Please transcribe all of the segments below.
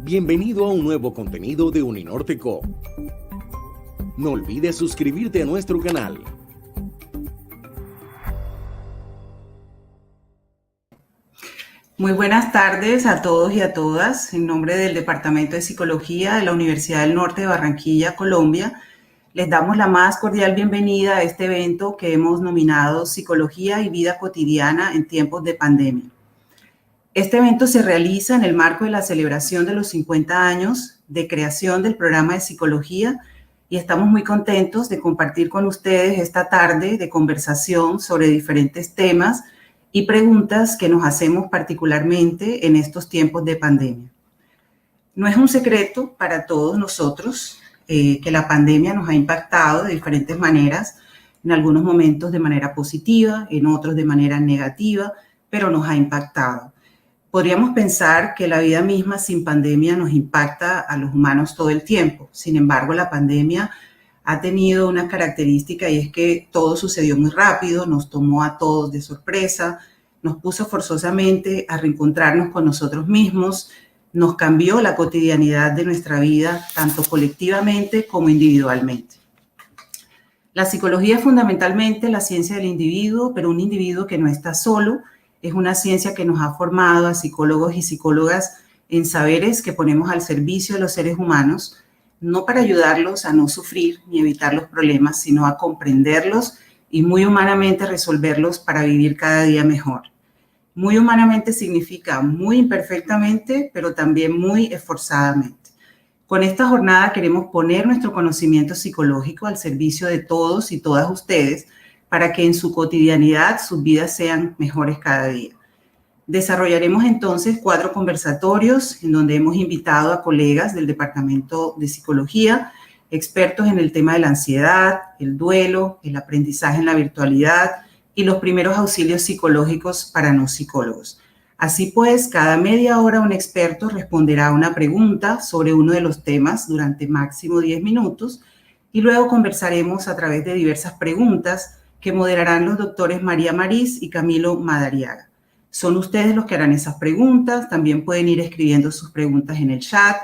Bienvenido a un nuevo contenido de Uninorte Co. No olvides suscribirte a nuestro canal. Muy buenas tardes a todos y a todas. En nombre del Departamento de Psicología de la Universidad del Norte de Barranquilla, Colombia, les damos la más cordial bienvenida a este evento que hemos nominado Psicología y Vida Cotidiana en tiempos de pandemia. Este evento se realiza en el marco de la celebración de los 50 años de creación del programa de psicología y estamos muy contentos de compartir con ustedes esta tarde de conversación sobre diferentes temas y preguntas que nos hacemos particularmente en estos tiempos de pandemia. No es un secreto para todos nosotros que la pandemia nos ha impactado de diferentes maneras, en algunos momentos de manera positiva, en otros de manera negativa, pero nos ha impactado. Podríamos pensar que la vida misma sin pandemia nos impacta a los humanos todo el tiempo. Sin embargo, la pandemia ha tenido una característica y es que todo sucedió muy rápido, nos tomó a todos de sorpresa, nos puso forzosamente a reencontrarnos con nosotros mismos, nos cambió la cotidianidad de nuestra vida, tanto colectivamente como individualmente. La psicología es fundamentalmente la ciencia del individuo, pero un individuo que no está solo. Es una ciencia que nos ha formado a psicólogos y psicólogas en saberes que ponemos al servicio de los seres humanos, no para ayudarlos a no sufrir ni evitar los problemas, sino a comprenderlos y muy humanamente resolverlos para vivir cada día mejor. Muy humanamente significa muy imperfectamente, pero también muy esforzadamente. Con esta jornada queremos poner nuestro conocimiento psicológico al servicio de todos y todas ustedes para que en su cotidianidad sus vidas sean mejores cada día. Desarrollaremos entonces 4 conversatorios en donde hemos invitado a colegas del Departamento de Psicología, expertos en el tema de la ansiedad, el duelo, el aprendizaje en la virtualidad y los primeros auxilios psicológicos para no psicólogos. Así pues, cada media hora un experto responderá a una pregunta sobre uno de los temas durante máximo 10 minutos y luego conversaremos a través de diversas preguntas que moderarán los doctores María Marís y Camilo Madariaga. Son ustedes los que harán esas preguntas, también pueden ir escribiendo sus preguntas en el chat,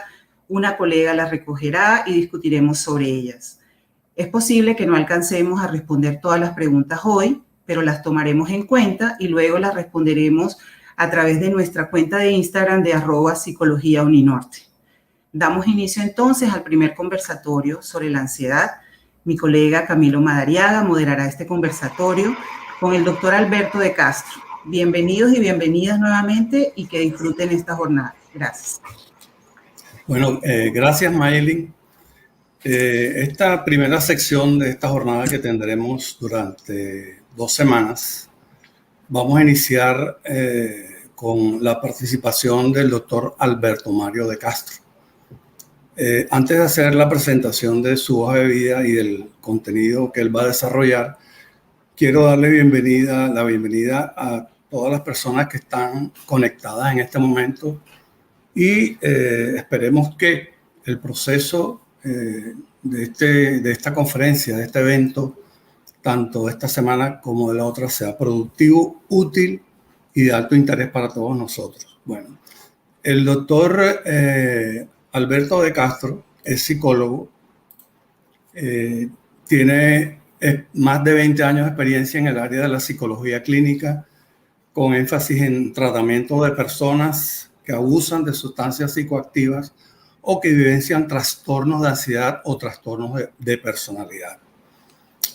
una colega las recogerá y discutiremos sobre ellas. Es posible que no alcancemos a responder todas las preguntas hoy, pero las tomaremos en cuenta y luego las responderemos a través de nuestra cuenta de Instagram de @psicologiauninorte. Damos inicio entonces al primer conversatorio sobre la ansiedad. Mi colega Camilo Madariaga moderará este conversatorio con el doctor Alberto de Castro. Bienvenidos y bienvenidas nuevamente y que disfruten esta jornada. Gracias. Bueno, gracias Maylin. Esta primera sección de esta jornada que tendremos durante 2 semanas, vamos a iniciar con la participación del doctor Alberto Mario de Castro. Antes de hacer la presentación de su hoja de vida y del contenido que él va a desarrollar, quiero darle la bienvenida a todas las personas que están conectadas en este momento y esperemos que el proceso de esta conferencia, de este evento, tanto esta semana como de la otra, sea productivo, útil y de alto interés para todos nosotros. Bueno, el doctor Alberto de Castro es psicólogo, tiene más de 20 años de experiencia en el área de la psicología clínica, con énfasis en tratamiento de personas que abusan de sustancias psicoactivas o que vivencian trastornos de ansiedad o trastornos de personalidad.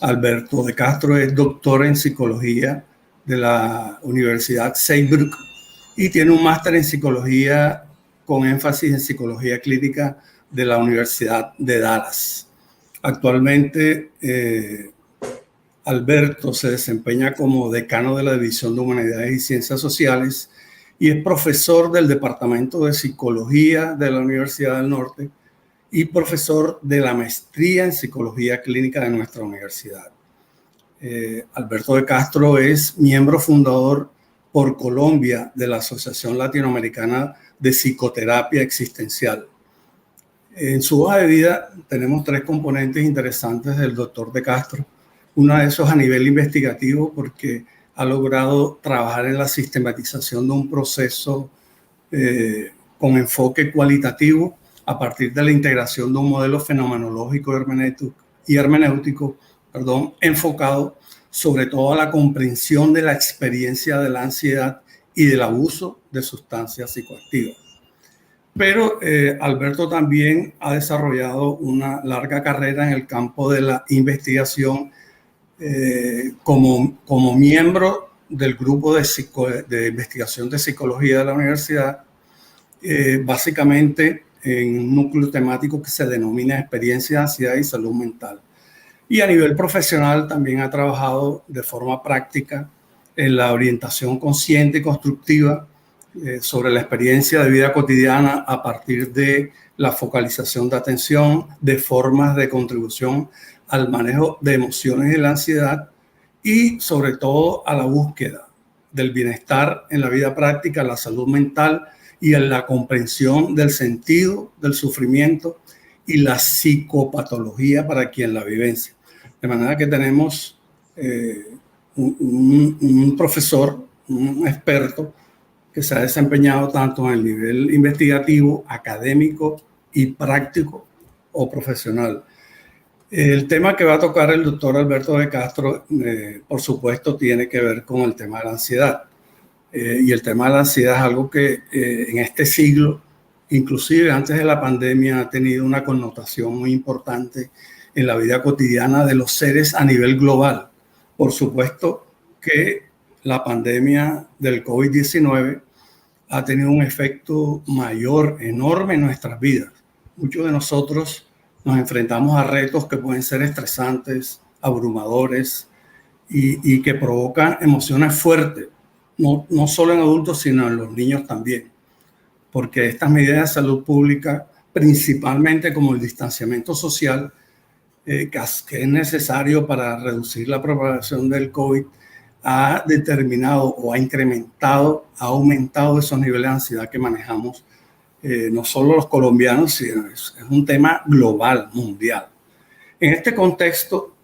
Alberto de Castro es doctor en psicología de la Universidad Saybrook y tiene un máster en psicología con énfasis en psicología clínica de la Universidad de Dallas. Actualmente, Alberto se desempeña como decano de la División de Humanidades y Ciencias Sociales y es profesor del Departamento de Psicología de la Universidad del Norte y profesor de la maestría en Psicología Clínica de nuestra universidad. Alberto de Castro es miembro fundador por Colombia de la Asociación Latinoamericana de Psicoterapia Existencial. En su hoja de vida tenemos 3 componentes interesantes del doctor de Castro. Uno de esos a nivel investigativo, porque ha logrado trabajar en la sistematización de un proceso con enfoque cualitativo a partir de la integración de un modelo fenomenológico y hermenéutico, enfocado sobre todo a la comprensión de la experiencia de la ansiedad y del abuso de sustancias psicoactivas. Pero Alberto también ha desarrollado una larga carrera en el campo de la investigación como miembro del grupo de investigación de psicología de la universidad, básicamente en un núcleo temático que se denomina experiencia de ansiedad y salud mental. Y a nivel profesional también ha trabajado de forma práctica en la orientación consciente y constructiva sobre la experiencia de vida cotidiana a partir de la focalización de atención, de formas de contribución al manejo de emociones y la ansiedad y sobre todo a la búsqueda del bienestar en la vida práctica, la salud mental y en la comprensión del sentido del sufrimiento y la psicopatología para quien la vivencia. De manera que tenemos un profesor, un experto que se ha desempeñado tanto en el nivel investigativo, académico y práctico o profesional. El tema que va a tocar el doctor Alberto de Castro, por supuesto, tiene que ver con el tema de la ansiedad. Y el tema de la ansiedad es algo que en este siglo, inclusive antes de la pandemia, ha tenido una connotación muy importante en la vida cotidiana de los seres a nivel global. Por supuesto que la pandemia del COVID-19 ha tenido un efecto mayor, enorme en nuestras vidas. Muchos de nosotros nos enfrentamos a retos que pueden ser estresantes, abrumadores y que provocan emociones fuertes, no solo en adultos, sino en los niños también. Porque estas medidas de salud pública, principalmente como el distanciamiento social, que es necesario para reducir la propagación del COVID, ha determinado o ha incrementado, ha aumentado esos niveles de ansiedad que manejamos, no solo los colombianos, sino es un tema global, mundial. En este contexto,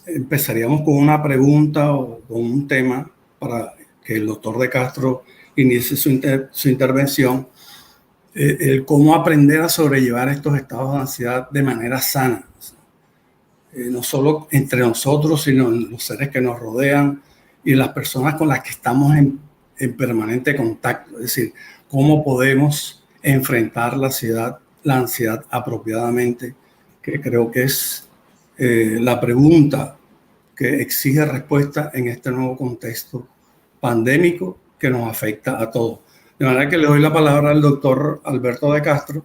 empezaríamos con una pregunta o con un tema para que el doctor de Castro inicie su intervención, el cómo aprender a sobrellevar estos estados de ansiedad de manera sana. No solo entre nosotros, sino en los seres que nos rodean y las personas con las que estamos en permanente contacto. Es decir, cómo podemos enfrentar la ansiedad apropiadamente, que creo que es la pregunta que exige respuesta en este nuevo contexto pandémico que nos afecta a todos. De manera que le doy la palabra al doctor Alberto de Castro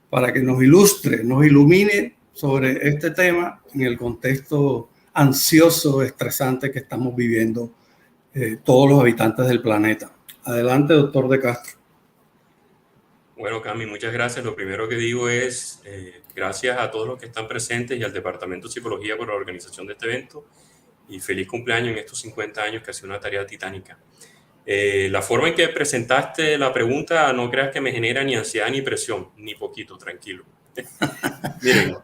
para que nos ilustre, nos ilumine sobre este tema en el contexto ansioso, estresante que estamos viviendo todos los habitantes del planeta. Adelante, doctor de Castro. Bueno, Cami, muchas gracias. Lo primero que digo es gracias a todos los que están presentes y al Departamento de Psicología por la organización de este evento y feliz cumpleaños en estos 50 años que ha sido una tarea titánica. La forma en que presentaste la pregunta no creas que me genera ni ansiedad ni presión, ni poquito, tranquilo. Miren,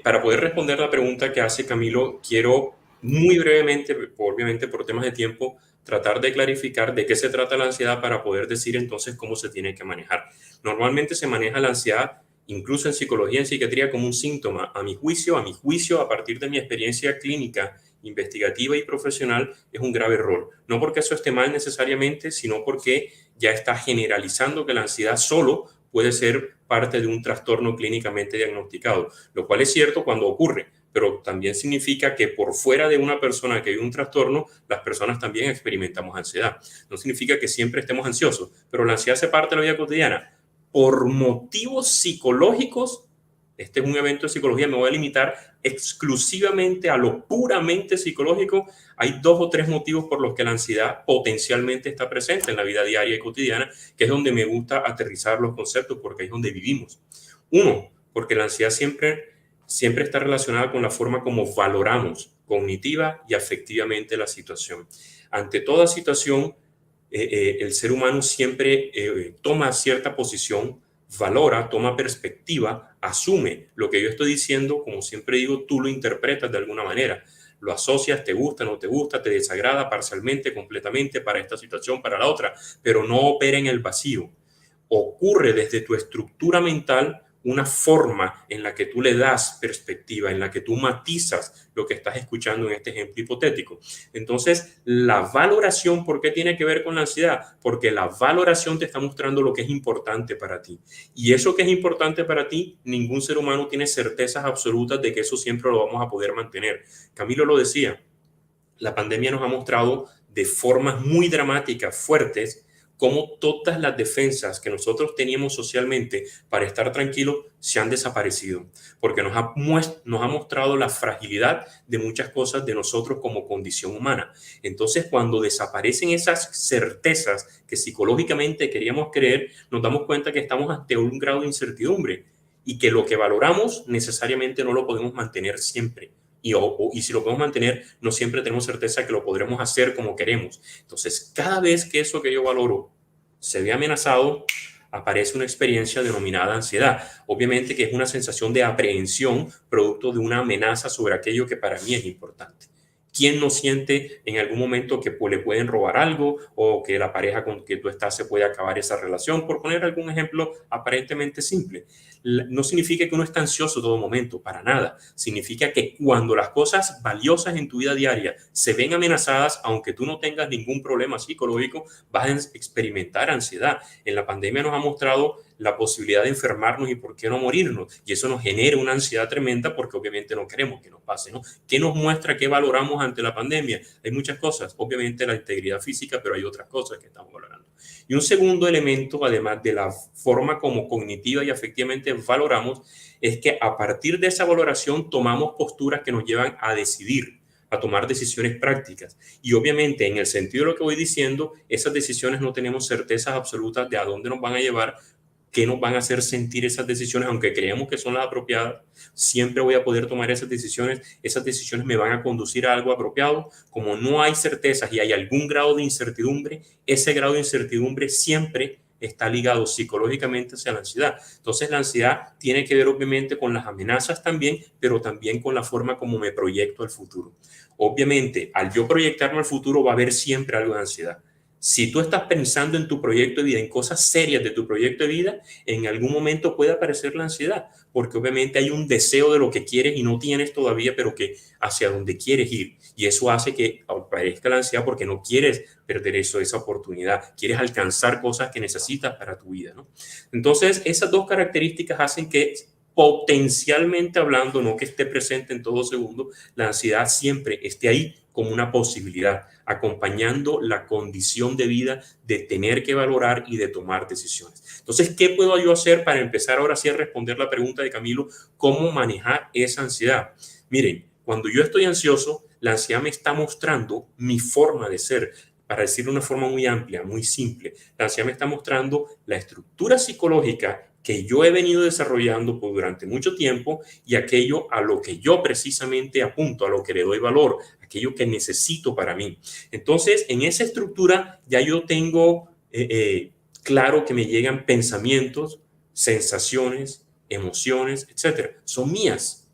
para poder responder la pregunta que hace Camilo, quiero muy brevemente, obviamente por temas de tiempo, tratar de clarificar de qué se trata la ansiedad para poder decir entonces cómo se tiene que manejar. Normalmente se maneja la ansiedad, incluso en psicología, en psiquiatría, como un síntoma. A mi juicio, a partir de mi experiencia clínica, investigativa y profesional, es un grave error. No porque eso esté mal necesariamente, sino porque ya está generalizando que la ansiedad solo puede ser parte de un trastorno clínicamente diagnosticado, lo cual es cierto cuando ocurre, pero también significa que por fuera de una persona que vive un trastorno, las personas también experimentamos ansiedad. No significa que siempre estemos ansiosos, pero la ansiedad hace parte de la vida cotidiana. Por motivos psicológicos, este es un evento de psicología, me voy a limitar exclusivamente a lo puramente psicológico. Hay 2 o 3 motivos por los que la ansiedad potencialmente está presente en la vida diaria y cotidiana, que es donde me gusta aterrizar los conceptos, porque es donde vivimos. 1, porque la ansiedad siempre está relacionada con la forma como valoramos cognitiva y afectivamente la situación. Ante toda situación, el ser humano siempre toma cierta posición, valora, toma perspectiva, asume lo que yo estoy diciendo, como siempre digo, tú lo interpretas de alguna manera. lo asocias, te gusta, no te gusta, te desagrada parcialmente, completamente para esta situación, para la otra, pero no opera en el vacío. Ocurre desde tu estructura mental una forma en la que tú le das perspectiva, en la que tú matizas lo que estás escuchando en este ejemplo hipotético. Entonces, la valoración, ¿por qué tiene que ver con la ansiedad? Porque la valoración te está mostrando lo que es importante para ti. Y eso que es importante para ti, ningún ser humano tiene certezas absolutas de que eso siempre lo vamos a poder mantener. Camilo lo decía, la pandemia nos ha mostrado de formas muy dramáticas, fuertes, cómo todas las defensas que nosotros teníamos socialmente para estar tranquilos se han desaparecido, porque nos ha mostrado la fragilidad de muchas cosas de nosotros como condición humana. Entonces, cuando desaparecen esas certezas que psicológicamente queríamos creer, nos damos cuenta que estamos ante un grado de incertidumbre y que lo que valoramos necesariamente no lo podemos mantener siempre. Y si lo podemos mantener, no siempre tenemos certeza que lo podremos hacer como queremos. Entonces, cada vez que eso que yo valoro se ve amenazado, aparece una experiencia denominada ansiedad. Obviamente que es una sensación de aprehensión producto de una amenaza sobre aquello que para mí es importante. ¿Quién no siente en algún momento que le pueden robar algo o que la pareja con que tú estás se puede acabar esa relación? Por poner algún ejemplo aparentemente simple. No significa que uno esté ansioso todo momento, para nada. Significa que cuando las cosas valiosas en tu vida diaria se ven amenazadas, aunque tú no tengas ningún problema psicológico, vas a experimentar ansiedad. En la pandemia nos ha mostrado la posibilidad de enfermarnos y por qué no morirnos. Y eso nos genera una ansiedad tremenda porque obviamente no queremos que nos pase, ¿no? ¿Qué nos muestra? ¿Qué valoramos ante la pandemia? Hay muchas cosas. Obviamente la integridad física, pero hay otras cosas que estamos valorando. Y un segundo elemento, además de la forma como cognitiva y afectivamente valoramos, es que a partir de esa valoración tomamos posturas que nos llevan a decidir, a tomar decisiones prácticas. Y obviamente, en el sentido de lo que voy diciendo, esas decisiones no tenemos certezas absolutas de a dónde nos van a llevar, qué nos van a hacer sentir esas decisiones, aunque creemos que son las apropiadas. Siempre voy a poder tomar esas decisiones me van a conducir a algo apropiado. Como no hay certezas y hay algún grado de incertidumbre, ese grado de incertidumbre siempre está ligado psicológicamente hacia la ansiedad. Entonces la ansiedad tiene que ver obviamente con las amenazas también, pero también con la forma como me proyecto al futuro. Obviamente, al yo proyectarme al futuro va a haber siempre algo de ansiedad. Si tú estás pensando en tu proyecto de vida, en cosas serias de tu proyecto de vida, en algún momento puede aparecer la ansiedad, porque obviamente hay un deseo de lo que quieres y no tienes todavía, pero que hacia donde quieres ir. Y eso hace que aparezca la ansiedad porque no quieres perder esa oportunidad. Quieres alcanzar cosas que necesitas para tu vida, ¿no? Entonces, esas dos características hacen que potencialmente hablando, no que esté presente en todo segundo, la ansiedad siempre esté ahí como una posibilidad, acompañando la condición de vida de tener que valorar y de tomar decisiones. Entonces, ¿qué puedo yo hacer para empezar ahora sí a responder la pregunta de Camilo? ¿Cómo manejar esa ansiedad? Miren, cuando yo estoy ansioso, la ansiedad me está mostrando mi forma de ser. Para decirlo de una forma muy amplia, muy simple, la ansiedad me está mostrando la estructura psicológica que yo he venido desarrollando por durante mucho tiempo y aquello a lo que yo precisamente apunto, a lo que le doy valor, aquello que necesito para mí. Entonces, en esa estructura ya yo tengo claro que me llegan pensamientos, sensaciones, emociones, etcétera. Son mías.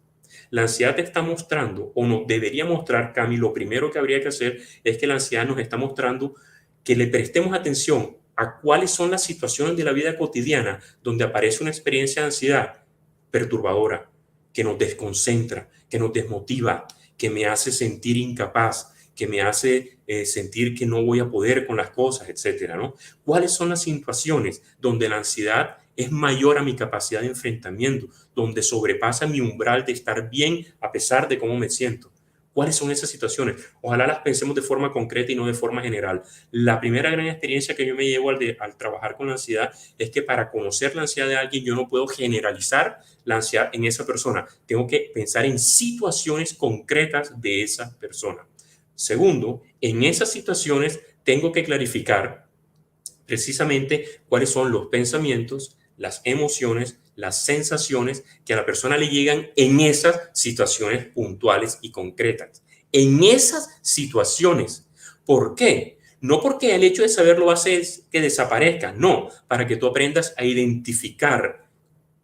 La ansiedad te está mostrando, o nos debería mostrar, Cami, lo primero que habría que hacer es que la ansiedad nos está mostrando que le prestemos atención a cuáles son las situaciones de la vida cotidiana donde aparece una experiencia de ansiedad perturbadora, que nos desconcentra, que nos desmotiva, que me hace sentir incapaz, que me hace sentir que no voy a poder con las cosas, etcétera, ¿no? ¿Cuáles son las situaciones donde la ansiedad es mayor a mi capacidad de enfrentamiento, donde sobrepasa mi umbral de estar bien a pesar de cómo me siento? ¿Cuáles son esas situaciones? Ojalá las pensemos de forma concreta y no de forma general. La primera gran experiencia que yo me llevo al trabajar con la ansiedad es que para conocer la ansiedad de alguien yo no puedo generalizar la ansiedad en esa persona. Tengo que pensar en situaciones concretas de esa persona. Segundo, en esas situaciones tengo que clarificar precisamente cuáles son los pensamientos, las emociones, las sensaciones que a la persona le llegan en esas situaciones puntuales y concretas. En esas situaciones. ¿Por qué? No porque el hecho de saberlo va a hacer que desaparezca, no, para que tú aprendas a identificar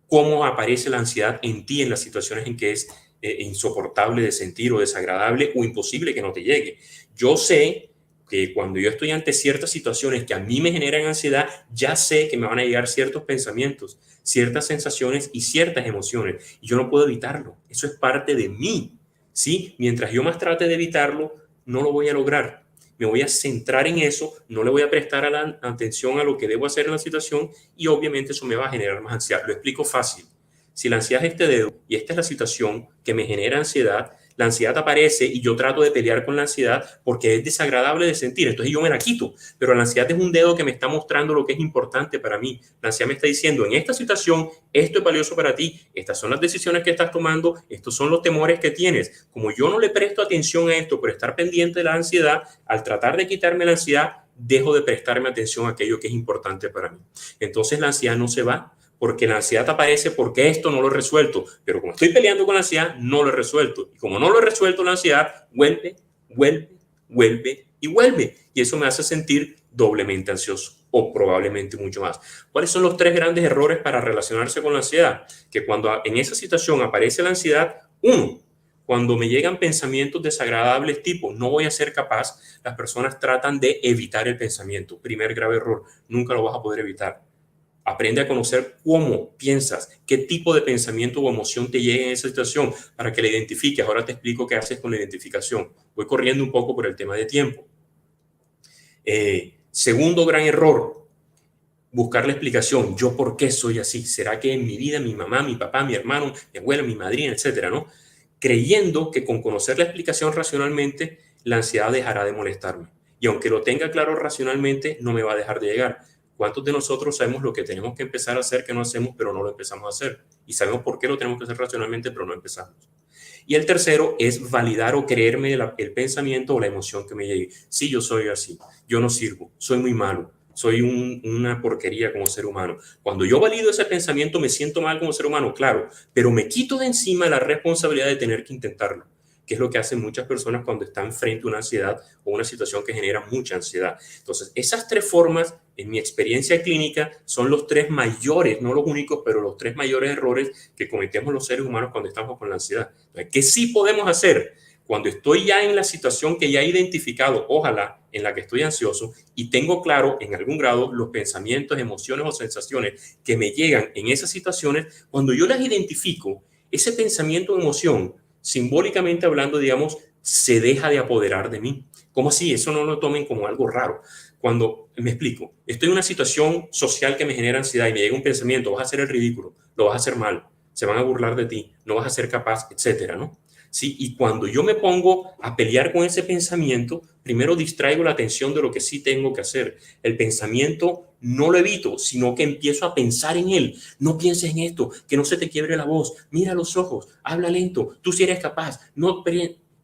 cómo aparece la ansiedad en ti en las situaciones en que es insoportable de sentir o desagradable o imposible que no te llegue. Yo sé que cuando yo estoy ante ciertas situaciones que a mí me generan ansiedad, ya sé que me van a llegar ciertos pensamientos, ciertas sensaciones y ciertas emociones. Y yo no puedo evitarlo. Eso es parte de mí, ¿sí? Mientras yo más trate de evitarlo, no lo voy a lograr. Me voy a centrar en eso, no le voy a prestar atención a lo que debo hacer en la situación y obviamente eso me va a generar más ansiedad. Lo explico fácil. Si la ansiedad es este dedo y esta es la situación que me genera ansiedad, la ansiedad aparece y yo trato de pelear con la ansiedad porque es desagradable de sentir, entonces yo me la quito, pero la ansiedad es un dedo que me está mostrando lo que es importante para mí. La ansiedad me está diciendo, en esta situación, esto es valioso para ti, estas son las decisiones que estás tomando, estos son los temores que tienes. Como yo no le presto atención a esto por estar pendiente de la ansiedad, al tratar de quitarme la ansiedad, dejo de prestarme atención a aquello que es importante para mí. Entonces la ansiedad no se va, porque la ansiedad aparece porque esto no lo he resuelto, pero como estoy peleando con la ansiedad, no lo he resuelto. Y como no lo he resuelto, la ansiedad vuelve y vuelve. Y eso me hace sentir doblemente ansioso o probablemente mucho más. ¿Cuáles son los 3 grandes errores para relacionarse con la ansiedad? Que cuando en esa situación aparece la ansiedad, 1, cuando me llegan pensamientos desagradables tipo no voy a ser capaz, las personas tratan de evitar el pensamiento. Primer grave error, nunca lo vas a poder evitar. Aprende a conocer cómo piensas, qué tipo de pensamiento o emoción te llega en esa situación para que la identifiques. Ahora te explico qué haces con la identificación. Voy corriendo un poco por el tema de tiempo. Segundo gran error, buscar la explicación. ¿Yo por qué soy así? ¿Será que en mi vida mi mamá, mi papá, mi hermano, mi abuela, mi madrina, etcétera, ¿no? Creyendo que con conocer la explicación racionalmente, la ansiedad dejará de molestarme. Y aunque lo tenga claro racionalmente, no me va a dejar de llegar. ¿Cuántos de nosotros sabemos lo que tenemos que empezar a hacer que no hacemos, pero no lo empezamos a hacer? Y sabemos por qué lo tenemos que hacer racionalmente, pero no empezamos. Y el tercero es validar o creerme el pensamiento o la emoción que me llegue. Sí, yo soy así, yo no sirvo, soy muy malo, soy una porquería como ser humano. Cuando yo valido ese pensamiento, me siento mal como ser humano, claro, pero me quito de encima la responsabilidad de tener que intentarlo, que es lo que hacen muchas personas cuando están frente a una ansiedad o una situación que genera mucha ansiedad. Entonces, esas 3 formas, en mi experiencia clínica, son los 3 mayores, no los únicos, pero los 3 mayores errores que cometemos los seres humanos cuando estamos con la ansiedad. Entonces, ¿qué sí podemos hacer? Cuando estoy ya en la situación que ya he identificado, ojalá, en la que estoy ansioso, y tengo claro en algún grado los pensamientos, emociones o sensaciones que me llegan en esas situaciones, cuando yo las identifico, ese pensamiento o emoción, simbólicamente hablando, digamos, se deja de apoderar de mí. ¿Cómo así? Eso no lo tomen como algo raro. Cuando, me explico, estoy en una situación social que me genera ansiedad y me llega un pensamiento, vas a hacer el ridículo, lo vas a hacer mal, se van a burlar de ti, no vas a ser capaz, etcétera, ¿no? Sí, y cuando yo me pongo a pelear con ese pensamiento, primero distraigo la atención de lo que sí tengo que hacer. El pensamiento no lo evito, sino que empiezo a pensar en él. No pienses en esto, que no se te quiebre la voz, mira los ojos, habla lento, tú sí eres capaz.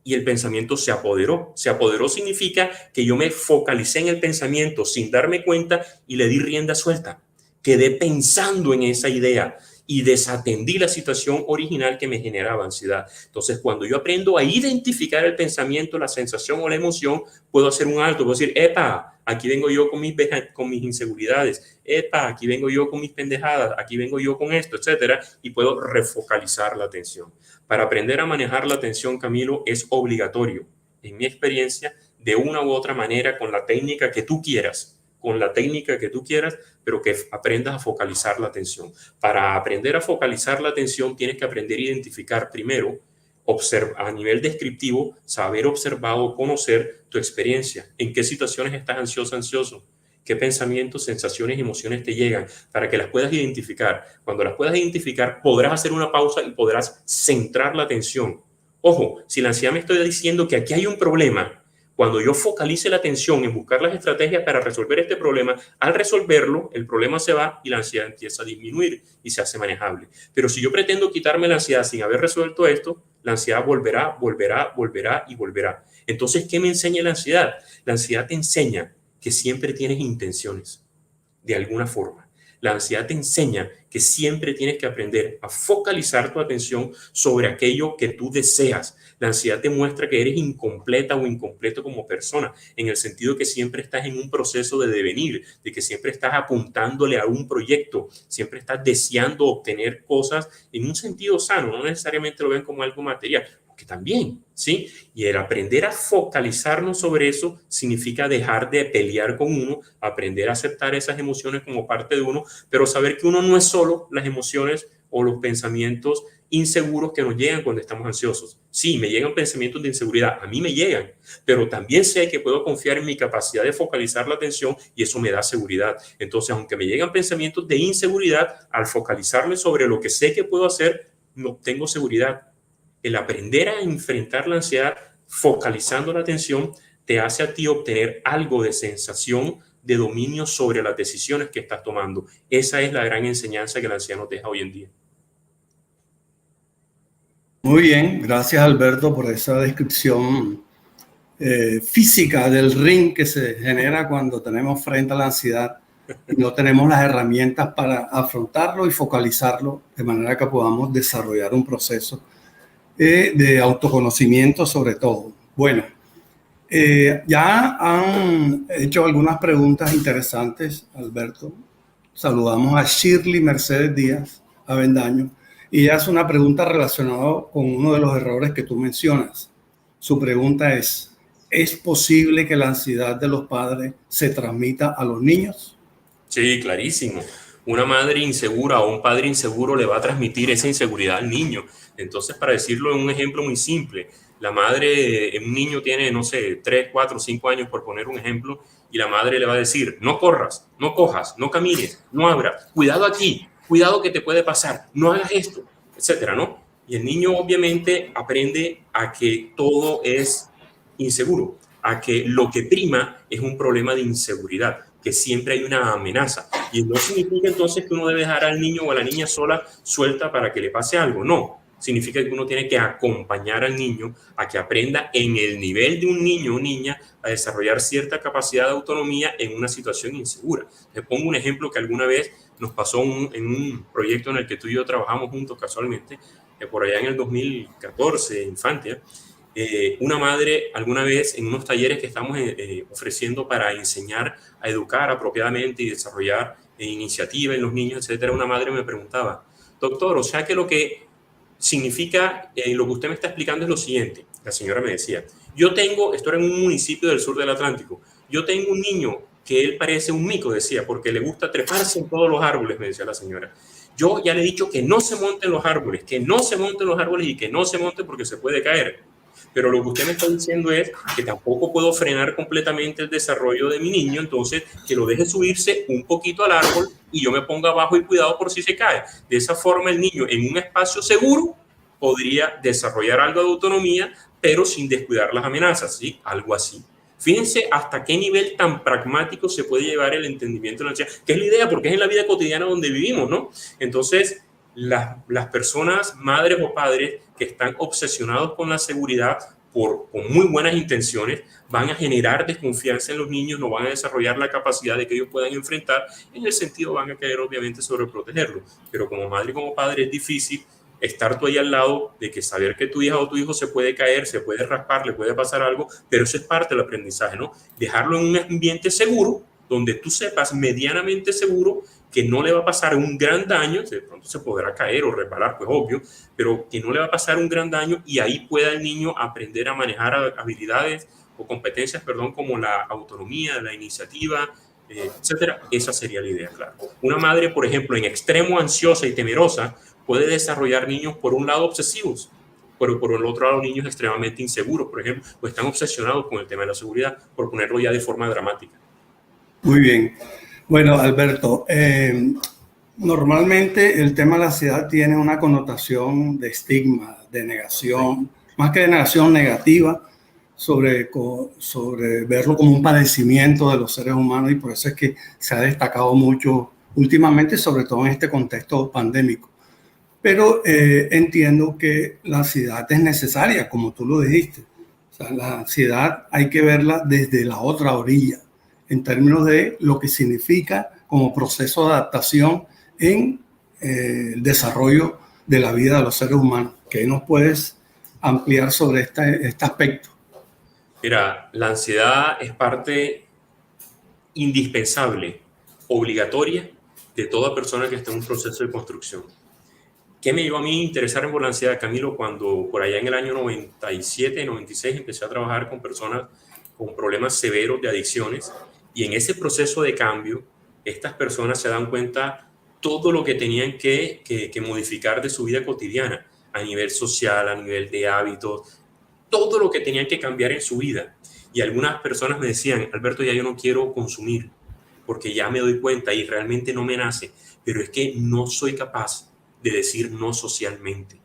Y el pensamiento se apoderó. Se apoderó significa que yo me focalicé en el pensamiento sin darme cuenta y le di rienda suelta. Quedé pensando en esa idea y desatendí la situación original que me generaba ansiedad. Entonces, cuando yo aprendo a identificar el pensamiento, la sensación o la emoción, puedo hacer un alto, puedo decir, epa, aquí vengo yo con mis inseguridades, epa, aquí vengo yo con mis pendejadas, aquí vengo yo con esto, etcétera, y puedo refocalizar la atención. Para aprender a manejar la atención, Camilo, es obligatorio, en mi experiencia, de una u otra manera, con la técnica que tú quieras, pero que aprendas a focalizar la atención. Para aprender a focalizar la atención, tienes que aprender a identificar primero, a nivel descriptivo, saber observado, conocer tu experiencia. ¿En qué situaciones estás ansioso? ¿Qué pensamientos, sensaciones y emociones te llegan? Para que las puedas identificar. Cuando las puedas identificar, podrás hacer una pausa y podrás centrar la atención. Ojo, si la ansiedad me está diciendo que aquí hay un problema, cuando yo focalice la atención en buscar las estrategias para resolver este problema, al resolverlo, el problema se va y la ansiedad empieza a disminuir y se hace manejable. Pero si yo pretendo quitarme la ansiedad sin haber resuelto esto, la ansiedad volverá. Entonces, ¿qué me enseña la ansiedad? La ansiedad te enseña que siempre tienes intenciones, de alguna forma. La ansiedad te enseña que siempre tienes que aprender a focalizar tu atención sobre aquello que tú deseas. La ansiedad te muestra que eres incompleta o incompleto como persona, en el sentido que siempre estás en un proceso de devenir, de que siempre estás apuntándole a un proyecto, siempre estás deseando obtener cosas en un sentido sano, no necesariamente lo ven como algo material, que también, ¿sí? Y el aprender a focalizarnos sobre eso significa dejar de pelear con uno, aprender a aceptar esas emociones como parte de uno, pero saber que uno no es solo las emociones o los pensamientos inseguros que nos llegan cuando estamos ansiosos. Sí, me llegan pensamientos de inseguridad, a mí me llegan, pero también sé que puedo confiar en mi capacidad de focalizar la atención y eso me da seguridad. Entonces, aunque me llegan pensamientos de inseguridad, al focalizarme sobre lo que sé que puedo hacer, no tengo seguridad. El aprender a enfrentar la ansiedad focalizando la atención te hace a ti obtener algo de sensación de dominio sobre las decisiones que estás tomando. Esa es la gran enseñanza que la ansiedad nos deja hoy en día. Muy bien, gracias Alberto por esa descripción física del ring que se genera cuando tenemos frente a la ansiedad y no tenemos las herramientas para afrontarlo y focalizarlo de manera que podamos desarrollar un proceso de autoconocimiento sobre todo. Bueno, ya han hecho algunas preguntas interesantes, Alberto. Saludamos a Shirley Mercedes Díaz Avendaño y ella hace una pregunta relacionada con uno de los errores que tú mencionas. Su pregunta ¿es posible que la ansiedad de los padres se transmita a los niños? Sí, clarísimo. Una madre insegura o un padre inseguro le va a transmitir esa inseguridad al niño. Entonces, para decirlo en un ejemplo muy simple, la madre, un niño tiene, no sé, 3, 4, 5 años, por poner un ejemplo, y la madre le va a decir, no corras, no cojas, no camines, no abras, cuidado aquí, cuidado que te puede pasar, no hagas esto, etcétera, ¿no? Y el niño obviamente aprende a que todo es inseguro, a que lo que prima es un problema de inseguridad, que siempre hay una amenaza. Y no significa entonces que uno debe dejar al niño o a la niña sola, suelta para que le pase algo. No, significa que uno tiene que acompañar al niño a que aprenda en el nivel de un niño o niña a desarrollar cierta capacidad de autonomía en una situación insegura. Te pongo un ejemplo que alguna vez nos pasó en un proyecto en el que tú y yo trabajamos juntos casualmente, por allá en el 2014, Infantia. Una madre alguna vez en unos talleres que estamos ofreciendo para enseñar a educar apropiadamente y desarrollar iniciativa en los niños, etcétera, una madre me preguntaba, doctor, o sea que lo que significa, lo que usted me está explicando es lo siguiente. La señora me decía, esto era en un municipio del sur del Atlántico, yo tengo un niño que él parece un mico, decía, porque le gusta treparse en todos los árboles, me decía la señora. Yo ya le he dicho que no se monte en los árboles, que no se monte en los árboles y que no se monte porque se puede caer. Pero lo que usted me está diciendo es que tampoco puedo frenar completamente el desarrollo de mi niño, entonces que lo deje subirse un poquito al árbol y yo me ponga abajo y cuidado por si se cae. De esa forma el niño en un espacio seguro podría desarrollar algo de autonomía, pero sin descuidar las amenazas, ¿sí? Algo así. Fíjense hasta qué nivel tan pragmático se puede llevar el entendimiento de la ansiedad, que es la idea, porque es en la vida cotidiana donde vivimos, ¿no? Entonces, las personas, madres o padres que están obsesionados con la seguridad con muy buenas intenciones, van a generar desconfianza en los niños, no van a desarrollar la capacidad de que ellos puedan enfrentar, en el sentido van a caer obviamente sobre protegerlo. Pero como madre y como padre es difícil estar tú ahí al lado de que saber que tu hija o tu hijo se puede caer, se puede raspar, le puede pasar algo, pero eso es parte del aprendizaje, ¿no? Dejarlo en un ambiente seguro, donde tú sepas medianamente seguro que no le va a pasar un gran daño, de pronto se podrá caer o resbalar, pues obvio, pero que no le va a pasar un gran daño y ahí pueda el niño aprender a manejar habilidades o competencias, como la autonomía, la iniciativa, etcétera. Esa sería la idea, claro. Una madre, por ejemplo, en extremo ansiosa y temerosa, puede desarrollar niños, por un lado, obsesivos, pero por el otro lado, niños extremadamente inseguros, por ejemplo, o están obsesionados con el tema de la seguridad, por ponerlo ya de forma dramática. Muy bien. Bueno, Alberto, normalmente el tema de la ansiedad tiene una connotación de estigma, de negación, más que de negación negativa, sobre verlo como un padecimiento de los seres humanos, y por eso es que se ha destacado mucho últimamente, sobre todo en este contexto pandémico. Pero entiendo que la ansiedad es necesaria, como tú lo dijiste. O sea, la ansiedad hay que verla desde la otra orilla, en términos de lo que significa como proceso de adaptación en el desarrollo de la vida de los seres humanos. ¿Qué nos puedes ampliar sobre este aspecto? Mira, la ansiedad es parte indispensable, obligatoria, de toda persona que está en un proceso de construcción. ¿Qué me llevó a mí a interesarme por la ansiedad, Camilo? Cuando por allá en el año 97, 96 empecé a trabajar con personas con problemas severos de adicciones, y en ese proceso de cambio, estas personas se dan cuenta todo lo que tenían que modificar de su vida cotidiana, a nivel social, a nivel de hábitos, todo lo que tenían que cambiar en su vida. Y algunas personas me decían, Alberto, ya yo no quiero consumir, porque ya me doy cuenta y realmente no me nace, pero es que no soy capaz de decir no socialmente.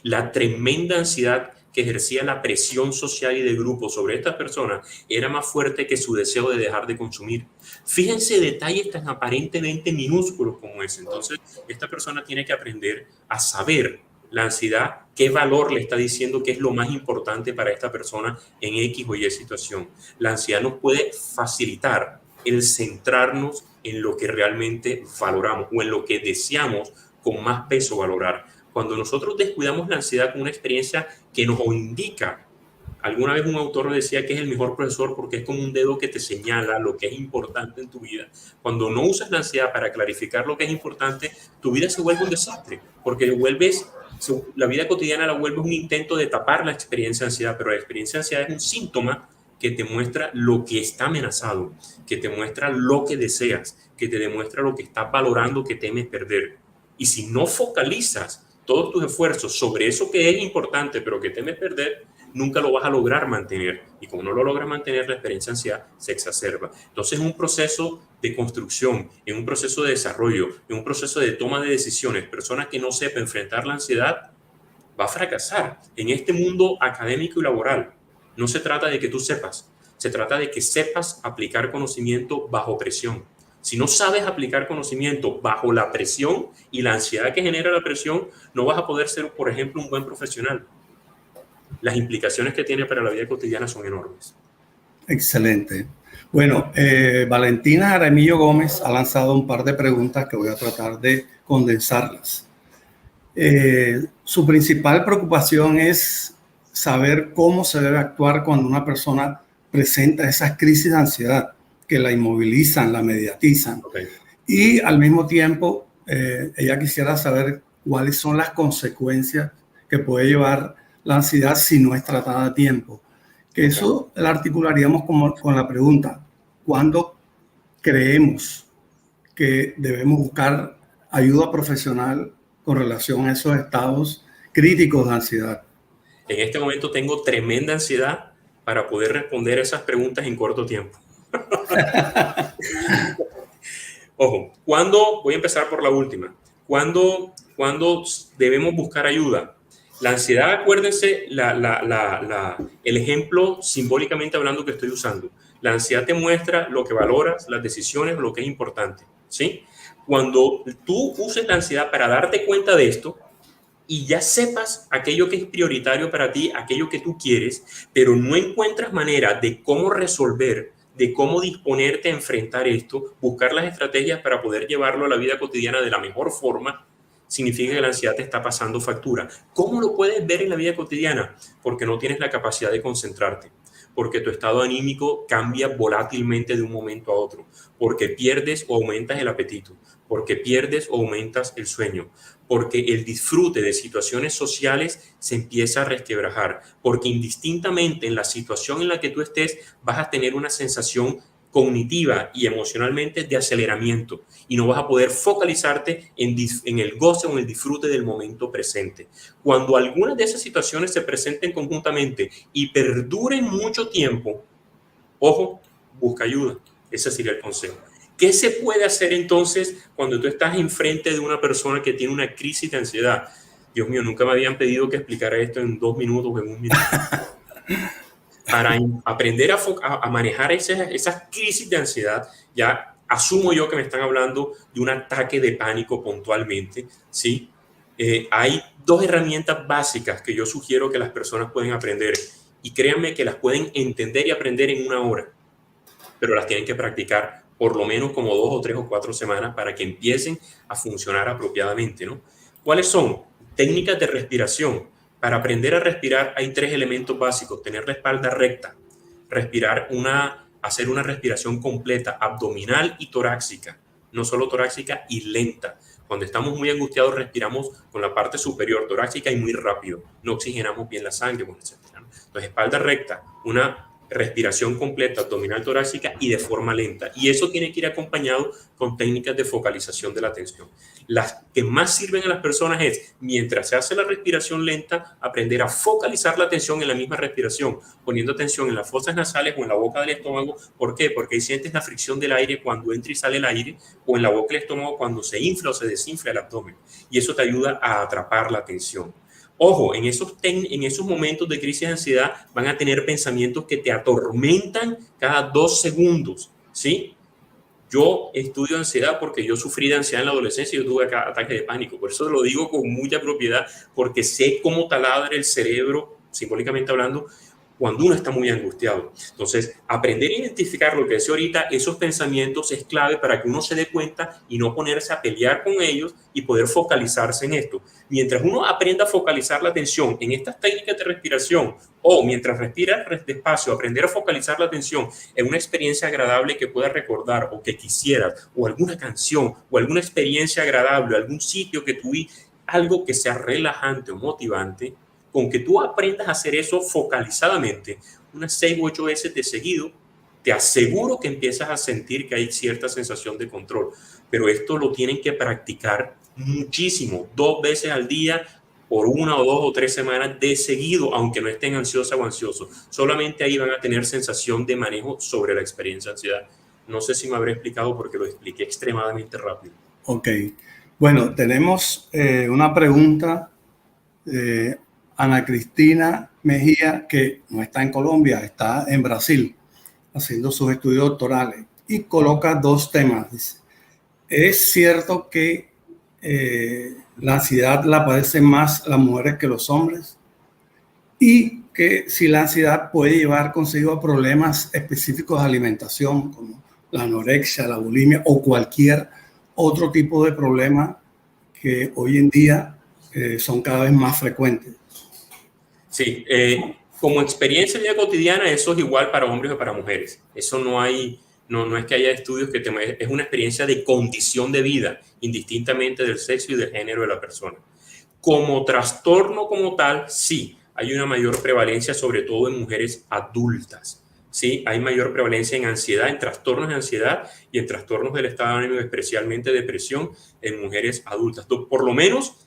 La tremenda ansiedad que ejercía la presión social y de grupo sobre estas personas era más fuerte que su deseo de dejar de consumir. Fíjense detalles tan aparentemente minúsculos como ese. Entonces, esta persona tiene que aprender a saber la ansiedad, qué valor le está diciendo que es lo más importante para esta persona en X o Y situación. La ansiedad nos puede facilitar el centrarnos en lo que realmente valoramos o en lo que deseamos con más peso valorar. Cuando nosotros descuidamos la ansiedad con una experiencia que nos indica, alguna vez un autor decía que es el mejor profesor porque es como un dedo que te señala lo que es importante en tu vida. Cuando no usas la ansiedad para clarificar lo que es importante, tu vida se vuelve un desastre, porque la vida cotidiana la vuelves un intento de tapar la experiencia de ansiedad, pero la experiencia de ansiedad es un síntoma que te muestra lo que está amenazado, que te muestra lo que deseas, que te demuestra lo que estás valorando, que temes perder. Y si no focalizas todos tus esfuerzos sobre eso que es importante, pero que temes perder, nunca lo vas a lograr mantener. Y como no lo logras mantener, la experiencia de ansiedad se exacerba. Entonces, en un proceso de construcción, en un proceso de desarrollo, en un proceso de toma de decisiones, personas que no sepan enfrentar la ansiedad, va a fracasar. En este mundo académico y laboral, no se trata de que tú sepas, se trata de que sepas aplicar conocimiento bajo presión. Si no sabes aplicar conocimiento bajo la presión y la ansiedad que genera la presión, no vas a poder ser, por ejemplo, un buen profesional. Las implicaciones que tiene para la vida cotidiana son enormes. Excelente. Bueno, Valentina Jaramillo Gómez ha lanzado un par de preguntas que voy a tratar de condensarlas. Su principal preocupación es saber cómo se debe actuar cuando una persona presenta esas crisis de ansiedad que la inmovilizan, la mediatizan. Okay. Y al mismo tiempo, ella quisiera saber cuáles son las consecuencias que puede llevar la ansiedad si no es tratada a tiempo. Que eso la articularíamos con la pregunta, ¿cuándo creemos que debemos buscar ayuda profesional con relación a esos estados críticos de ansiedad? En este momento tengo tremenda ansiedad para poder responder esas preguntas en corto tiempo. Ojo, voy a empezar por la última. ¿Cuándo debemos buscar ayuda? La ansiedad, acuérdense, el ejemplo simbólicamente hablando que estoy usando. La ansiedad te muestra lo que valoras, las decisiones, lo que es importante, ¿sí? Cuando tú uses la ansiedad para darte cuenta de esto y ya sepas aquello que es prioritario para ti, aquello que tú quieres, pero no encuentras manera de cómo resolver, de cómo disponerte a enfrentar esto, buscar las estrategias para poder llevarlo a la vida cotidiana de la mejor forma, significa que la ansiedad te está pasando factura. ¿Cómo lo puedes ver en la vida cotidiana? Porque no tienes la capacidad de concentrarte, porque tu estado anímico cambia volátilmente de un momento a otro, porque pierdes o aumentas el apetito, porque pierdes o aumentas el sueño, porque el disfrute de situaciones sociales se empieza a resquebrajar, porque indistintamente en la situación en la que tú estés vas a tener una sensación cognitiva y emocionalmente de aceleramiento y no vas a poder focalizarte en el goce o en el disfrute del momento presente. Cuando algunas de esas situaciones se presenten conjuntamente y perduren mucho tiempo, ojo, busca ayuda. Ese sería el consejo. ¿Qué se puede hacer entonces cuando tú estás enfrente de una persona que tiene una crisis de ansiedad? Dios mío, nunca me habían pedido que explicara esto en 2 minutos o en 1 minuto. Para aprender a manejar esas crisis de ansiedad, ya asumo yo que me están hablando de un ataque de pánico puntualmente, ¿sí? Hay 2 herramientas básicas que yo sugiero que las personas pueden aprender y créanme que las pueden entender y aprender en 1 hora, pero las tienen que practicar por lo menos como 2 o 3 o 4 semanas para que empiecen a funcionar apropiadamente, ¿no? ¿Cuáles son? Técnicas de respiración. Para aprender a respirar hay 3 elementos básicos: tener la espalda recta, hacer una respiración completa, abdominal y torácica, no solo torácica, y lenta. Cuando estamos muy angustiados respiramos con la parte superior torácica y muy rápido, no oxigenamos bien la sangre, etc. Entonces, espalda recta, una respiración completa, abdominal, torácica y de forma lenta. Y eso tiene que ir acompañado con técnicas de focalización de la atención. Las que más sirven a las personas es, mientras se hace la respiración lenta, aprender a focalizar la atención en la misma respiración, poniendo atención en las fosas nasales o en la boca del estómago. ¿Por qué? Porque ahí sientes la fricción del aire cuando entra y sale el aire, o en la boca del estómago cuando se infla o se desinfla el abdomen. Y eso te ayuda a atrapar la atención. Ojo, en esos momentos de crisis de ansiedad van a tener pensamientos que te atormentan cada 2 segundos, ¿sí? Yo estudio ansiedad porque yo sufrí de ansiedad en la adolescencia y yo tuve ataques de pánico. Por eso lo digo con mucha propiedad, porque sé cómo taladra el cerebro, simbólicamente hablando, cuando uno está muy angustiado. Entonces, aprender a identificar lo que decía ahorita, esos pensamientos, es clave para que uno se dé cuenta y no ponerse a pelear con ellos y poder focalizarse en esto. Mientras uno aprenda a focalizar la atención en estas técnicas de respiración, o mientras respira despacio, aprender a focalizar la atención en una experiencia agradable que puedas recordar o que quisieras, o alguna canción, o alguna experiencia agradable, algún sitio que tuviste, algo que sea relajante o motivante, con que tú aprendas a hacer eso focalizadamente unas 6 u 8 veces de seguido, te aseguro que empiezas a sentir que hay cierta sensación de control. Pero esto lo tienen que practicar muchísimo, 2 veces al día, por 1 o 2 o 3 semanas de seguido, aunque no estén ansiosa o ansiosos. Solamente ahí van a tener sensación de manejo sobre la experiencia de ansiedad. No sé si me habré explicado porque lo expliqué extremadamente rápido. Ok. Bueno, tenemos una pregunta. Ana Cristina Mejía, que no está en Colombia, está en Brasil haciendo sus estudios doctorales, y coloca 2 temas. Dice: ¿es cierto que la ansiedad la padecen más las mujeres que los hombres? Y que si la ansiedad puede llevar consigo problemas específicos de alimentación, como la anorexia, la bulimia o cualquier otro tipo de problema que hoy en día son cada vez más frecuentes. Sí, como experiencia en la vida cotidiana, eso es igual para hombres o para mujeres. Eso no es que haya estudios es una experiencia de condición de vida, indistintamente del sexo y del género de la persona. Como trastorno como tal, sí, hay una mayor prevalencia, sobre todo en mujeres adultas. Sí, hay mayor prevalencia en ansiedad, en trastornos de ansiedad y en trastornos del estado de ánimo, especialmente depresión, en mujeres adultas. Por lo menos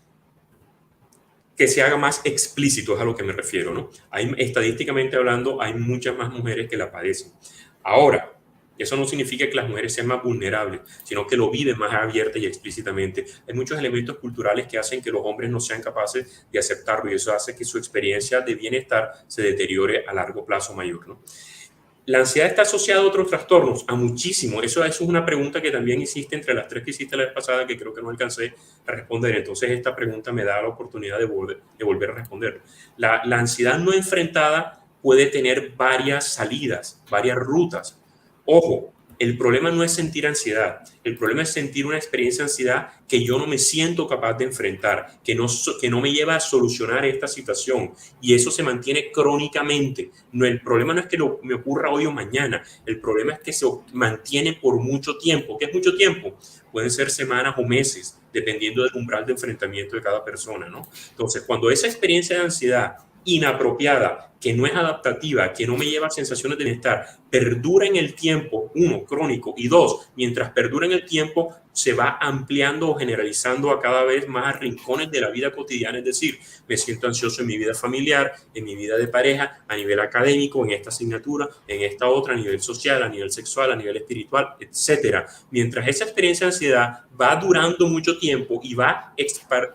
que se haga más explícito, es a lo que me refiero, ¿no? Estadísticamente hablando, hay muchas más mujeres que la padecen. Ahora, eso no significa que las mujeres sean más vulnerables, sino que lo viven más abierta y explícitamente. Hay muchos elementos culturales que hacen que los hombres no sean capaces de aceptarlo, y eso hace que su experiencia de bienestar se deteriore a largo plazo mayor, ¿no? ¿La ansiedad está asociada a otros trastornos? A muchísimo. Eso es una pregunta que también hiciste entre las 3 que hiciste la vez pasada, que creo que no alcancé a responder. Entonces, esta pregunta me da la oportunidad de volver a responder. La ansiedad no enfrentada puede tener varias salidas, varias rutas. Ojo, el problema no es sentir ansiedad. El problema es sentir una experiencia de ansiedad que yo no me siento capaz de enfrentar, que no me lleva a solucionar esta situación. Y eso se mantiene crónicamente. El problema no es que me ocurra hoy o mañana. El problema es que se mantiene por mucho tiempo. ¿Qué es mucho tiempo? Pueden ser semanas o meses, dependiendo del umbral de enfrentamiento de cada persona, ¿no? Entonces, cuando esa experiencia de ansiedad inapropiada, que no es adaptativa, que no me lleva a sensaciones de bienestar, perdura en el tiempo, 1, crónico, y 2, mientras perdura en el tiempo, se va ampliando o generalizando a cada vez más rincones de la vida cotidiana. Es decir, me siento ansioso en mi vida familiar, en mi vida de pareja, a nivel académico, en esta asignatura, en esta otra, a nivel social, a nivel sexual, a nivel espiritual, etc. Mientras esa experiencia de ansiedad va durando mucho tiempo y va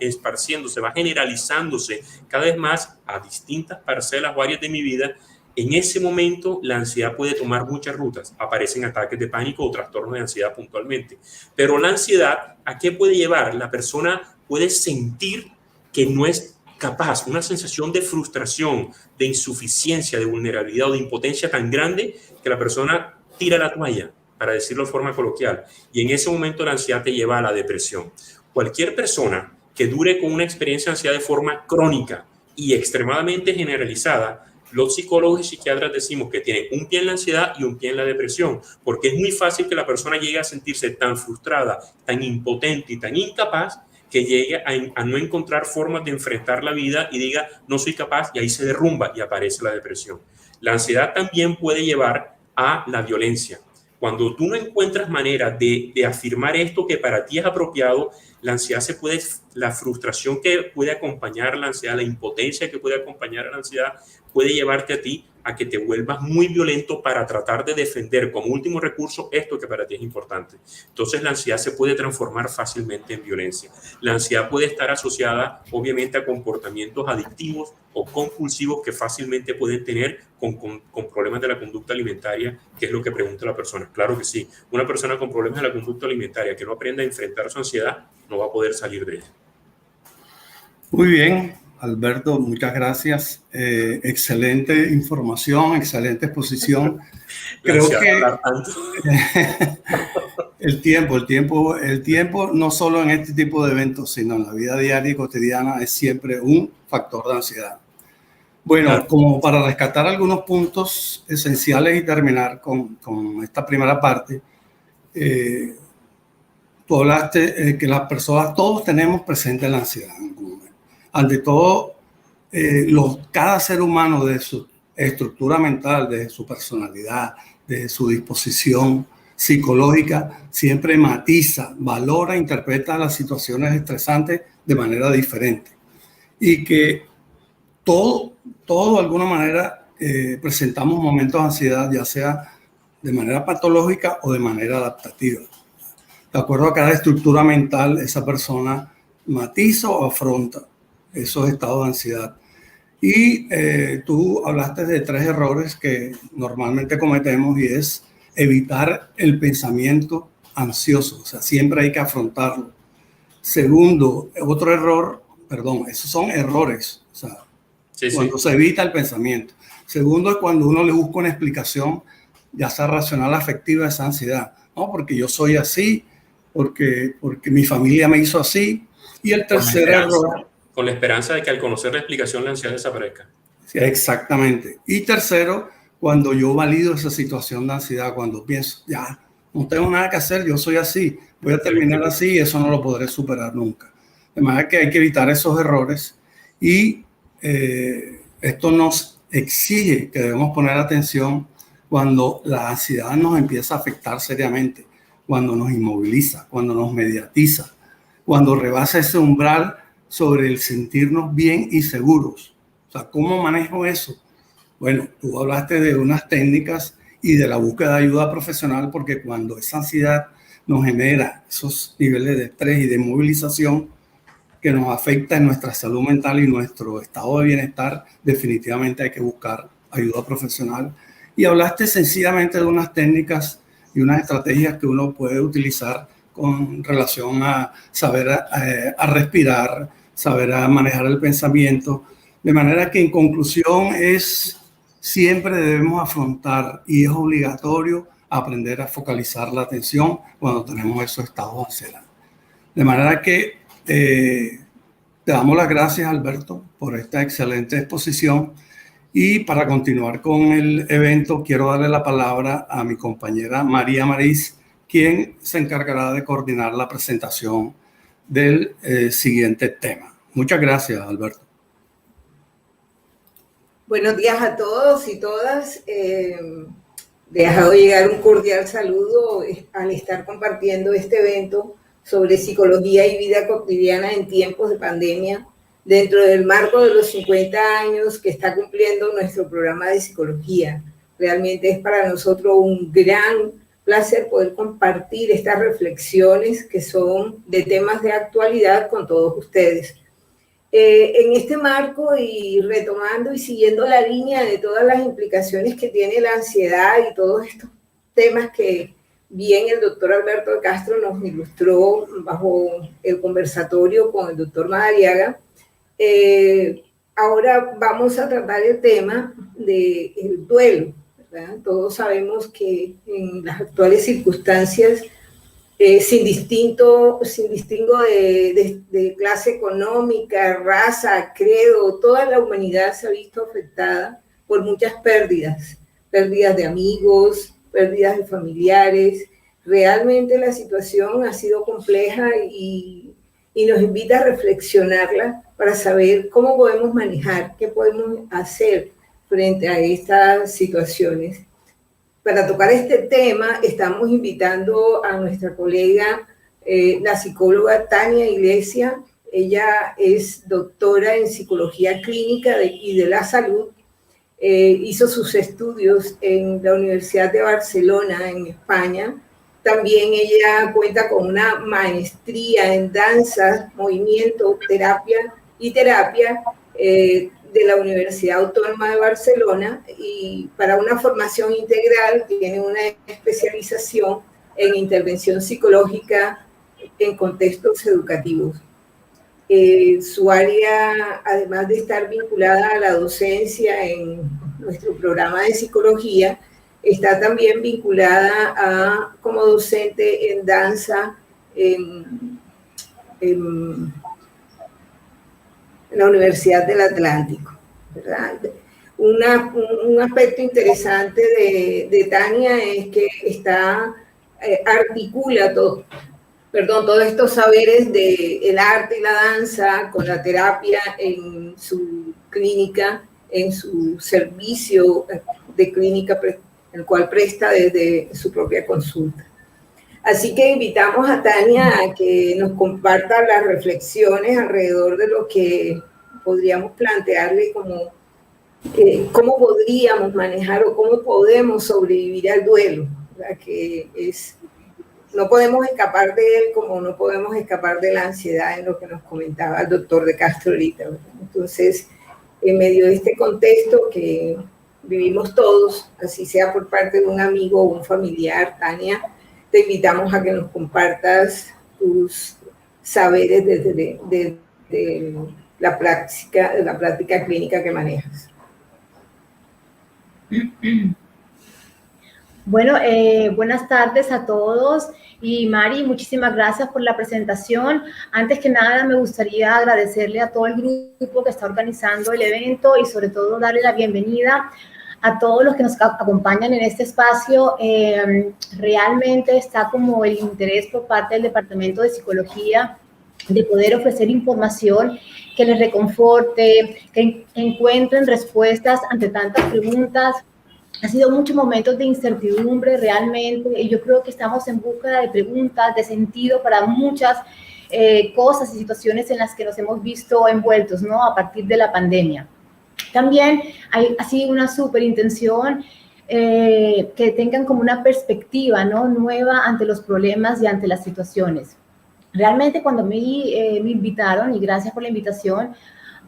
esparciéndose, va generalizándose cada vez más a distintas parcelas o áreas de mi vida, en ese momento la ansiedad puede tomar muchas rutas. Aparecen ataques de pánico o trastornos de ansiedad puntualmente. Pero la ansiedad, ¿a qué puede llevar? La persona puede sentir que no es capaz, una sensación de frustración, de insuficiencia, de vulnerabilidad o de impotencia tan grande que la persona tira la toalla, para decirlo de forma coloquial, y en ese momento la ansiedad te lleva a la depresión. Cualquier persona que dure con una experiencia de ansiedad de forma crónica y extremadamente generalizada, los psicólogos y psiquiatras decimos que tienen un pie en la ansiedad y un pie en la depresión, porque es muy fácil que la persona llegue a sentirse tan frustrada, tan impotente y tan incapaz que llegue a no encontrar formas de enfrentar la vida y diga, no soy capaz, y ahí se derrumba y aparece la depresión. La ansiedad también puede llevar a la violencia. Cuando tú no encuentras manera de afirmar esto que para ti es apropiado, la ansiedad la frustración que puede acompañar la ansiedad, la impotencia que puede acompañar a la ansiedad, puede llevarte a ti a que te vuelvas muy violento para tratar de defender como último recurso esto que para ti es importante. Entonces la ansiedad se puede transformar fácilmente en violencia. La ansiedad puede estar asociada obviamente a comportamientos adictivos o compulsivos que fácilmente pueden tener con problemas de la conducta alimentaria, que es lo que pregunta la persona. Claro que sí, una persona con problemas de la conducta alimentaria que no aprenda a enfrentar su ansiedad no va a poder salir de ella. Muy bien, Alberto, muchas gracias. Excelente información, excelente exposición. Creo que el tiempo, no solo en este tipo de eventos, sino en la vida diaria y cotidiana, es siempre un factor de ansiedad. Bueno, claro, como para rescatar algunos puntos esenciales y terminar con esta primera parte, tú hablaste que las personas, todos tenemos presente la ansiedad en algún momento. Ante todo, cada ser humano, de su estructura mental, de su personalidad, de su disposición psicológica, siempre matiza, valora, interpreta las situaciones estresantes de manera diferente. Y que todo de alguna manera presentamos momentos de ansiedad, ya sea de manera patológica o de manera adaptativa. De acuerdo a cada estructura mental, esa persona matiza o afronta esos estados de ansiedad. Y tú hablaste de 3 errores que normalmente cometemos, y es evitar el pensamiento ansioso, o sea, siempre hay que afrontarlo. Segundo, otro error, esos son errores, o sea, cuando se evita el pensamiento. Segundo es cuando uno le busca una explicación, ya sea racional, afectiva, a esa ansiedad. No, porque yo soy así, porque mi familia me hizo así. Y el tercer error... Con la esperanza de que al conocer la explicación la ansiedad desaparezca. Sí, exactamente. Y tercero, cuando yo valido esa situación de ansiedad, cuando pienso, ya, no tengo nada que hacer, yo soy así, voy a terminar así y eso no lo podré superar nunca. De manera que hay que evitar esos errores y esto nos exige que debemos poner atención cuando la ansiedad nos empieza a afectar seriamente, cuando nos inmoviliza, cuando nos mediatiza, cuando rebasa ese umbral sobre el sentirnos bien y seguros. O sea, ¿cómo manejo eso? Bueno, tú hablaste de unas técnicas y de la búsqueda de ayuda profesional, porque cuando esa ansiedad nos genera esos niveles de estrés y de movilización que nos afecta en nuestra salud mental y nuestro estado de bienestar, definitivamente hay que buscar ayuda profesional. Y hablaste sencillamente de unas técnicas y unas estrategias que uno puede utilizar con relación a saber a respirar, saber a manejar el pensamiento, de manera que en conclusión siempre debemos afrontar y es obligatorio aprender a focalizar la atención cuando tenemos esos estados de ansiedad. De manera que te damos las gracias, Alberto, por esta excelente exposición. Y para continuar con el evento, quiero darle la palabra a mi compañera María Maris, quien se encargará de coordinar la presentación del siguiente tema. Muchas gracias, Alberto. Buenos días a todos y todas. Dejado llegar un cordial saludo al estar compartiendo este evento sobre psicología y vida cotidiana en tiempos de pandemia, dentro del marco de los 50 años que está cumpliendo nuestro programa de psicología. Realmente es para nosotros un gran placer poder compartir estas reflexiones que son de temas de actualidad con todos ustedes. En este marco y retomando y siguiendo la línea de todas las implicaciones que tiene la ansiedad y todos estos temas que bien el doctor Alberto de Castro nos ilustró bajo el conversatorio con el doctor Madariaga, ahora vamos a tratar el tema del duelo, ¿verdad? Todos sabemos que en las actuales circunstancias, sin distingo de clase económica, raza, credo, toda la humanidad se ha visto afectada por muchas pérdidas de amigos, pérdidas de familiares. Realmente la situación ha sido compleja y nos invita a reflexionarla para saber cómo podemos manejar, qué podemos hacer frente a estas situaciones. Para tocar este tema, estamos invitando a nuestra colega, la psicóloga Tania Iglesias. Ella es doctora en psicología clínica y de la salud. Hizo sus estudios en la Universidad de Barcelona, en España. También ella cuenta con una maestría en danza, movimiento, terapia de la Universidad Autónoma de Barcelona, y para una formación integral tiene una especialización en intervención psicológica en contextos educativos. Su área, además de estar vinculada a la docencia en nuestro programa de psicología, está también vinculada como docente en danza en la Universidad del Atlántico, ¿verdad? Un aspecto interesante de Tania es que articula todos estos saberes del arte y la danza con la terapia en su clínica, en su servicio de clínica, el cual presta desde su propia consulta. Así que invitamos a Tania a que nos comparta las reflexiones alrededor de lo que podríamos plantearle como cómo podríamos manejar o cómo podemos sobrevivir al duelo, ¿verdad? No podemos escapar de él como no podemos escapar de la ansiedad, en lo que nos comentaba el doctor de Castro ahorita, ¿verdad? Entonces, en medio de este contexto que vivimos todos, así sea por parte de un amigo o un familiar, Tania, te invitamos a que nos compartas tus saberes de la práctica clínica que manejas. Bueno, buenas tardes a todos. Y Mari, muchísimas gracias por la presentación. Antes que nada, me gustaría agradecerle a todo el grupo que está organizando el evento y sobre todo darle la bienvenida a todos los que nos acompañan en este espacio. Realmente está como el interés por parte del Departamento de Psicología de poder ofrecer información que les reconforte, que encuentren respuestas ante tantas preguntas. Ha sido muchos momentos de incertidumbre realmente, y yo creo que estamos en búsqueda de preguntas, de sentido para muchas cosas y situaciones en las que nos hemos visto envueltos, ¿no? A partir de la pandemia. También ha sido una súper intención que tengan como una perspectiva, ¿no? Nueva ante los problemas y ante las situaciones. Realmente cuando me invitaron, y gracias por la invitación,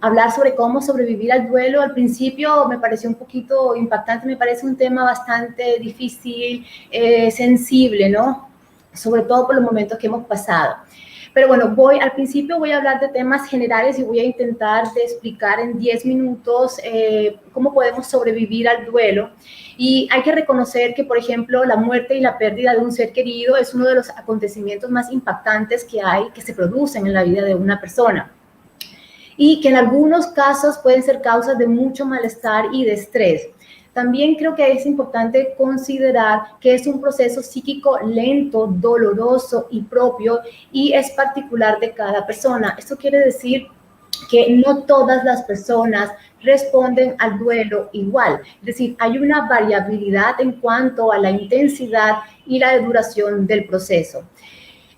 hablar sobre cómo sobrevivir al duelo, al principio me pareció un poquito impactante, me parece un tema bastante difícil, sensible, ¿no? Sobre todo por los momentos que hemos pasado. Pero bueno, al principio voy a hablar de temas generales y voy a intentar de explicar en 10 minutos cómo podemos sobrevivir al duelo. Y hay que reconocer que, por ejemplo, la muerte y la pérdida de un ser querido es uno de los acontecimientos más impactantes que se producen en la vida de una persona. Y que en algunos casos pueden ser causas de mucho malestar y de estrés. También creo que es importante considerar que es un proceso psíquico lento, doloroso y propio, y es particular de cada persona. Esto quiere decir que no todas las personas responden al duelo igual. Es decir, hay una variabilidad en cuanto a la intensidad y la duración del proceso.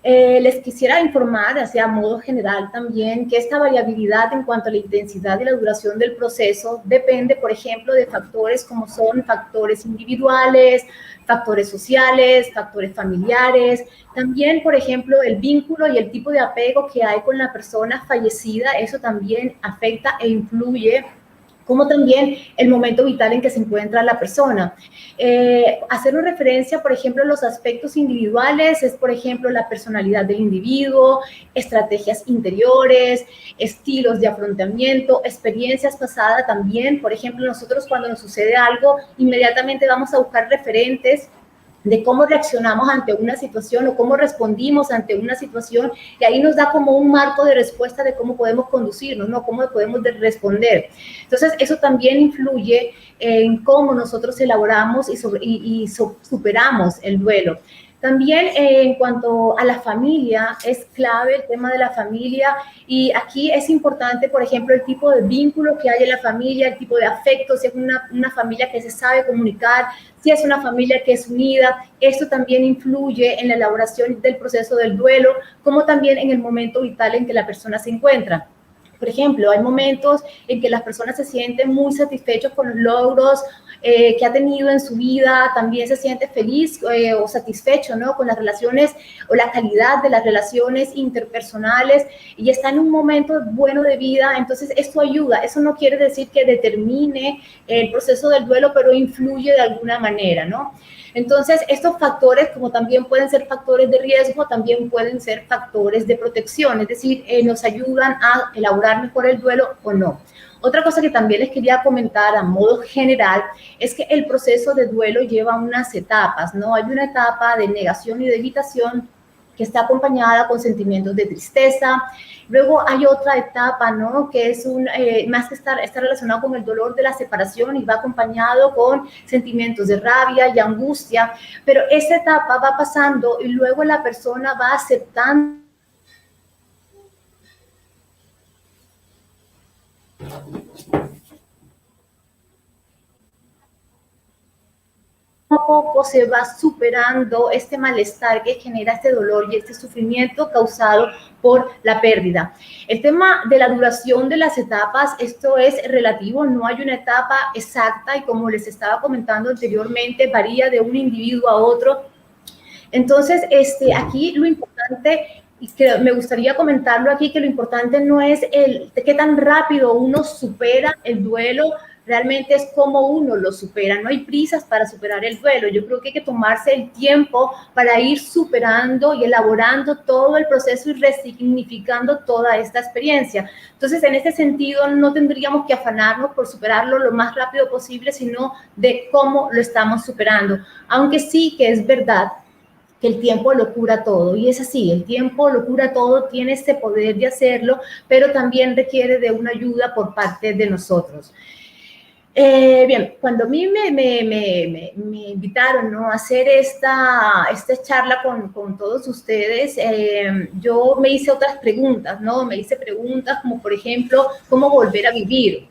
Les quisiera informar, así a modo general también, que esta variabilidad en cuanto a la intensidad y la duración del proceso depende, por ejemplo, de factores como son factores individuales, factores sociales, factores familiares. También, por ejemplo, el vínculo y el tipo de apego que hay con la persona fallecida, eso también afecta e influye como también el momento vital en que se encuentra la persona. Hacer una referencia, por ejemplo, a los aspectos individuales es, por ejemplo, la personalidad del individuo, estrategias interiores, estilos de afrontamiento, experiencias pasadas también. Por ejemplo, nosotros cuando nos sucede algo, inmediatamente vamos a buscar referentes de cómo reaccionamos ante una situación o cómo respondimos ante una situación, y ahí nos da como un marco de respuesta de cómo podemos conducirnos, ¿no? Cómo podemos responder. Entonces, eso también influye en cómo nosotros elaboramos y superamos el duelo. También en cuanto a la familia, es clave el tema de la familia, y aquí es importante, por ejemplo, el tipo de vínculo que hay en la familia, el tipo de afecto, si es una familia que se sabe comunicar, si es una familia que es unida. Esto también influye en la elaboración del proceso del duelo, como también en el momento vital en que la persona se encuentra. Por ejemplo, hay momentos en que las personas se sienten muy satisfechos con los logros que ha tenido en su vida, también se siente feliz o satisfecho, ¿no?, con las relaciones o la calidad de las relaciones interpersonales, y está en un momento bueno de vida. Entonces, esto ayuda. Eso no quiere decir que determine el proceso del duelo, pero influye de alguna manera, ¿no? Entonces, estos factores, como también pueden ser factores de riesgo, también pueden ser factores de protección, es decir, nos ayudan a elaborar mejor el duelo o no. Otra cosa que también les quería comentar a modo general es que el proceso de duelo lleva unas etapas, ¿no? Hay una etapa de negación y de evitación que está acompañada con sentimientos de tristeza. Luego hay otra etapa, ¿no?, que es más que está relacionado con el dolor de la separación y va acompañado con sentimientos de rabia y angustia, pero esa etapa va pasando y luego la persona va aceptando a poco se va superando este malestar que genera este dolor y este sufrimiento causado por la pérdida. El tema de la duración de las etapas, esto es relativo, no hay una etapa exacta, y como les estaba comentando anteriormente, varía de un individuo a otro. Entonces, aquí lo importante, y que me gustaría comentarlo aquí, que lo importante no es qué tan rápido uno supera el duelo, realmente es cómo uno lo supera. No hay prisas para superar el duelo. Yo creo que hay que tomarse el tiempo para ir superando y elaborando todo el proceso y resignificando toda esta experiencia. Entonces, en este sentido, no tendríamos que afanarnos por superarlo lo más rápido posible, sino de cómo lo estamos superando. Aunque sí que es verdad que el tiempo lo cura todo, y es así, el tiempo lo cura todo, tiene este poder de hacerlo, pero también requiere de una ayuda por parte de nosotros. Bien, cuando a mí me invitaron, ¿no?, a hacer esta charla con todos ustedes, yo me hice otras preguntas, ¿no? Me hice preguntas como, por ejemplo, ¿cómo volver a vivir?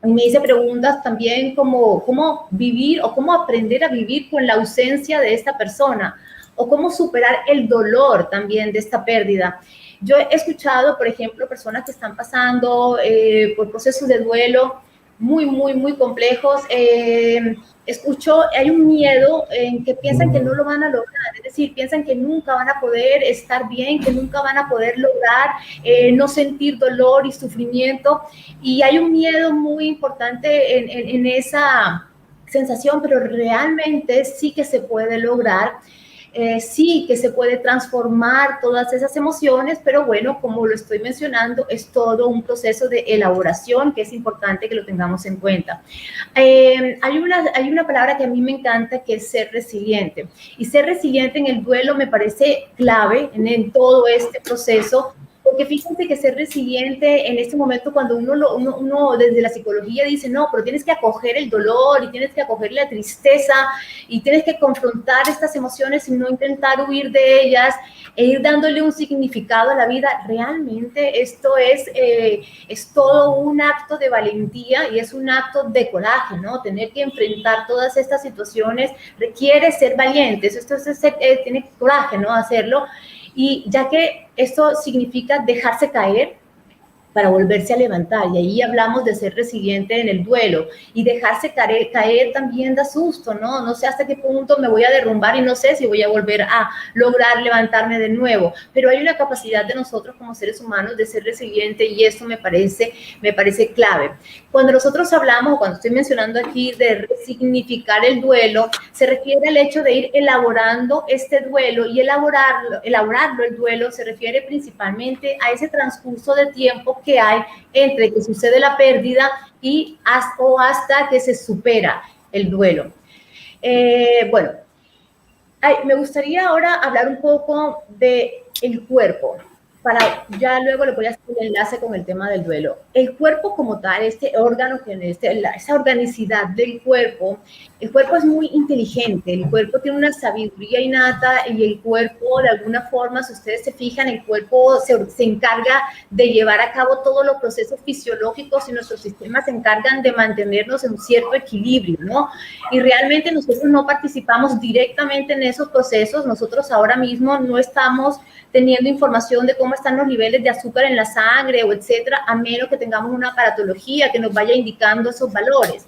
Y me hice preguntas también como cómo vivir o cómo aprender a vivir con la ausencia de esta persona, o cómo superar el dolor también de esta pérdida. Yo he escuchado, por ejemplo, personas que están pasando por procesos de duelo muy complejos. Hay un miedo en que piensan que no lo van a lograr, es decir, piensan que nunca van a poder estar bien, que nunca van a poder lograr no sentir dolor y sufrimiento, y hay un miedo muy importante en esa sensación, pero realmente sí que se puede lograr. Sí que se puede transformar todas esas emociones, pero bueno, como lo estoy mencionando, es todo un proceso de elaboración que es importante que lo tengamos en cuenta. Hay una palabra que a mí me encanta, que es ser resiliente, y ser resiliente en el duelo me parece clave en todo este proceso, porque fíjense que ser resiliente en este momento, cuando uno desde la psicología dice, no, pero tienes que acoger el dolor y tienes que acoger la tristeza y tienes que confrontar estas emociones y no intentar huir de ellas e ir dándole un significado a la vida. Realmente esto es todo un acto de valentía y es un acto de coraje, ¿no? Tener que enfrentar todas estas situaciones requiere ser valientes. Esto tiene coraje, ¿no?, hacerlo. Y ya que esto significa dejarse caer, para volverse a levantar. Y ahí hablamos de ser resiliente en el duelo y dejarse caer también da susto, ¿no? No sé hasta qué punto me voy a derrumbar y no sé si voy a volver a lograr levantarme de nuevo, pero hay una capacidad de nosotros como seres humanos de ser resiliente y esto me parece clave. Cuando nosotros hablamos, cuando estoy mencionando aquí de resignificar el duelo, se refiere al hecho de ir elaborando este duelo y elaborarlo el duelo se refiere principalmente a ese transcurso de tiempo que hay entre que sucede la pérdida y hasta que se supera el duelo. Bueno, me gustaría ahora hablar un poco del cuerpo. Ya luego le voy a hacer el enlace con el tema del duelo. El cuerpo como tal, este órgano, esa organicidad del cuerpo, el cuerpo es muy inteligente, el cuerpo tiene una sabiduría innata y el cuerpo de alguna forma, si ustedes se fijan, el cuerpo se encarga de llevar a cabo todos los procesos fisiológicos y nuestros sistemas se encargan de mantenernos en un cierto equilibrio, ¿no? Y realmente nosotros no participamos directamente en esos procesos, nosotros ahora mismo no estamos teniendo información de cómo están los niveles de azúcar en la sangre o etcétera, a menos que tengamos una aparatología que nos vaya indicando esos valores.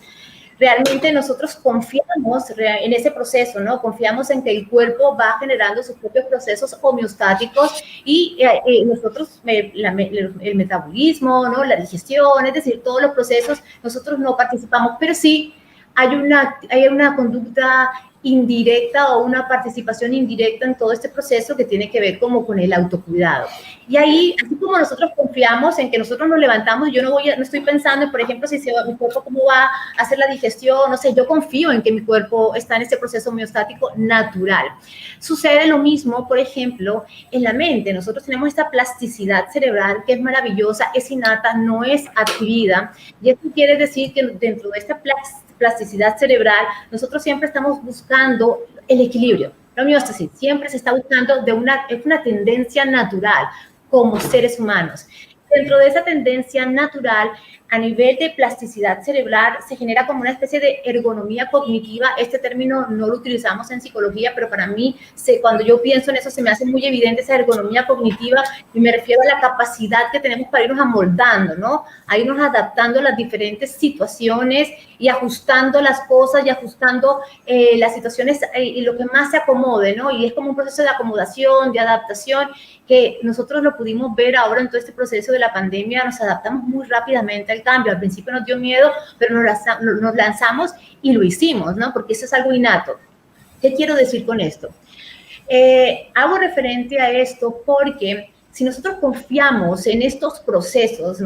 Realmente nosotros confiamos en ese proceso, ¿no? Confiamos en que el cuerpo va generando sus propios procesos homeostáticos y nosotros, el metabolismo, ¿no? La digestión, es decir, todos los procesos, nosotros no participamos, pero sí hay una conducta indirecta o una participación indirecta en todo este proceso que tiene que ver como con el autocuidado. Y ahí, así como nosotros confiamos en que nosotros nos levantamos, yo no estoy pensando, por ejemplo, mi cuerpo cómo va a hacer la digestión, no sé, yo confío en que mi cuerpo está en este proceso homeostático natural. Sucede lo mismo, por ejemplo, en la mente. Nosotros tenemos esta plasticidad cerebral que es maravillosa, es innata, no es adquirida, y esto quiere decir que dentro de esta plasticidad cerebral, nosotros siempre estamos buscando el equilibrio. La homeostasis siempre se está buscando es una tendencia natural como seres humanos. Dentro de esa tendencia natural, a nivel de plasticidad cerebral, se genera como una especie de ergonomía cognitiva. Este término no lo utilizamos en psicología, pero para mí, cuando yo pienso en eso, se me hace muy evidente esa ergonomía cognitiva y me refiero a la capacidad que tenemos para irnos amoldando, ¿no? A irnos adaptando a las diferentes situaciones y ajustando las cosas y ajustando las situaciones y lo que más se acomode, ¿no? Y es como un proceso de acomodación, de adaptación, que nosotros lo pudimos ver ahora en todo este proceso de la pandemia. Nos adaptamos muy rápidamente al cambio. Al principio nos dio miedo, pero nos lanzamos y lo hicimos, ¿no? Porque eso es algo innato. ¿Qué quiero decir con esto? Hago referente a esto porque si nosotros confiamos en estos procesos,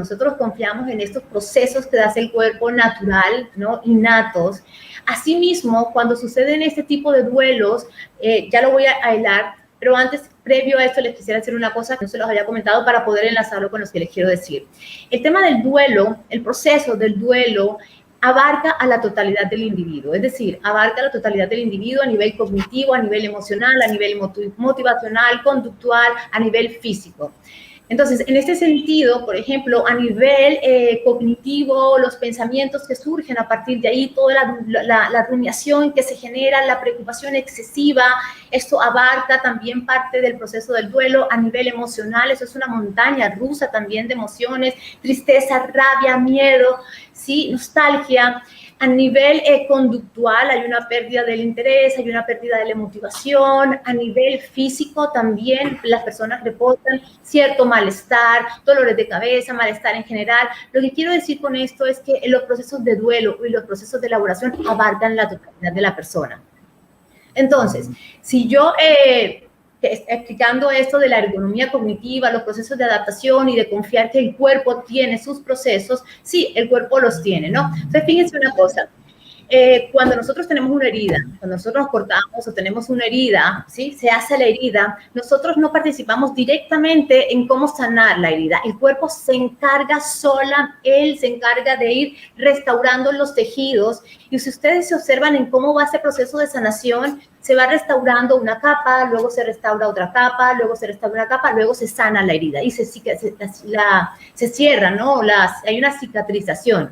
que hace el cuerpo natural, ¿no? Innatos, asimismo, cuando suceden este tipo de duelos, ya lo voy a hilar, pero antes, previo a esto, les quisiera decir una cosa que no se los había comentado para poder enlazarlo con lo que les quiero decir. El tema del duelo, el proceso del duelo, abarca a la totalidad del individuo, es decir, abarca a la totalidad del individuo a nivel cognitivo, a nivel emocional, a nivel motivacional, conductual, a nivel físico. Entonces, en este sentido, por ejemplo, a nivel cognitivo, los pensamientos que surgen a partir de ahí, toda la rumiación que se genera, la preocupación excesiva, esto abarca también parte del proceso del duelo. A nivel emocional, eso es una montaña rusa también de emociones, tristeza, rabia, miedo, ¿sí? Nostalgia. A nivel conductual hay una pérdida del interés, hay una pérdida de la motivación. A nivel físico también las personas reportan cierto malestar, dolores de cabeza, malestar en general. Lo que quiero decir con esto es que los procesos de duelo y los procesos de elaboración abarcan la totalidad de la persona. Entonces, si yo explicando esto de la ergonomía cognitiva, los procesos de adaptación y de confiar que el cuerpo tiene sus procesos, sí, el cuerpo los tiene, ¿no? Entonces, fíjense una cosa, cuando nosotros tenemos una herida, cuando nosotros nos cortamos o tenemos una herida, ¿sí? Se hace la herida, nosotros no participamos directamente en cómo sanar la herida. El cuerpo se encarga él se encarga de ir restaurando los tejidos. Y si ustedes se observan en cómo va ese proceso de sanación, se va restaurando una capa, luego se restaura otra capa, luego se restaura una capa, luego se sana la herida y se cierra, ¿no? Hay una cicatrización.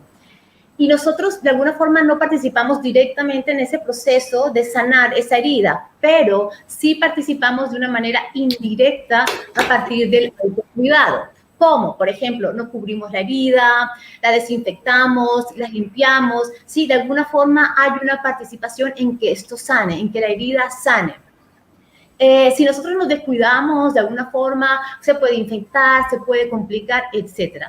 Y nosotros de alguna forma no participamos directamente en ese proceso de sanar esa herida, pero sí participamos de una manera indirecta a partir del autocuidado. ¿Cómo? Por ejemplo, no cubrimos la herida, la desinfectamos, la limpiamos. Sí, de alguna forma hay una participación en que esto sane, en que la herida sane. Si nosotros nos descuidamos, de alguna forma se puede infectar, se puede complicar, etc.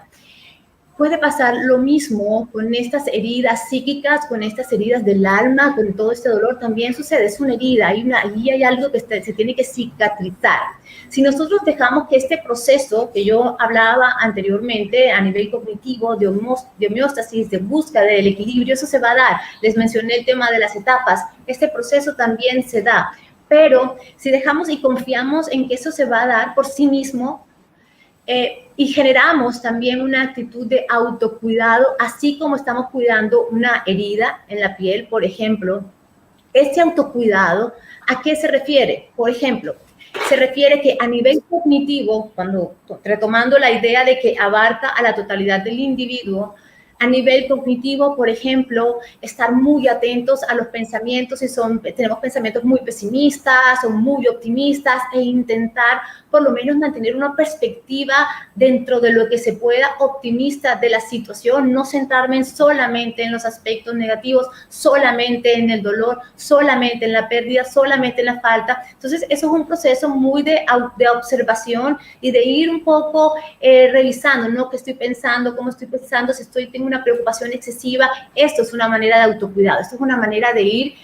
Puede pasar lo mismo con estas heridas psíquicas, con estas heridas del alma, con todo este dolor. También sucede, es una herida, ahí hay algo que se tiene que cicatrizar. Si nosotros dejamos que este proceso que yo hablaba anteriormente a nivel cognitivo, de homeostasis, de búsqueda del equilibrio, eso se va a dar. Les mencioné el tema de las etapas. Este proceso también se da. Pero si dejamos y confiamos en que eso se va a dar por sí mismo, y generamos también una actitud de autocuidado, así como estamos cuidando una herida en la piel, por ejemplo. Este autocuidado, ¿a qué se refiere? Por ejemplo, se refiere que a nivel cognitivo, cuando retomando la idea de que abarca a la totalidad del individuo, a nivel cognitivo, por ejemplo, estar muy atentos a los pensamientos, si tenemos pensamientos muy pesimistas o muy optimistas, e intentar por lo menos mantener una perspectiva dentro de lo que se pueda optimista de la situación, no centrarme solamente en los aspectos negativos, solamente en el dolor, solamente en la pérdida, solamente en la falta. Entonces, eso es un proceso muy de observación y de ir un poco revisando, ¿no? ¿Qué estoy pensando? ¿Cómo estoy pensando? Si tengo una preocupación excesiva, esto es una manera de autocuidado, esto es una manera de ir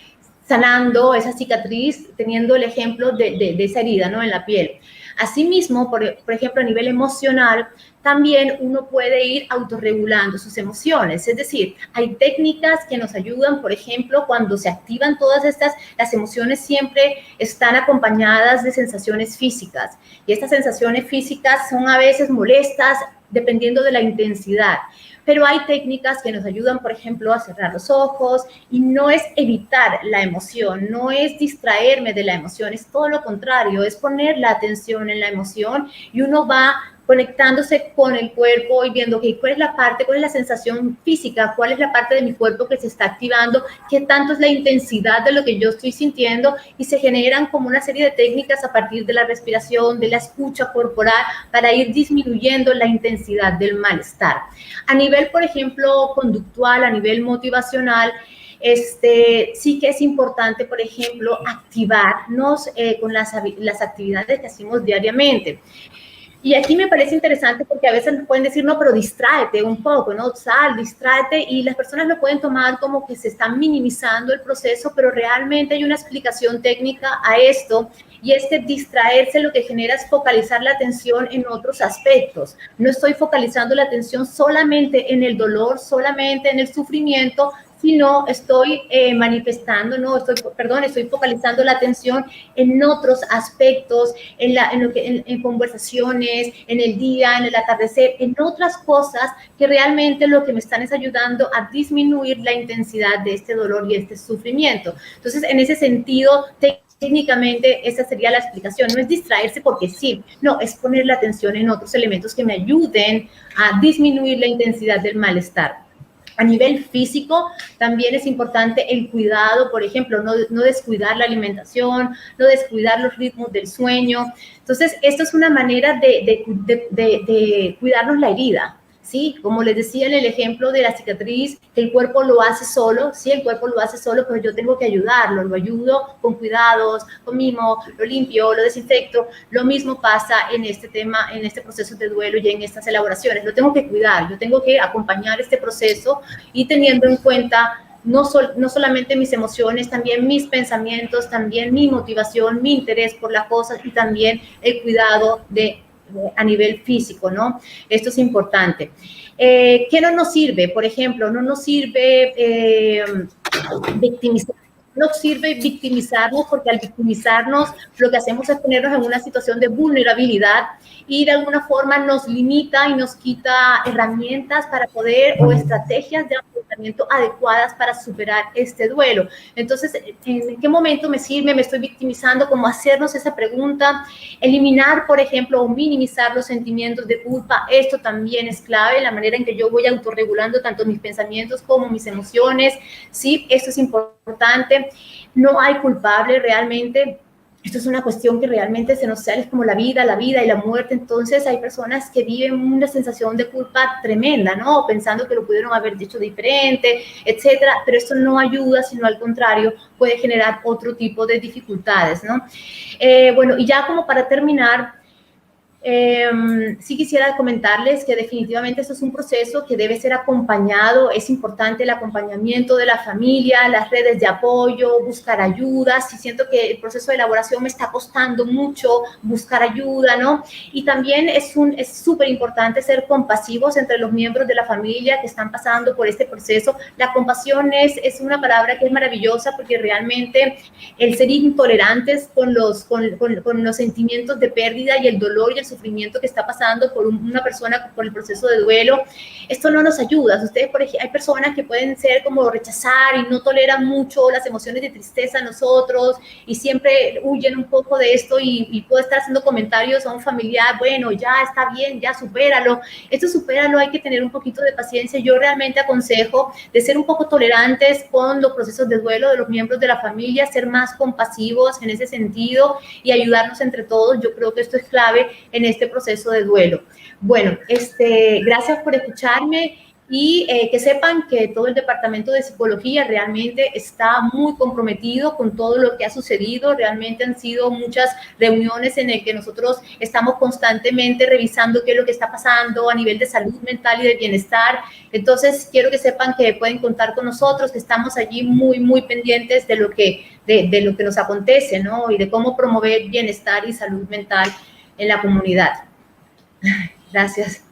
sanando esa cicatriz, teniendo el ejemplo de esa herida, ¿no? En la piel. Asimismo, por ejemplo, a nivel emocional, también uno puede ir autorregulando sus emociones. Es decir, hay técnicas que nos ayudan, por ejemplo, cuando se activan todas estas, las emociones siempre están acompañadas de sensaciones físicas. Y estas sensaciones físicas son a veces molestas, dependiendo de la intensidad. Pero hay técnicas que nos ayudan, por ejemplo, a cerrar los ojos, y no es evitar la emoción, no es distraerme de la emoción, es todo lo contrario, es poner la atención en la emoción, y uno va conectándose con el cuerpo y viendo okay, cuál es la sensación física, cuál es la parte de mi cuerpo que se está activando, qué tanto es la intensidad de lo que yo estoy sintiendo, y se generan como una serie de técnicas a partir de la respiración, de la escucha corporal, para ir disminuyendo la intensidad del malestar. A nivel, por ejemplo, conductual, a nivel motivacional, sí que es importante, por ejemplo, activarnos con las actividades que hacemos diariamente. Y aquí me parece interesante porque a veces nos pueden decir, no, pero distráete un poco, ¿no? Sal, distráete, y las personas lo pueden tomar como que se está minimizando el proceso, pero realmente hay una explicación técnica a esto, y es que distraerse lo que genera es focalizar la atención en otros aspectos. No estoy focalizando la atención solamente en el dolor, solamente en el sufrimiento, sino estoy estoy focalizando la atención en otros aspectos, en conversaciones, en el día, en el atardecer, en otras cosas que realmente lo que me están es ayudando a disminuir la intensidad de este dolor y este sufrimiento. Entonces, en ese sentido, técnicamente esa sería la explicación. No es distraerse porque sí, no, es poner la atención en otros elementos que me ayuden a disminuir la intensidad del malestar. A nivel físico, también es importante el cuidado, por ejemplo, no descuidar la alimentación, no descuidar los ritmos del sueño. Entonces, esto es una manera de cuidarnos la herida, ¿sí? Como les decía en el ejemplo de la cicatriz, que el cuerpo lo hace solo, sí, el cuerpo lo hace solo, pero yo tengo que ayudarlo, lo ayudo con cuidados, con mimo, lo limpio, lo desinfecto. Lo mismo pasa en este tema, en este proceso de duelo y en estas elaboraciones. Lo tengo que cuidar, yo tengo que acompañar este proceso, y teniendo en cuenta no solamente mis emociones, también mis pensamientos, también mi motivación, mi interés por las cosas, y también el cuidado a nivel físico, ¿no? Esto es importante. ¿Qué no nos sirve? Por ejemplo, no nos sirve victimizar. No sirve victimizarnos, porque al victimizarnos lo que hacemos es ponernos en una situación de vulnerabilidad, y de alguna forma nos limita y nos quita herramientas para poder, o estrategias de afrontamiento adecuadas para superar este duelo. Entonces, ¿en qué momento me sirve? ¿Me estoy victimizando? Como hacernos esa pregunta, eliminar, por ejemplo, o minimizar los sentimientos de culpa. Esto también es clave, la manera en que yo voy autorregulando tanto mis pensamientos como mis emociones. Sí, esto es importante. No hay culpable realmente. esto es una cuestión que realmente se nos sale como la vida y la muerte. Entonces hay personas que viven una sensación de culpa tremenda, ¿no? Pensando que lo pudieron haber dicho diferente, etcétera. Pero esto no ayuda, sino al contrario, puede generar otro tipo de dificultades, ¿no? Bueno, y ya como para terminar, sí quisiera comentarles que definitivamente esto es un proceso que debe ser acompañado. Es importante el acompañamiento de la familia, las redes de apoyo, buscar ayuda. Si siento que el proceso de elaboración me está costando mucho, buscar ayuda, ¿no? Y también es súper importante ser compasivos entre los miembros de la familia que están pasando por este proceso. La compasión es una palabra que es maravillosa, porque realmente el ser intolerantes con los sentimientos de pérdida y el dolor y el sufrimiento que está pasando por una persona por el proceso de duelo, esto no nos ayuda. Ustedes, por ejemplo, hay personas que pueden ser como rechazar y no toleran mucho las emociones de tristeza en nosotros y siempre huyen un poco de esto y puede estar haciendo comentarios a un familiar, bueno, ya está bien, ya supéralo. Esto supéralo, hay que tener un poquito de paciencia. Yo realmente aconsejo de ser un poco tolerantes con los procesos de duelo de los miembros de la familia, ser más compasivos en ese sentido y ayudarnos entre todos. Yo creo que esto es clave en este proceso de duelo. Bueno, gracias por escucharme y que sepan que todo el Departamento de Psicología realmente está muy comprometido con todo lo que ha sucedido. Realmente han sido muchas reuniones en las que nosotros estamos constantemente revisando qué es lo que está pasando a nivel de salud mental y de bienestar. Entonces, quiero que sepan que pueden contar con nosotros, que estamos allí muy, muy pendientes de lo que nos acontece, ¿no? Y de cómo promover bienestar y salud mental en la comunidad. Gracias.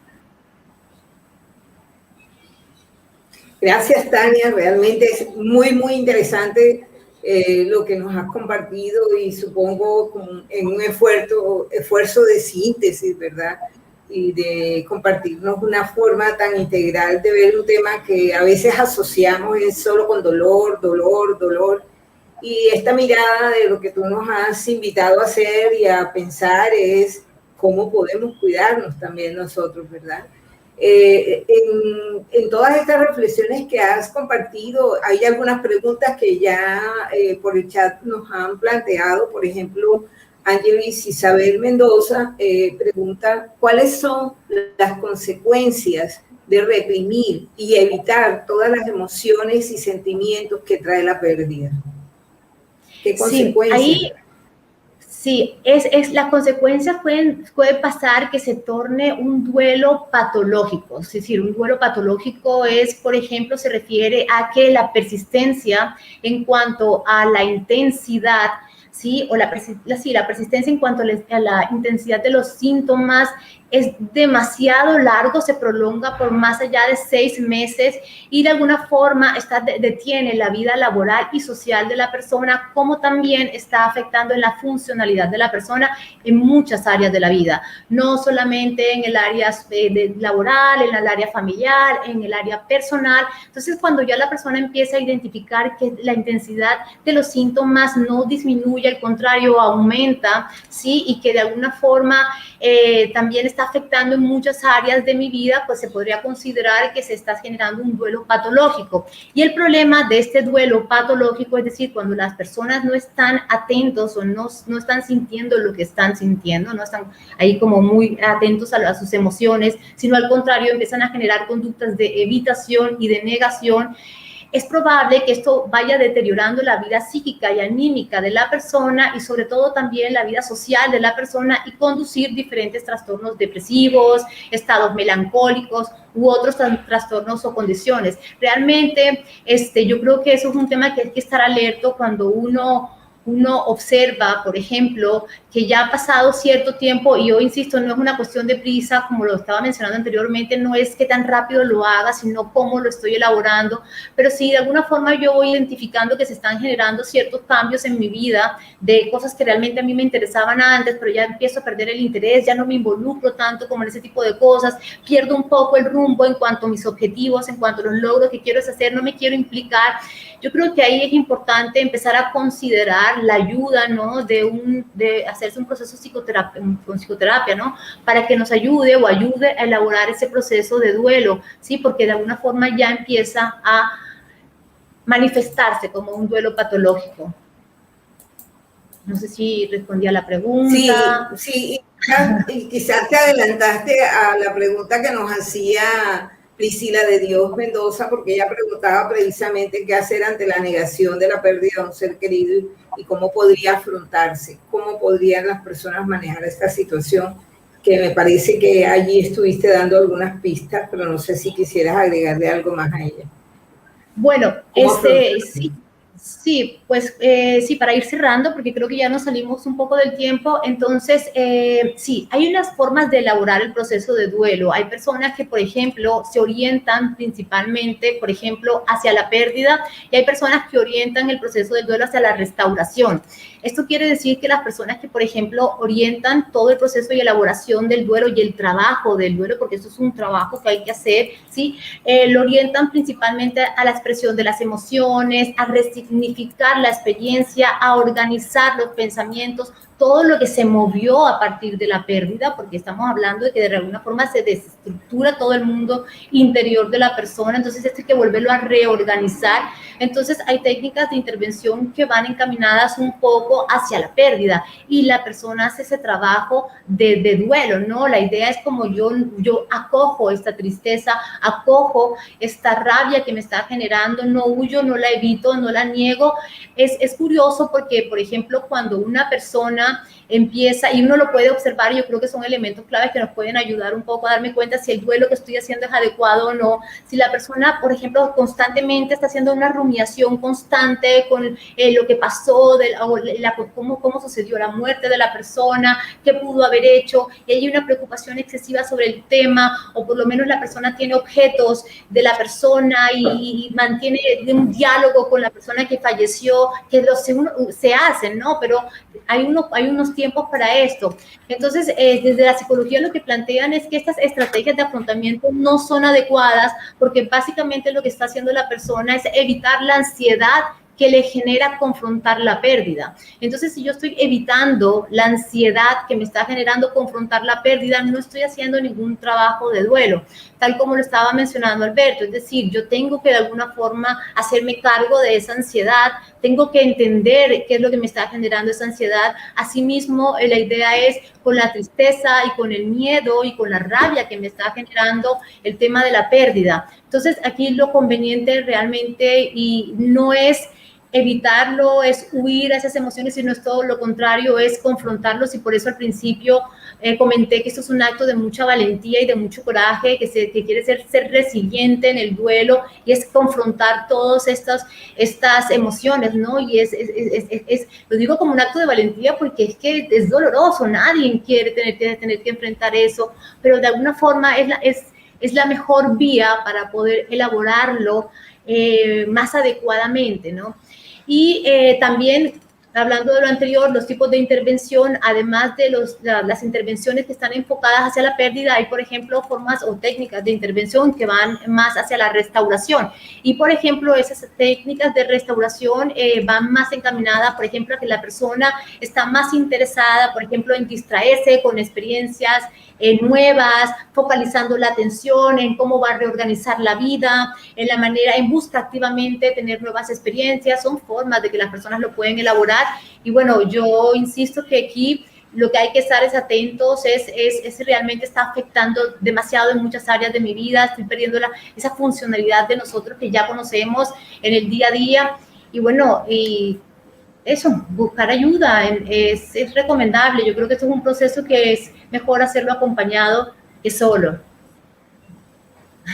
Gracias, Tania. Realmente es muy, muy interesante lo que nos has compartido y supongo en un esfuerzo de síntesis, ¿verdad? Y de compartirnos una forma tan integral de ver un tema que a veces asociamos es solo con dolor. Y esta mirada de lo que tú nos has invitado a hacer y a pensar es cómo podemos cuidarnos también nosotros, ¿verdad? En todas estas reflexiones que has compartido, hay algunas preguntas que ya por el chat nos han planteado. Por ejemplo, Ángelis Isabel Mendoza pregunta, ¿cuáles son las consecuencias de reprimir y evitar todas las emociones y sentimientos que trae la pérdida? ¿Qué consecuencias? Sí, las consecuencias puede pasar que se torne un duelo patológico. Es decir, un duelo patológico es, por ejemplo, se refiere a que la persistencia en cuanto a la intensidad, ¿sí? O la persistencia en cuanto a la intensidad de los síntomas es demasiado largo, se prolonga por más allá de 6 meses y de alguna forma detiene la vida laboral y social de la persona, como también está afectando en la funcionalidad de la persona en muchas áreas de la vida, no solamente en el área laboral, en el área familiar, en el área personal. Entonces, cuando ya la persona empieza a identificar que la intensidad de los síntomas no disminuye, al contrario, aumenta, ¿sí? Y que de alguna forma también está afectando en muchas áreas de mi vida, pues se podría considerar que se está generando un duelo patológico. Y el problema de este duelo patológico, es decir, cuando las personas no están atentos o no están sintiendo lo que están sintiendo, no están ahí como muy atentos a sus emociones, sino al contrario, empiezan a generar conductas de evitación y de negación, es probable que esto vaya deteriorando la vida psíquica y anímica de la persona y sobre todo también la vida social de la persona y conducir diferentes trastornos depresivos, estados melancólicos u otros trastornos o condiciones. Realmente yo creo que eso es un tema que hay que estar alerta cuando uno observa, por ejemplo, que ya ha pasado cierto tiempo, y yo insisto, no es una cuestión de prisa, como lo estaba mencionando anteriormente, no es que tan rápido lo haga, sino cómo lo estoy elaborando, pero sí, de alguna forma yo voy identificando que se están generando ciertos cambios en mi vida, de cosas que realmente a mí me interesaban antes, pero ya empiezo a perder el interés, ya no me involucro tanto como en ese tipo de cosas, pierdo un poco el rumbo en cuanto a mis objetivos, en cuanto a los logros que quiero hacer, no me quiero implicar. Yo creo que ahí es importante empezar a considerar la ayuda, ¿no? de hacerse un proceso con psicoterapia, ¿no? Para que nos ayude o ayude a elaborar ese proceso de duelo, ¿sí? Porque de alguna forma ya empieza a manifestarse como un duelo patológico. No sé si respondí a la pregunta. Sí, y quizás te adelantaste a la pregunta que nos hacía Priscila de Dios Mendoza, porque ella preguntaba precisamente qué hacer ante la negación de la pérdida de un ser querido y cómo podría afrontarse, cómo podrían las personas manejar esta situación, que me parece que allí estuviste dando algunas pistas, pero no sé si quisieras agregarle algo más a ella. Bueno, sí, pues sí, para ir cerrando, porque creo que ya nos salimos un poco del tiempo, entonces sí, hay unas formas de elaborar el proceso de duelo. Hay personas que, por ejemplo, se orientan principalmente, por ejemplo, hacia la pérdida, y hay personas que orientan el proceso del duelo hacia la restauración. Esto quiere decir que las personas que, por ejemplo, orientan todo el proceso y elaboración del duelo y el trabajo del duelo, porque esto es un trabajo que hay que hacer, ¿sí? Lo orientan principalmente a la expresión de las emociones, a resignificar la experiencia, a organizar los pensamientos, todo lo que se movió a partir de la pérdida, porque estamos hablando de que de alguna forma se desestructura todo el mundo interior de la persona, entonces esto hay que volverlo a reorganizar. Entonces hay técnicas de intervención que van encaminadas un poco hacia la pérdida y la persona hace ese trabajo de duelo, ¿no? La idea es como yo acojo esta tristeza, acojo esta rabia que me está generando, no huyo, no la evito, no la niego. Es curioso porque, por ejemplo, cuando una persona empieza, y uno lo puede observar, y yo creo que son elementos claves que nos pueden ayudar un poco a darme cuenta si el duelo que estoy haciendo es adecuado o no. Si la persona, por ejemplo, constantemente está haciendo una rumiación constante con lo que pasó, cómo sucedió la muerte de la persona, qué pudo haber hecho, y hay una preocupación excesiva sobre el tema, o por lo menos la persona tiene objetos de la persona y mantiene un diálogo con la persona que falleció, que se hacen, ¿no? Pero hay unos tiempos para esto. Entonces, desde la psicología lo que plantean es que estas estrategias de afrontamiento no son adecuadas porque básicamente lo que está haciendo la persona es evitar la ansiedad que le genera confrontar la pérdida. Entonces, si yo estoy evitando la ansiedad que me está generando confrontar la pérdida, no estoy haciendo ningún trabajo de duelo, tal como lo estaba mencionando Alberto. Es decir, yo tengo que de alguna forma hacerme cargo de esa ansiedad, tengo que entender qué es lo que me está generando esa ansiedad. Asimismo, la idea es con la tristeza y con el miedo y con la rabia que me está generando el tema de la pérdida. Entonces, aquí lo conveniente realmente y no es evitarlo, es huir a esas emociones, sino es todo lo contrario, es confrontarlos, y por eso al principio comenté que esto es un acto de mucha valentía y de mucho coraje, que quiere ser resiliente en el duelo, y es confrontar todas estas emociones, ¿no? Y lo digo como un acto de valentía porque es que es doloroso, nadie quiere tener que enfrentar eso, pero de alguna forma es la mejor vía para poder elaborarlo más adecuadamente, ¿no? Y también, hablando de lo anterior, los tipos de intervención, además de las intervenciones que están enfocadas hacia la pérdida, hay, por ejemplo, formas o técnicas de intervención que van más hacia la restauración. Y, por ejemplo, esas técnicas de restauración van más encaminadas, por ejemplo, a que la persona está más interesada, por ejemplo, en distraerse con experiencias nuevas, focalizando la atención en cómo va a reorganizar la vida, en busca activamente de tener nuevas experiencias. Son formas de que las personas lo pueden elaborar. Y bueno, yo insisto que aquí lo que hay que estar atentos es realmente está afectando demasiado en muchas áreas de mi vida, estoy perdiendo esa funcionalidad de nosotros que ya conocemos en el día a día. Y bueno, y eso, buscar ayuda es recomendable. Yo creo que esto es un proceso que es mejor hacerlo acompañado que solo.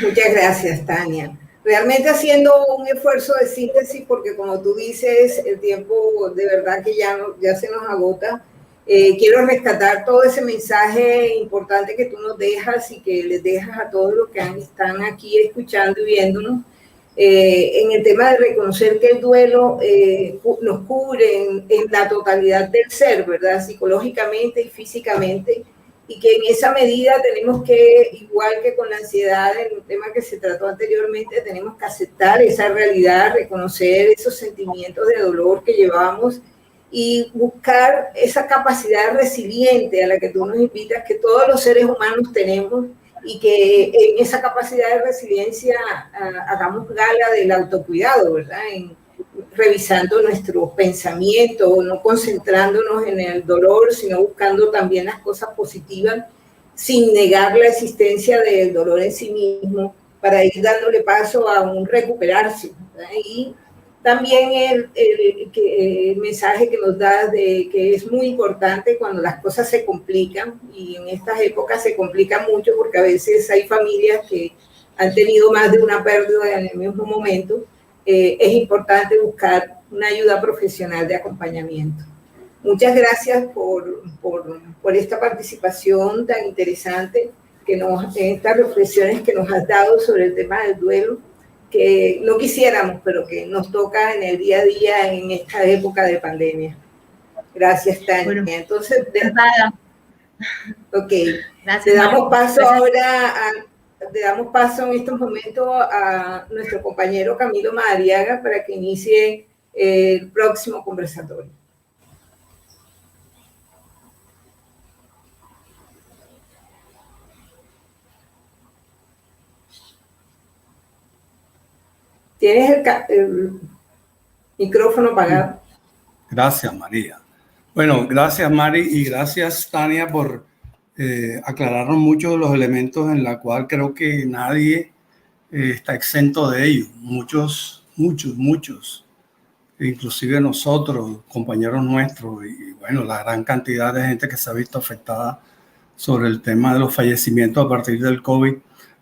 Muchas gracias, Tania. Realmente haciendo un esfuerzo de síntesis, porque como tú dices, el tiempo de verdad que ya se nos agota. Quiero rescatar todo ese mensaje importante que tú nos dejas y que les dejas a todos los que están aquí escuchando y viéndonos. En el tema de reconocer que el duelo nos cubre en la totalidad del ser, ¿verdad? Psicológicamente y físicamente, y que en esa medida tenemos que, igual que con la ansiedad, en un tema que se trató anteriormente, tenemos que aceptar esa realidad, reconocer esos sentimientos de dolor que llevamos y buscar esa capacidad resiliente a la que tú nos invitas, que todos los seres humanos tenemos, y que en esa capacidad de resiliencia hagamos gala del autocuidado, ¿verdad? En revisando nuestros pensamientos, no concentrándonos en el dolor, sino buscando también las cosas positivas, sin negar la existencia del dolor en sí mismo, para ir dándole paso a un recuperarse, ¿verdad? Y también el mensaje que nos da de que es muy importante cuando las cosas se complican, y en estas épocas se complican mucho porque a veces hay familias que han tenido más de una pérdida en el mismo momento. Es importante buscar una ayuda profesional de acompañamiento. Muchas gracias por esta participación tan interesante, estas reflexiones que nos has dado sobre el tema del duelo, que no quisiéramos, pero que nos toca en el día a día en esta época de pandemia. Gracias, Tania. Bueno, entonces, ok, gracias, le damos paso gracias. ahora le damos paso en estos momentos a nuestro compañero Camilo Madariaga para que inicie el próximo conversatorio. ¿Tienes el micrófono apagado? Gracias, María. Bueno, gracias, Mari, y gracias, Tania, por aclararnos muchos de los elementos en la cual creo que nadie está exento de ello. Muchos, inclusive nosotros, compañeros nuestros, y bueno, la gran cantidad de gente que se ha visto afectada sobre el tema de los fallecimientos a partir del COVID,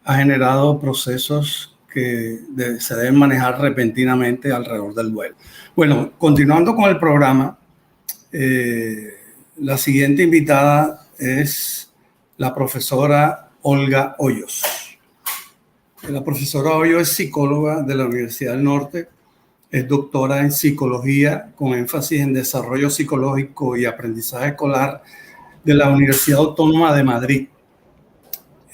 ha generado procesos que se deben manejar repentinamente alrededor del duelo. Bueno, continuando con el programa, la siguiente invitada es la profesora Olga Hoyos. La profesora Hoyos es psicóloga de la Universidad del Norte, es doctora en psicología con énfasis en desarrollo psicológico y aprendizaje escolar de la Universidad Autónoma de Madrid.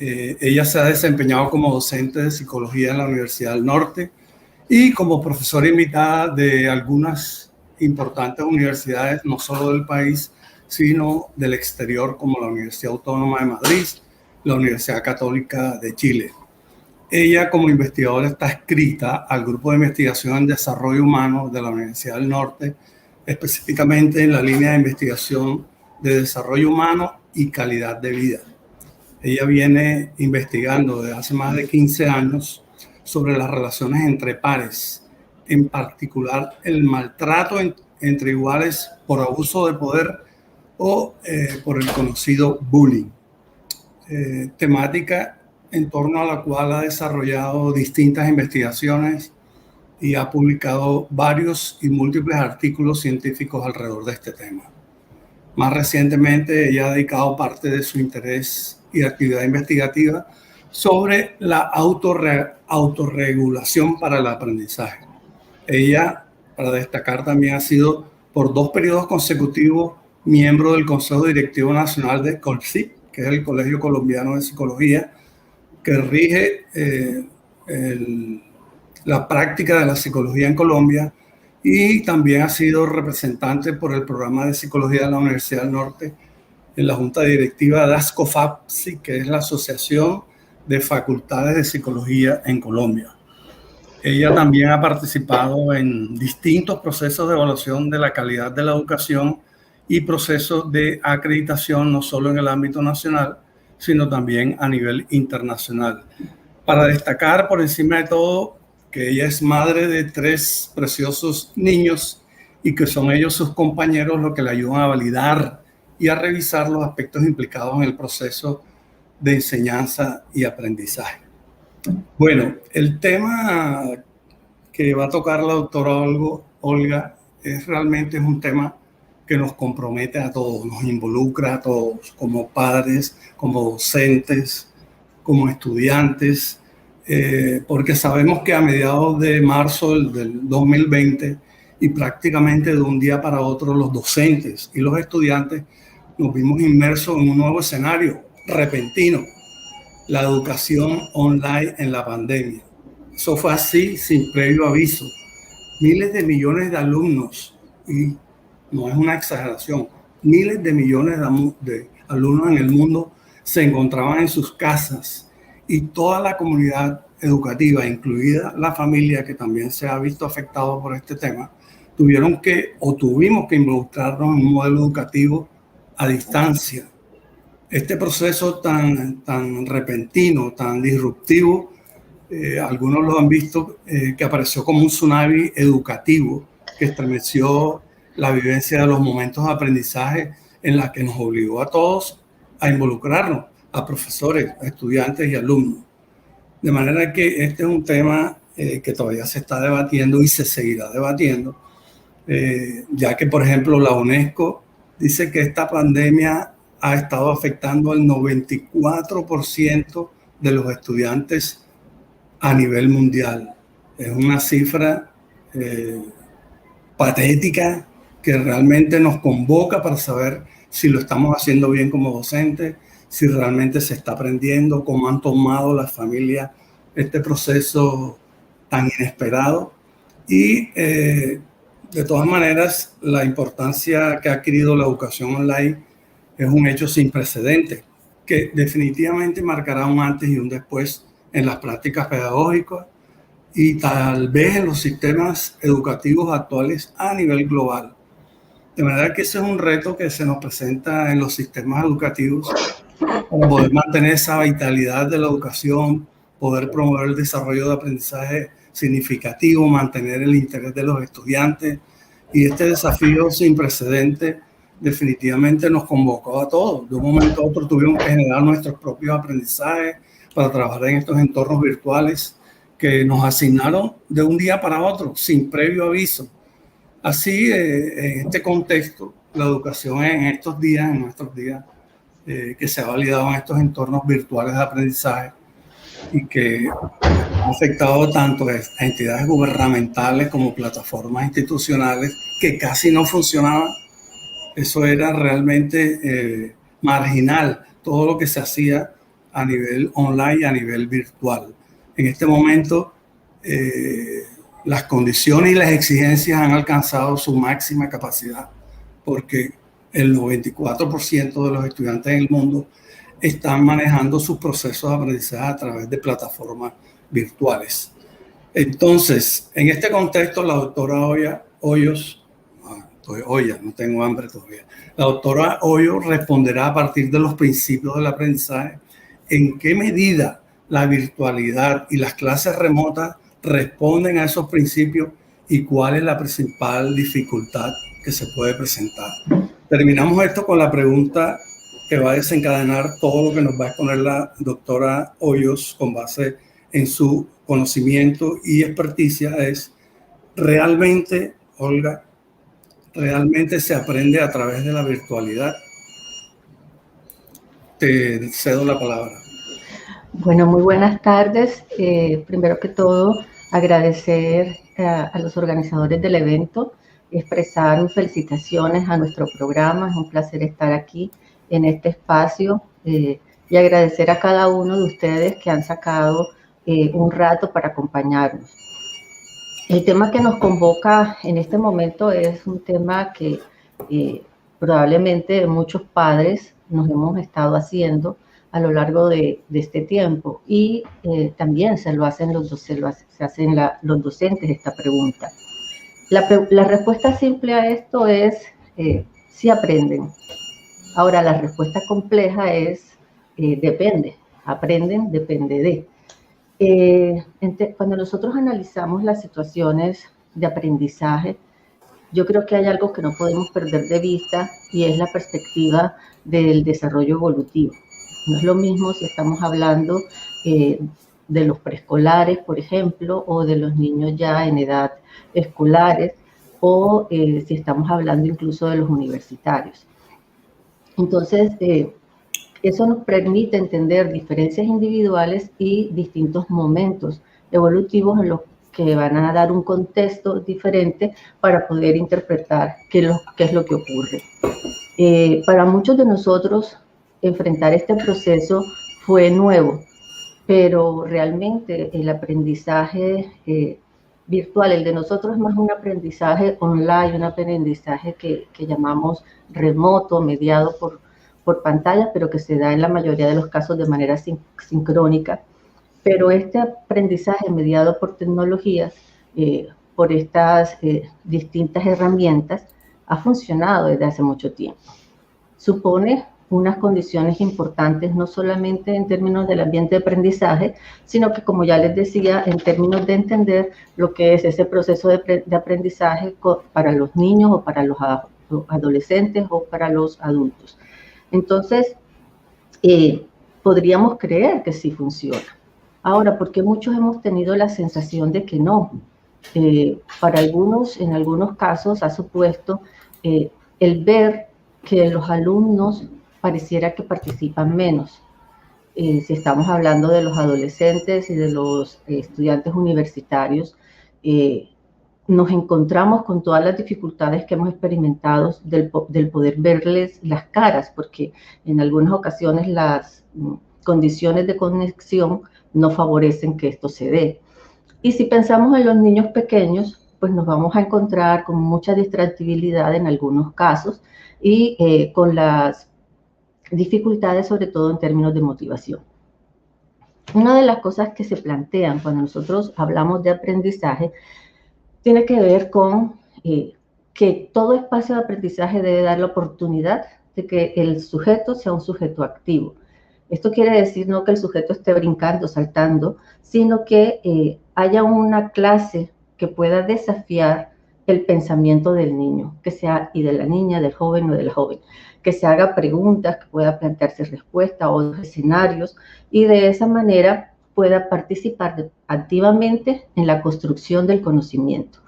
Ella se ha desempeñado como docente de psicología en la Universidad del Norte y como profesora invitada de algunas importantes universidades, no solo del país, sino del exterior, como la Universidad Autónoma de Madrid, la Universidad Católica de Chile. Ella, como investigadora, está adscrita al Grupo de Investigación en Desarrollo Humano de la Universidad del Norte, específicamente en la línea de investigación de desarrollo humano y calidad de vida. Ella viene investigando desde hace más de 15 años sobre las relaciones entre pares, en particular el maltrato entre iguales por abuso de poder o por el conocido bullying. Temática en torno a la cual ha desarrollado distintas investigaciones y ha publicado varios y múltiples artículos científicos alrededor de este tema. Más recientemente, ella ha dedicado parte de su interés y actividad investigativa sobre la autorregulación para el aprendizaje. Ella, para destacar, también ha sido por 2 periodos consecutivos miembro del Consejo Directivo Nacional de COLPSIC, que es el Colegio Colombiano de Psicología, que rige la práctica de la psicología en Colombia, y también ha sido representante por el programa de psicología de la Universidad del Norte en la junta directiva de ASCOFAPSI, que es la Asociación de Facultades de Psicología en Colombia. Ella también ha participado en distintos procesos de evaluación de la calidad de la educación y procesos de acreditación, no solo en el ámbito nacional, sino también a nivel internacional. Para destacar por encima de todo que ella es madre de 3 preciosos niños y que son ellos sus compañeros los que le ayudan a validar y a revisar los aspectos implicados en el proceso de enseñanza y aprendizaje. Bueno, el tema que va a tocar la doctora Olga realmente es un tema que nos compromete a todos, nos involucra a todos, como padres, como docentes, como estudiantes, porque sabemos que a mediados de marzo del 2020 y prácticamente de un día para otro los docentes y los estudiantes nos vimos inmersos en un nuevo escenario repentino, la educación online en la pandemia. Eso fue así, sin previo aviso. Miles de millones de alumnos, y no es una exageración, miles de millones de alumnos en el mundo se encontraban en sus casas, y toda la comunidad educativa, incluida la familia, que también se ha visto afectado por este tema, tuvimos que involucrarnos en un modelo educativo a distancia. Este proceso tan repentino, tan disruptivo, algunos lo han visto, que apareció como un tsunami educativo que estremeció la vivencia de los momentos de aprendizaje, en la que nos obligó a todos a involucrarnos, a profesores, a estudiantes y alumnos. De manera que este es un tema que todavía se está debatiendo y se seguirá debatiendo, ya que, por ejemplo, la UNESCO dice que esta pandemia ha estado afectando al 94% de los estudiantes a nivel mundial. Es una cifra patética que realmente nos convoca para saber si lo estamos haciendo bien como docentes, si realmente se está aprendiendo, cómo han tomado las familias este proceso tan inesperado. Y de todas maneras, la importancia que ha adquirido la educación online es un hecho sin precedentes, que definitivamente marcará un antes y un después en las prácticas pedagógicas y tal vez en los sistemas educativos actuales a nivel global. De manera que ese es un reto que se nos presenta en los sistemas educativos, para poder mantener esa vitalidad de la educación, poder promover el desarrollo de aprendizaje significativo, mantener el interés de los estudiantes. Y este desafío sin precedentes definitivamente nos convocó a todos. De un momento a otro tuvimos que generar nuestros propios aprendizajes para trabajar en estos entornos virtuales que nos asignaron de un día para otro, sin previo aviso. Así, en este contexto, la educación en estos días, en nuestros días, que se ha validado en estos entornos virtuales de aprendizaje y que ha afectado tanto a entidades gubernamentales como plataformas institucionales que casi no funcionaban. Eso era realmente marginal, todo lo que se hacía a nivel online y a nivel virtual. En este momento, las condiciones y las exigencias han alcanzado su máxima capacidad, porque el 94% de los estudiantes en el mundo están manejando sus procesos de aprendizaje a través de plataformas virtuales. Entonces, en este contexto, la doctora Hoyos, no tengo hambre todavía, la doctora Hoyos responderá a partir de los principios del aprendizaje en qué medida la virtualidad y las clases remotas responden a esos principios y cuál es la principal dificultad que se puede presentar. Terminamos esto con la pregunta que va a desencadenar todo lo que nos va a exponer la doctora Hoyos con base en su conocimiento y experticia. Es, ¿realmente, Olga, realmente se aprende a través de la virtualidad? Te cedo la palabra. Bueno, muy buenas tardes. Primero que todo, agradecer a los organizadores del evento, expresar mis felicitaciones a nuestro programa. Es un placer estar aquí en este espacio y agradecer a cada uno de ustedes que han sacado un rato para acompañarnos. El tema que nos convoca en este momento es un tema que probablemente muchos padres nos hemos estado haciendo a lo largo de este tiempo y también se hacen los docentes esta pregunta. La respuesta simple a esto es sí aprenden. Ahora, la respuesta compleja es depende. Aprenden, depende de. Cuando nosotros analizamos las situaciones de aprendizaje, yo creo que hay algo que no podemos perder de vista y es la perspectiva del desarrollo evolutivo. No es lo mismo si estamos hablando de los preescolares, por ejemplo, o de los niños ya en edad escolares, o si estamos hablando incluso de los universitarios. Entonces, eso nos permite entender diferencias individuales y distintos momentos evolutivos en los que van a dar un contexto diferente para poder interpretar qué es lo que ocurre. Para muchos de nosotros, enfrentar este proceso fue nuevo, pero realmente el aprendizaje virtual, el de nosotros es más un aprendizaje online, un aprendizaje que llamamos remoto, mediado por pantalla, pero que se da en la mayoría de los casos de manera sincrónica. Pero este aprendizaje mediado por tecnologías, por estas distintas herramientas ha funcionado desde hace mucho tiempo. Supone unas condiciones importantes, no solamente en términos del ambiente de aprendizaje, sino que, como ya les decía, en términos de entender lo que es ese proceso de aprendizaje para los niños o para los adolescentes o para los adultos. Entonces, podríamos creer que sí funciona. Ahora, ¿por qué muchos hemos tenido la sensación de que no? Para algunos, en algunos casos, ha supuesto el ver que los alumnos pareciera que participan menos. Si estamos hablando de los adolescentes y de los estudiantes universitarios, nos encontramos con todas las dificultades que hemos experimentado del poder verles las caras, porque en algunas ocasiones las condiciones de conexión no favorecen que esto se dé. Y si pensamos en los niños pequeños, pues nos vamos a encontrar con mucha distractibilidad en algunos casos y con las dificultades, sobre todo en términos de motivación. Una de las cosas que se plantean cuando nosotros hablamos de aprendizaje tiene que ver con que todo espacio de aprendizaje debe dar la oportunidad de que el sujeto sea un sujeto activo. Esto quiere decir no que el sujeto esté brincando, saltando, sino que haya una clase que pueda desafiar el pensamiento del niño, que sea, y de la niña, del joven o de la joven, que se haga preguntas, que pueda plantearse respuestas a otros escenarios y de esa manera pueda participar activamente en la construcción del conocimiento.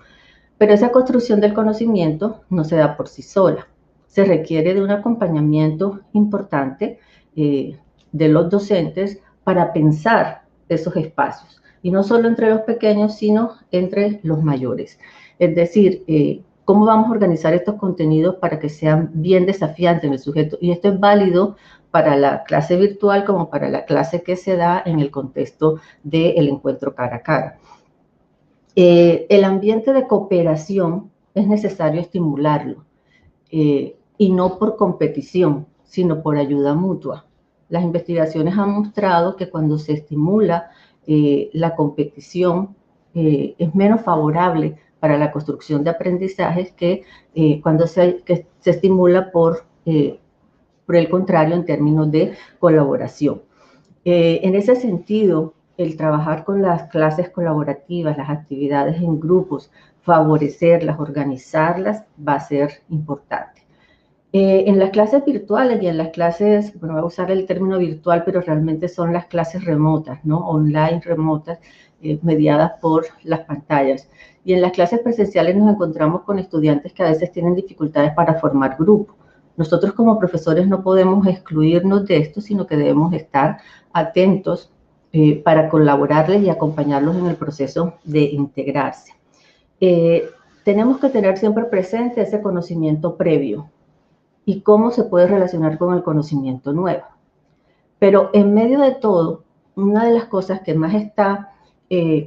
Pero esa construcción del conocimiento no se da por sí sola. Se requiere de un acompañamiento importante de los docentes para pensar esos espacios. Y no solo entre los pequeños, sino entre los mayores. Es decir, cómo vamos a organizar estos contenidos para que sean bien desafiantes en el sujeto. Y esto es válido para la clase virtual como para la clase que se da en el contexto del encuentro cara a cara. El ambiente de cooperación es necesario estimularlo, y no por competición, sino por ayuda mutua. Las investigaciones han mostrado que cuando se estimula la competición es menos favorable para la construcción de aprendizajes que cuando se estimula por el contrario en términos de colaboración. En ese sentido, el trabajar con las clases colaborativas, las actividades en grupos, favorecerlas, organizarlas, va a ser importante. En las clases virtuales y en las clases, bueno, voy a usar el término virtual, pero realmente son las clases remotas, ¿no? Online remotas, mediadas por las pantallas. Y en las clases presenciales nos encontramos con estudiantes que a veces tienen dificultades para formar grupos. Nosotros como profesores no podemos excluirnos de esto, sino que debemos estar atentos para colaborarles y acompañarlos en el proceso de integrarse. Tenemos que tener siempre presente ese conocimiento previo y cómo se puede relacionar con el conocimiento nuevo. Pero en medio de todo, una de las cosas que más está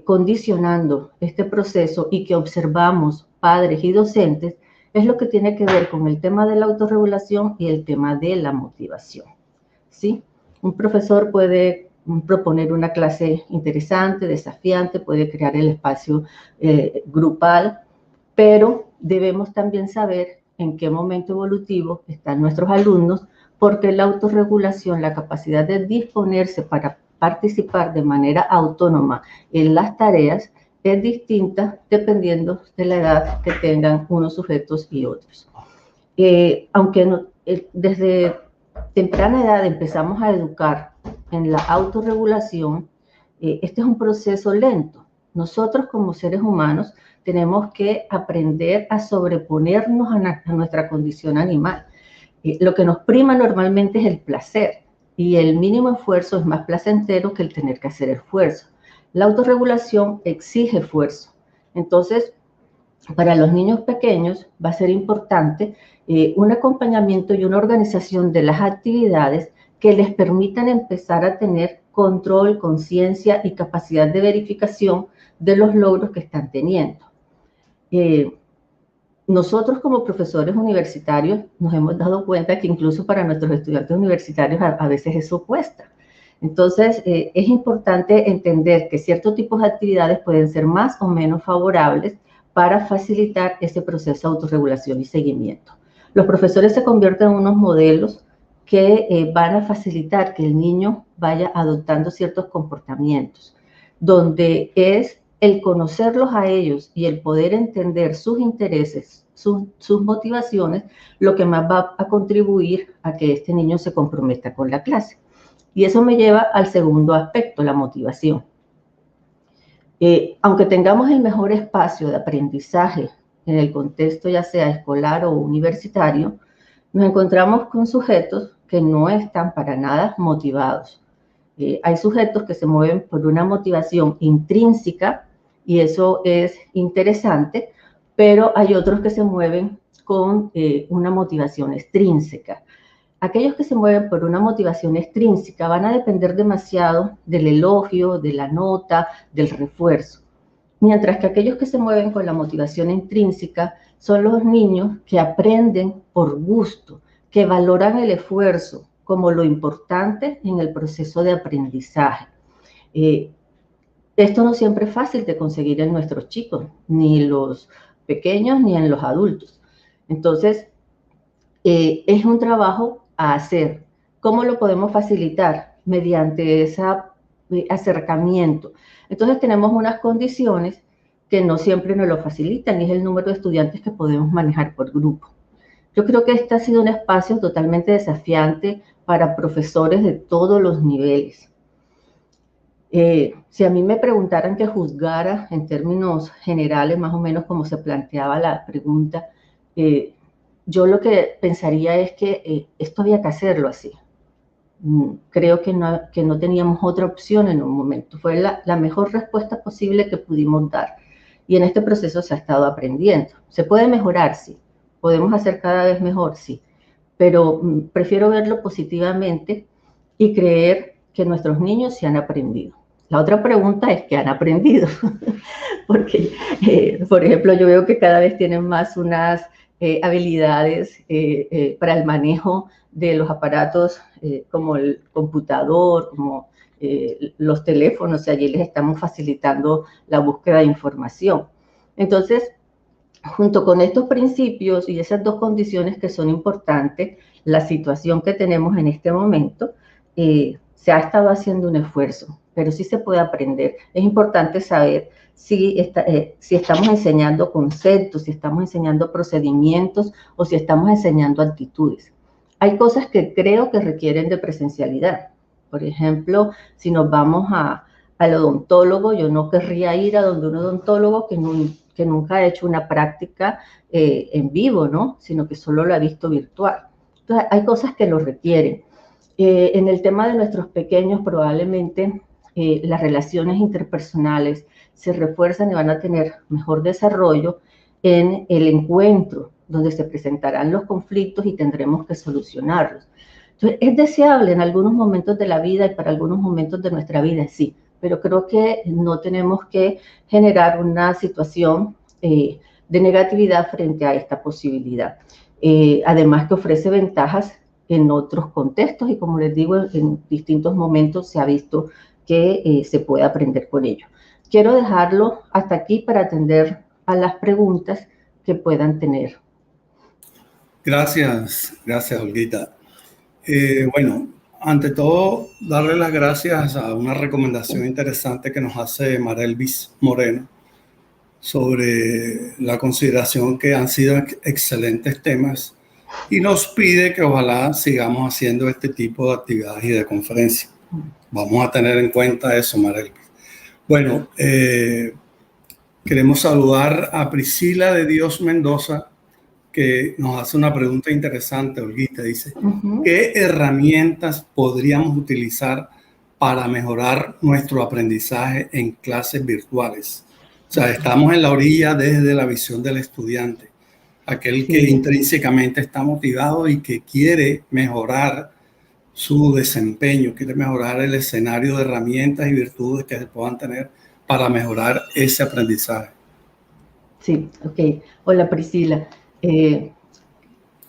condicionando este proceso y que observamos padres y docentes es lo que tiene que ver con el tema de la autorregulación y el tema de la motivación, ¿sí? Un profesor puede proponer una clase interesante, desafiante, puede crear el espacio grupal, pero debemos también saber en qué momento evolutivo están nuestros alumnos, porque la autorregulación, la capacidad de disponerse para participar de manera autónoma en las tareas, es distinta dependiendo de la edad que tengan unos sujetos y otros. Aunque desde temprana edad empezamos a educar en la autorregulación, este es un proceso lento. Nosotros como seres humanos tenemos que aprender a sobreponernos a nuestra condición animal. Lo que nos prima normalmente es el placer y el mínimo esfuerzo es más placentero que el tener que hacer esfuerzo. La autorregulación exige esfuerzo. Entonces, para los niños pequeños va a ser importante un acompañamiento y una organización de las actividades que les permitan empezar a tener control, conciencia y capacidad de verificación de los logros que están teniendo. Nosotros como profesores universitarios nos hemos dado cuenta que incluso para nuestros estudiantes universitarios a veces eso cuesta. Entonces, es importante entender que ciertos tipos de actividades pueden ser más o menos favorables para facilitar ese proceso de autorregulación y seguimiento. Los profesores se convierten en unos modelos que van a facilitar que el niño vaya adoptando ciertos comportamientos, donde es el conocerlos a ellos y el poder entender sus intereses, sus motivaciones, lo que más va a contribuir a que este niño se comprometa con la clase. Y eso me lleva al segundo aspecto, la motivación. Aunque tengamos el mejor espacio de aprendizaje en el contexto ya sea escolar o universitario, nos encontramos con sujetos que no están para nada motivados. Hay sujetos que se mueven por una motivación intrínseca y eso es interesante, pero hay otros que se mueven con una motivación extrínseca. Aquellos que se mueven por una motivación extrínseca van a depender demasiado del elogio, de la nota, del refuerzo. Mientras que aquellos que se mueven con la motivación intrínseca son los niños que aprenden por gusto, que valoran el esfuerzo como lo importante en el proceso de aprendizaje. Esto no siempre es fácil de conseguir en nuestros chicos, ni los pequeños ni en los adultos. Entonces, es un trabajo a hacer. ¿Cómo lo podemos facilitar? Mediante ese acercamiento. Entonces tenemos unas condiciones que no siempre nos lo facilitan y es el número de estudiantes que podemos manejar por grupo. Yo creo que este ha sido un espacio totalmente desafiante para profesores de todos los niveles. Si a mí me preguntaran que juzgara en términos generales, más o menos como se planteaba la pregunta, yo lo que pensaría es que esto había que hacerlo así. Creo que no teníamos otra opción en un momento. Fue la mejor respuesta posible que pudimos dar. Y en este proceso se ha estado aprendiendo. ¿Se puede mejorar? Sí. ¿Podemos hacer cada vez mejor? Sí. Pero prefiero verlo positivamente y creer que nuestros niños se han aprendido. La otra pregunta es ¿qué han aprendido? Porque, por ejemplo, yo veo que cada vez tienen más unas habilidades para el manejo de los aparatos como el computador, como los teléfonos, y allí les estamos facilitando la búsqueda de información. Entonces, junto con estos principios y esas dos condiciones que son importantes, la situación que tenemos en este momento, se ha estado haciendo un esfuerzo, pero sí se puede aprender. Es importante saber si estamos enseñando conceptos, si estamos enseñando procedimientos o si estamos enseñando actitudes. Hay cosas que creo que requieren de presencialidad. Por ejemplo, si nos vamos al odontólogo, yo no querría ir a donde un odontólogo que nunca ha hecho una práctica en vivo, ¿no? Sino que solo lo ha visto virtual. Entonces, hay cosas que lo requieren. En el tema de nuestros pequeños, probablemente las relaciones interpersonales se refuerzan y van a tener mejor desarrollo en el encuentro, donde se presentarán los conflictos y tendremos que solucionarlos. Entonces, es deseable en algunos momentos de la vida y para algunos momentos de nuestra vida, sí, pero creo que no tenemos que generar una situación de negatividad frente a esta posibilidad. Además que ofrece ventajas en otros contextos y como les digo, en distintos momentos se ha visto que se puede aprender con ello. Quiero dejarlo hasta aquí para atender a las preguntas que puedan tener. Gracias, Olguita. Bueno, ante todo, darle las gracias a una recomendación interesante que nos hace Marelvis Moreno sobre la consideración que han sido excelentes temas y nos pide que ojalá sigamos haciendo este tipo de actividades y de conferencias. Vamos a tener en cuenta eso, Marelvis. Bueno, queremos saludar a Priscila de Dios Mendoza, que nos hace una pregunta interesante, Olguita. Dice, ¿qué herramientas podríamos utilizar para mejorar nuestro aprendizaje en clases virtuales? O sea, estamos en la orilla desde la visión del estudiante, aquel que intrínsecamente está motivado y que quiere mejorar su desempeño, quiere mejorar el escenario de herramientas y virtudes que se puedan tener para mejorar ese aprendizaje. Sí, ok. Hola, Priscila.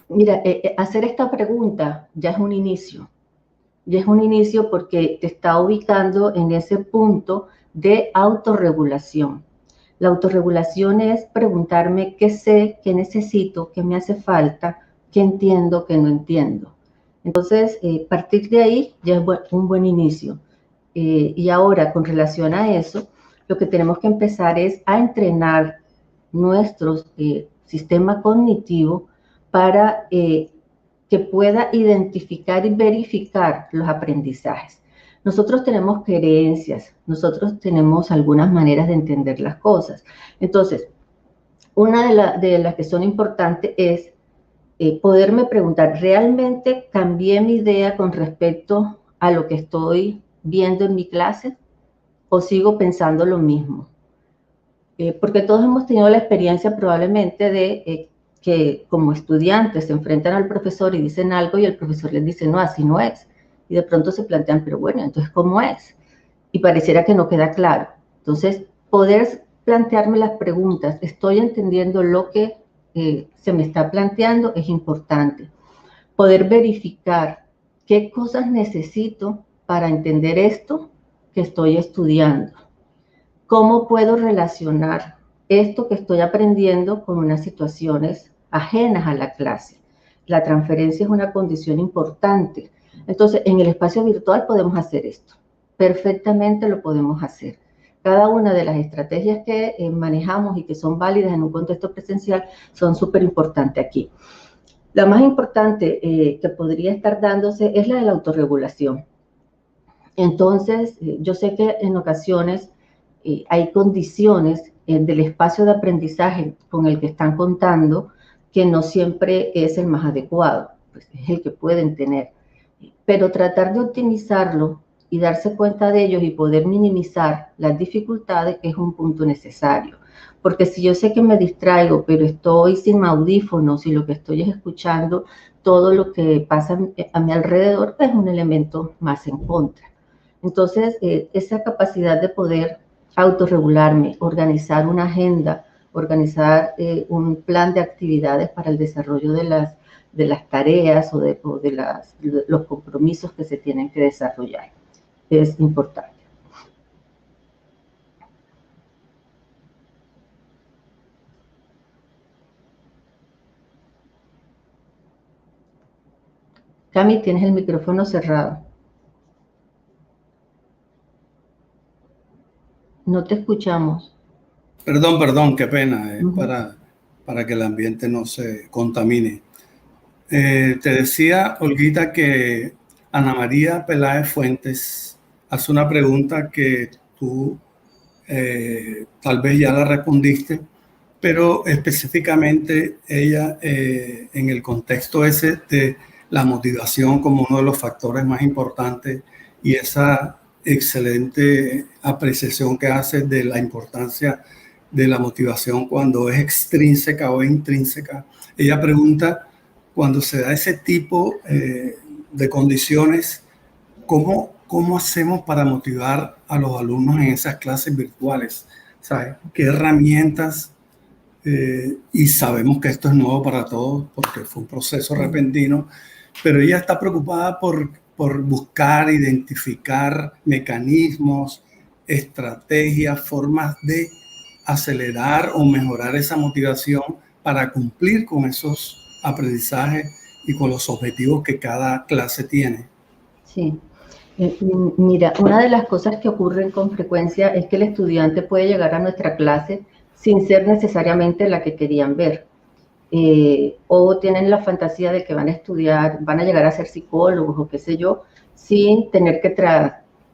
Mira, hacer esta pregunta ya es un inicio. Ya es un inicio porque te está ubicando en ese punto de autorregulación. La autorregulación es preguntarme qué sé, qué necesito, qué me hace falta, qué entiendo, qué no entiendo. Entonces, partir de ahí ya es un buen inicio. Y ahora, con relación a eso, lo que tenemos que empezar es a entrenar nuestro sistema cognitivo para que pueda identificar y verificar los aprendizajes. Nosotros tenemos creencias, nosotros tenemos algunas maneras de entender las cosas. Entonces, una de las que son importantes es poderme preguntar, ¿realmente cambié mi idea con respecto a lo que estoy viendo en mi clase o sigo pensando lo mismo? Porque todos hemos tenido la experiencia probablemente de que como estudiantes se enfrentan al profesor y dicen algo y el profesor les dice, no, así no es. Y de pronto se plantean, pero bueno, entonces, ¿cómo es? Y pareciera que no queda claro. Entonces, poder plantearme las preguntas, ¿estoy entendiendo lo que se me está planteando? Es importante. Poder verificar qué cosas necesito para entender esto que estoy estudiando. ¿Cómo puedo relacionar esto que estoy aprendiendo con unas situaciones ajenas a la clase? La transferencia es una condición importante. Entonces, en el espacio virtual podemos hacer esto. Perfectamente lo podemos hacer. Cada una de las estrategias que manejamos y que son válidas en un contexto presencial son súper importantes aquí. La más importante que podría estar dándose es la de la autorregulación. Entonces, yo sé que en ocasiones hay condiciones del espacio de aprendizaje con el que están contando que no siempre es el más adecuado, pues es el que pueden tener. Pero tratar de optimizarlo y darse cuenta de ellos y poder minimizar las dificultades es un punto necesario. Porque si yo sé que me distraigo, pero estoy sin audífonos y lo que estoy es escuchando todo lo que pasa a mi alrededor, es un elemento más en contra. Entonces, esa capacidad de poder autorregularme, organizar una agenda, organizar un plan de actividades para el desarrollo de las tareas o de los compromisos que se tienen que desarrollar. Es importante. Cami, tienes el micrófono cerrado. No te escuchamos. Perdón, qué pena, para que el ambiente no se contamine. Te decía, Olguita, que Ana María Peláez Fuentes hace una pregunta que tú tal vez ya la respondiste, pero específicamente ella en el contexto ese de la motivación como uno de los factores más importantes y esa excelente apreciación que hace de la importancia de la motivación cuando es extrínseca o intrínseca. Ella pregunta, cuando se da ese tipo de condiciones, ¿cómo hacemos para motivar a los alumnos en esas clases virtuales? ¿Sabes? ¿Qué herramientas? Y sabemos que esto es nuevo para todos porque fue un proceso repentino, pero ella está preocupada por buscar, identificar mecanismos, estrategias, formas de acelerar o mejorar esa motivación para cumplir con esos aprendizajes y con los objetivos que cada clase tiene. Sí. Mira, una de las cosas que ocurren con frecuencia es que el estudiante puede llegar a nuestra clase sin ser necesariamente la que querían ver. O tienen la fantasía de que van a estudiar, van a llegar a ser psicólogos o qué sé yo, sin tener que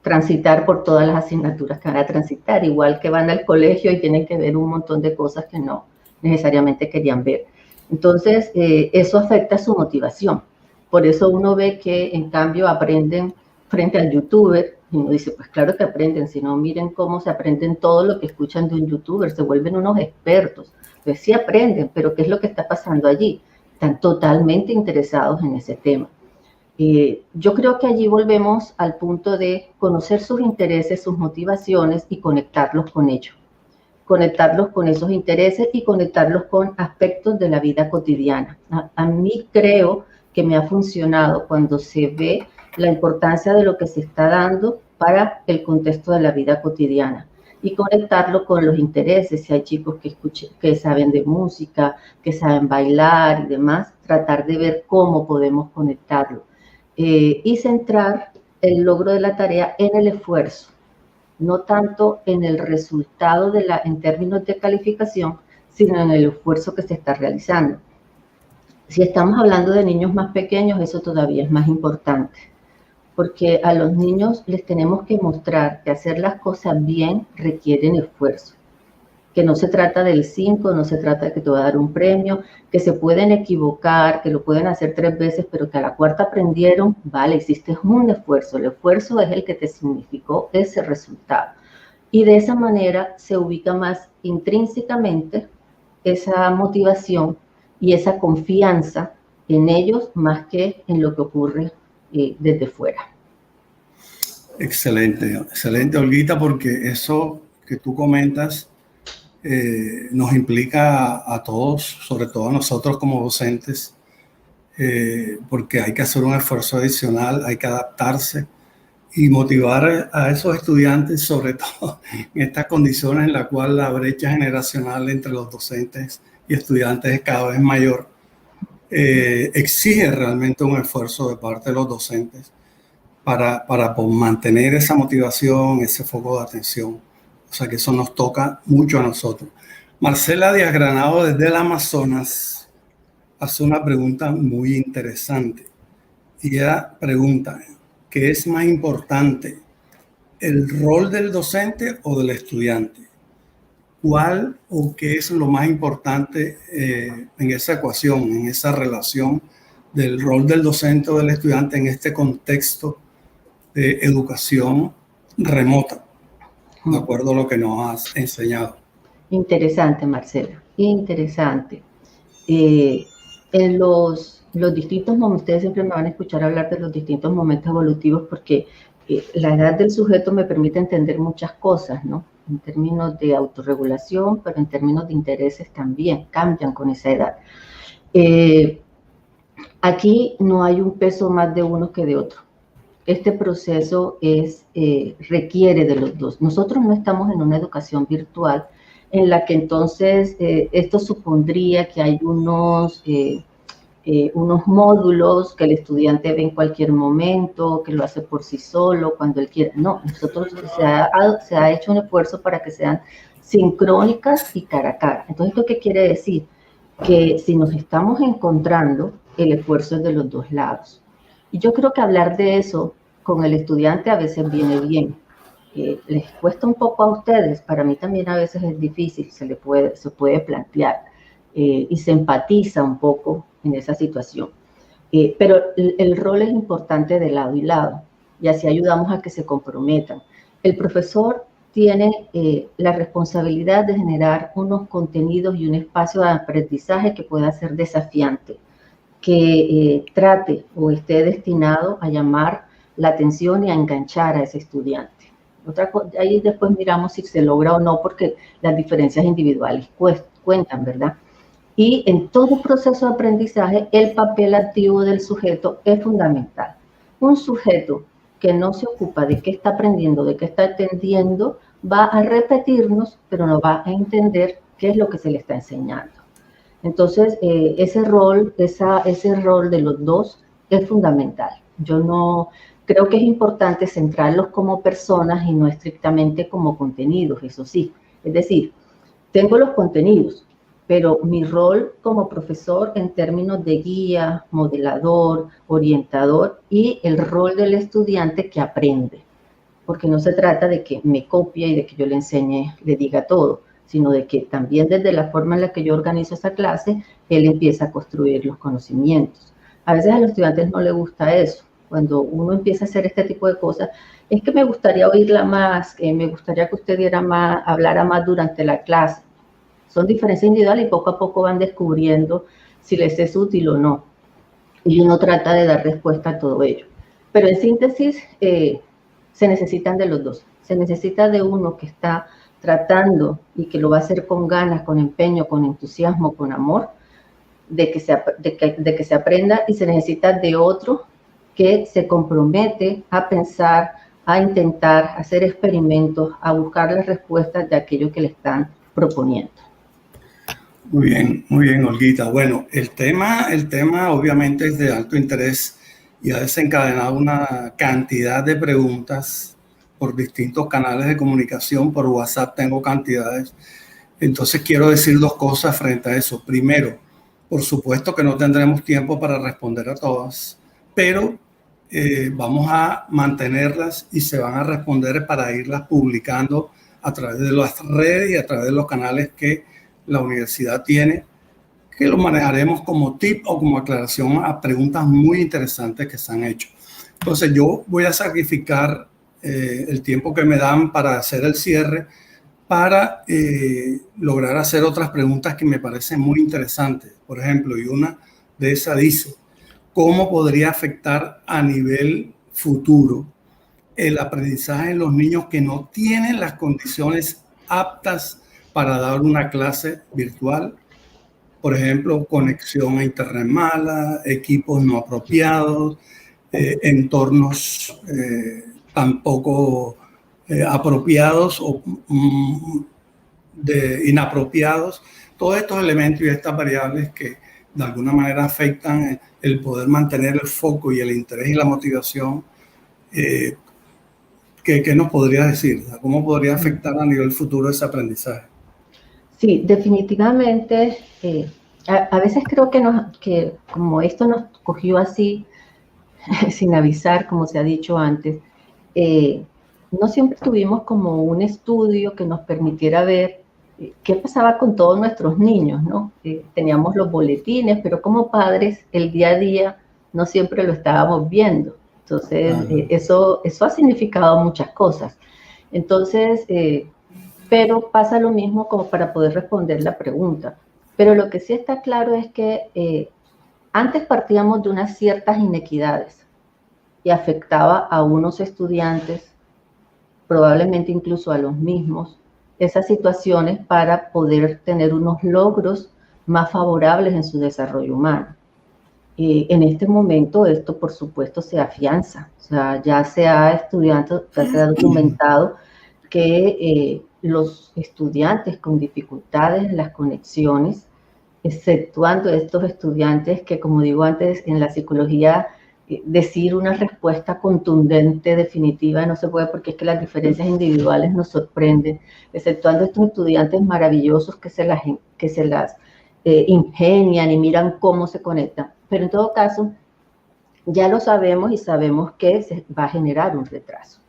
transitar por todas las asignaturas que van a transitar, igual que van al colegio y tienen que ver un montón de cosas que no necesariamente querían ver. Entonces, eso afecta su motivación. Por eso uno ve que, en cambio, aprenden frente al youtuber, y uno dice, pues claro que aprenden, si no, miren cómo se aprenden todo lo que escuchan de un youtuber, se vuelven unos expertos. Pues sí aprenden, pero ¿qué es lo que está pasando allí? Están totalmente interesados en ese tema. Yo creo que allí volvemos al punto de conocer sus intereses, sus motivaciones y conectarlos con ellos. Conectarlos con esos intereses y conectarlos con aspectos de la vida cotidiana. A mí creo que me ha funcionado cuando se ve la importancia de lo que se está dando para el contexto de la vida cotidiana. y conectarlo con los intereses. Si hay chicos que saben de música, que saben bailar y demás, tratar de ver cómo podemos conectarlo. Y centrar el logro de la tarea en el esfuerzo, no tanto en el resultado en términos de calificación, sino en el esfuerzo que se está realizando. Si estamos hablando de niños más pequeños, eso todavía es más importante, porque a los niños les tenemos que mostrar que hacer las cosas bien requieren esfuerzo, que no se trata del 5, no se trata de que te va a dar un premio, que se pueden equivocar, que lo pueden hacer 3 veces, pero que a la cuarta aprendieron, vale, hiciste un esfuerzo, el esfuerzo es el que te significó ese resultado. Y de esa manera se ubica más intrínsecamente esa motivación y esa confianza en ellos más que en lo que ocurre desde fuera. Excelente, excelente, Olguita, porque eso que tú comentas nos implica a todos, sobre todo a nosotros como docentes, porque hay que hacer un esfuerzo adicional, hay que adaptarse y motivar a esos estudiantes, sobre todo en estas condiciones en las cuales la brecha generacional entre los docentes y estudiantes es cada vez mayor. Exige realmente un esfuerzo de parte de los docentes para mantener esa motivación, ese foco de atención. O sea que eso nos toca mucho a nosotros. Marcela Díaz Granado desde el Amazonas hace una pregunta muy interesante. Y ella pregunta, ¿qué es más importante, el rol del docente o del estudiante? ¿Cuál o qué es lo más importante en esa ecuación, en esa relación del rol del docente o del estudiante en este contexto de educación remota, de acuerdo a lo que nos has enseñado? Interesante, Marcela, interesante. En los distintos momentos, ustedes siempre me van a escuchar hablar de los distintos momentos evolutivos porque la edad del sujeto me permite entender muchas cosas, ¿no? En términos de autorregulación, pero en términos de intereses también, cambian con esa edad. Aquí no hay un peso más de uno que de otro. Este proceso requiere de los dos. Nosotros no estamos en una educación virtual en la que entonces esto supondría que hay unos módulos que el estudiante ve en cualquier momento, que lo hace por sí solo, cuando él quiera. No, nosotros se ha hecho un esfuerzo para que sean sincrónicas y cara a cara. Entonces, ¿esto qué quiere decir? Que si nos estamos encontrando, el esfuerzo es de los dos lados. Y yo creo que hablar de eso con el estudiante a veces viene bien. Les cuesta un poco a ustedes, para mí también a veces es difícil, se puede plantear y se empatiza un poco en esa situación. Pero el rol es importante de lado y lado y así ayudamos a que se comprometan. El profesor tiene la responsabilidad de generar unos contenidos y un espacio de aprendizaje que pueda ser desafiante, que trate o esté destinado a llamar la atención y a enganchar a ese estudiante. Ahí después miramos si se logra o no, porque las diferencias individuales cuentan, ¿verdad? Y en todo proceso de aprendizaje, el papel activo del sujeto es fundamental. Un sujeto que no se ocupa de qué está aprendiendo, de qué está entendiendo, va a repetirnos, pero no va a entender qué es lo que se le está enseñando. Entonces, ese rol de los dos es fundamental. Yo no creo que es importante centrarlos como personas y no estrictamente como contenidos, eso sí. Es decir, tengo los contenidos, pero mi rol como profesor en términos de guía, modelador, orientador y el rol del estudiante que aprende. Porque no se trata de que me copie y de que yo le enseñe, le diga todo, sino de que también desde la forma en la que yo organizo esa clase, él empieza a construir los conocimientos. A veces a los estudiantes no les gusta eso. Cuando uno empieza a hacer este tipo de cosas, es que me gustaría oírla más, que me gustaría que usted hablara más durante la clase. Son diferencias individuales y poco a poco van descubriendo si les es útil o no. Y uno trata de dar respuesta a todo ello. Pero en síntesis, se necesitan de los dos. Se necesita de uno que está tratando y que lo va a hacer con ganas, con empeño, con entusiasmo, con amor, de que se aprenda, y se necesita de otro que se compromete a pensar, a intentar hacer experimentos, a buscar las respuestas de aquello que le están proponiendo. Muy bien, Olguita. Bueno, el tema obviamente es de alto interés y ha desencadenado una cantidad de preguntas por distintos canales de comunicación. Por WhatsApp tengo cantidades. Entonces quiero decir dos cosas frente a eso. Primero, por supuesto que no tendremos tiempo para responder a todas, pero vamos a mantenerlas y se van a responder para irlas publicando a través de las redes y a través de los canales que la universidad tiene, que lo manejaremos como tip o como aclaración a preguntas muy interesantes que se han hecho. Entonces yo voy a sacrificar el tiempo que me dan para hacer el cierre para lograr hacer otras preguntas que me parecen muy interesantes. Por ejemplo, y una de esas dice, ¿cómo podría afectar a nivel futuro el aprendizaje en los niños que no tienen las condiciones aptas para dar una clase virtual? Por ejemplo, conexión a internet mala, equipos no apropiados, entornos tampoco apropiados o inapropiados. Todos estos elementos y estas variables que de alguna manera afectan el poder mantener el foco y el interés y la motivación. ¿Qué nos podría decir? ¿Cómo podría afectar a nivel futuro ese aprendizaje? Sí, definitivamente. A veces creo que como esto nos cogió así, sin avisar, como se ha dicho antes, no siempre tuvimos como un estudio que nos permitiera ver qué pasaba con todos nuestros niños, ¿no? Teníamos los boletines, pero como padres el día a día no siempre lo estábamos viendo. Entonces, eso ha significado muchas cosas. Entonces, pero pasa lo mismo como para poder responder la pregunta. Pero lo que sí está claro es que antes partíamos de unas ciertas inequidades y afectaba a unos estudiantes, probablemente incluso a los mismos, esas situaciones para poder tener unos logros más favorables en su desarrollo humano. En este momento esto, por supuesto, se afianza. O sea, ya se ha documentado que los estudiantes con dificultades en las conexiones, exceptuando estos estudiantes que, como digo antes, en la psicología, decir una respuesta contundente, definitiva, no se puede porque es que las diferencias individuales nos sorprenden, exceptuando estos estudiantes maravillosos que se las ingenian y miran cómo se conectan. Pero en todo caso, ya lo sabemos y sabemos que se va a generar un retraso.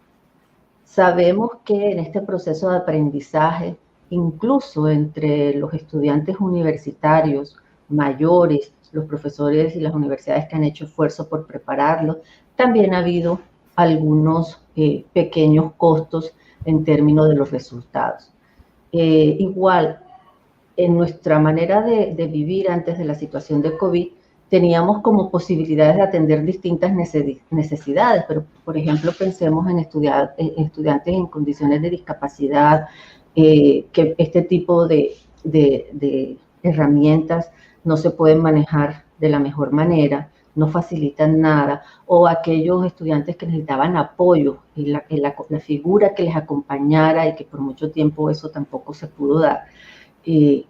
Sabemos que en este proceso de aprendizaje, incluso entre los estudiantes universitarios mayores, los profesores y las universidades que han hecho esfuerzo por prepararlos, también ha habido algunos pequeños costos en términos de los resultados. Igual, en nuestra manera de vivir antes de la situación de COVID, teníamos como posibilidades de atender distintas necesidades, pero por ejemplo pensemos en estudiantes en condiciones de discapacidad, que este tipo de herramientas no se pueden manejar de la mejor manera, no facilitan nada, o aquellos estudiantes que necesitaban apoyo y la figura que les acompañara y que por mucho tiempo eso tampoco se pudo dar.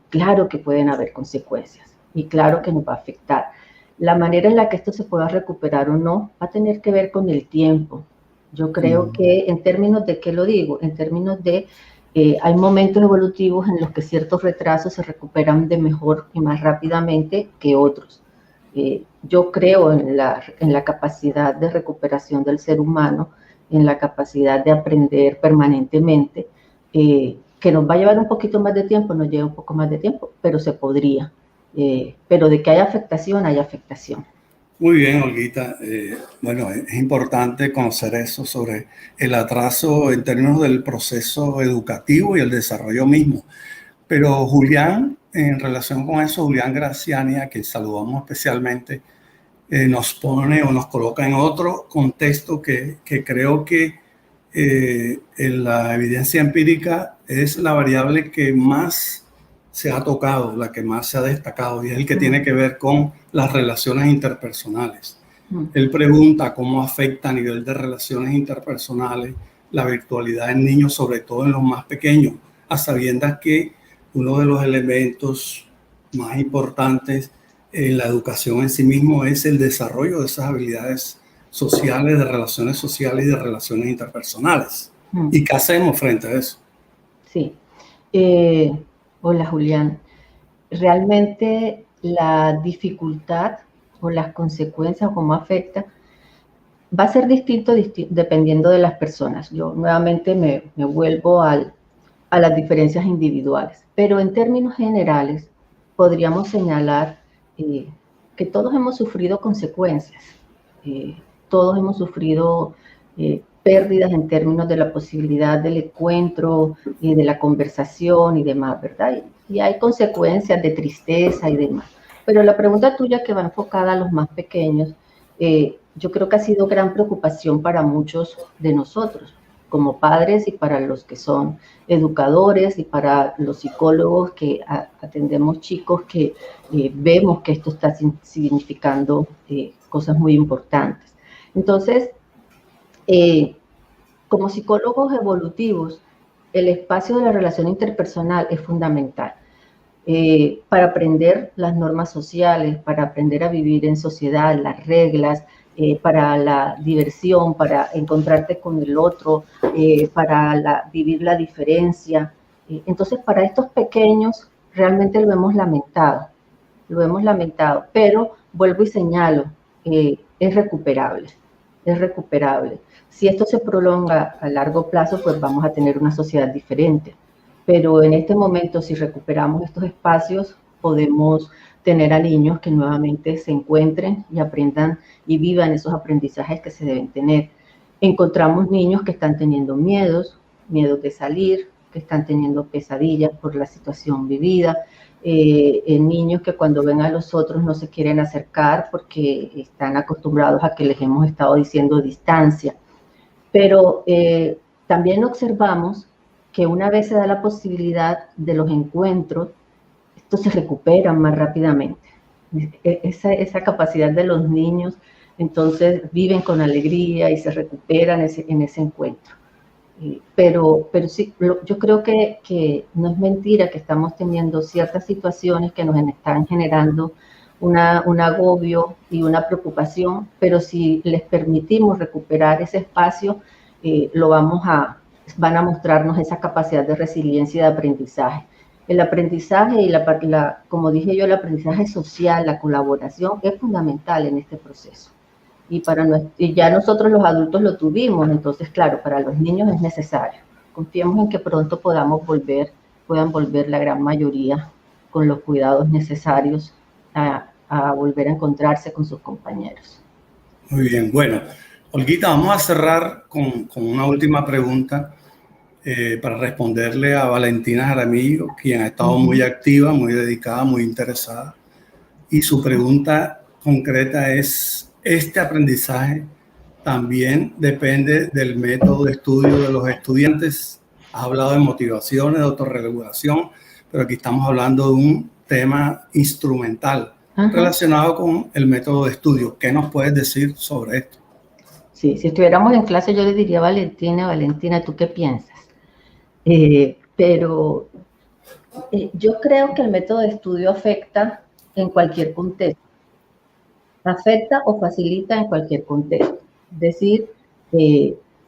Claro que pueden haber consecuencias y claro que nos va a afectar. La manera en la que esto se pueda recuperar o no va a tener que ver con el tiempo. Yo creo que en términos de, ¿qué lo digo? En términos de, hay momentos evolutivos en los que ciertos retrasos se recuperan de mejor y más rápidamente que otros. Yo creo en la capacidad de recuperación del ser humano, en la capacidad de aprender permanentemente, que nos va a llevar un poquito más de tiempo, nos lleva un poco más de tiempo, pero se podría. Pero de que haya afectación, hay afectación. Muy bien, Olguita. Bueno, es importante conocer eso sobre el atraso en términos del proceso educativo y el desarrollo mismo. Pero Julián, en relación con eso, Julián Graciani, a quien saludamos especialmente, nos pone o nos coloca en otro contexto que creo que en la evidencia empírica es la variable que más se ha tocado, la que más se ha destacado, y es el que tiene que ver con las relaciones interpersonales. Él pregunta cómo afecta a nivel de relaciones interpersonales la virtualidad en niños, sobre todo en los más pequeños, a sabiendas que uno de los elementos más importantes en la educación en sí mismo es el desarrollo de esas habilidades sociales, de relaciones sociales y de relaciones interpersonales. ¿Y qué hacemos frente a eso? Sí. Hola, Julián. Realmente la dificultad o las consecuencias o cómo afecta va a ser distinto dependiendo de las personas. Yo nuevamente me vuelvo a las diferencias individuales, pero en términos generales podríamos señalar que todos hemos sufrido consecuencias, todos hemos sufrido pérdidas en términos de la posibilidad del encuentro, de la conversación y demás, ¿verdad? Y hay consecuencias de tristeza y demás. Pero la pregunta tuya que va enfocada a los más pequeños, yo creo que ha sido gran preocupación para muchos de nosotros, como padres y para los que son educadores y para los psicólogos que atendemos chicos que vemos que esto está significando cosas muy importantes. Entonces, como psicólogos evolutivos, el espacio de la relación interpersonal es fundamental para aprender las normas sociales, para aprender a vivir en sociedad, las reglas, para la diversión, para encontrarte con el otro, para vivir la diferencia. Entonces, para estos pequeños realmente lo hemos lamentado, pero vuelvo y señalo, es recuperable. Si esto se prolonga a largo plazo, pues vamos a tener una sociedad diferente. Pero en este momento, si recuperamos estos espacios, podemos tener a niños que nuevamente se encuentren y aprendan y vivan esos aprendizajes que se deben tener. Encontramos niños que están teniendo miedos de salir, que están teniendo pesadillas por la situación vivida, niños que cuando ven a los otros no se quieren acercar porque están acostumbrados a que les hemos estado diciendo distancia. Pero también observamos que una vez se da la posibilidad de los encuentros, estos se recuperan más rápidamente. Esa capacidad de los niños, entonces viven con alegría y se recuperan en ese encuentro. Pero sí, yo creo que no es mentira que estamos teniendo ciertas situaciones que nos están generando un agobio y una preocupación, pero si les permitimos recuperar ese espacio, van a mostrarnos esa capacidad de resiliencia y de aprendizaje. El aprendizaje y como dije yo, el aprendizaje social, la colaboración es fundamental en este proceso. Y ya nosotros los adultos lo tuvimos, entonces claro, para los niños es necesario. Confiemos en que pronto puedan volver la gran mayoría con los cuidados necesarios a volver a encontrarse con sus compañeros. Muy bien, bueno, Olguita, vamos a cerrar con una última pregunta para responderle a Valentina Jaramillo, quien ha estado muy activa, muy dedicada, muy interesada. Y su pregunta concreta es, ¿este aprendizaje también depende del método de estudio de los estudiantes? Has hablado de motivaciones, de autorregulación, pero aquí estamos hablando de un tema instrumental relacionado con el método de estudio. ¿Qué nos puedes decir sobre esto? Sí, si estuviéramos en clase yo le diría a Valentina, ¿tú qué piensas? Pero yo creo que el método de estudio afecta en cualquier contexto. Afecta o facilita en cualquier contexto. Es decir,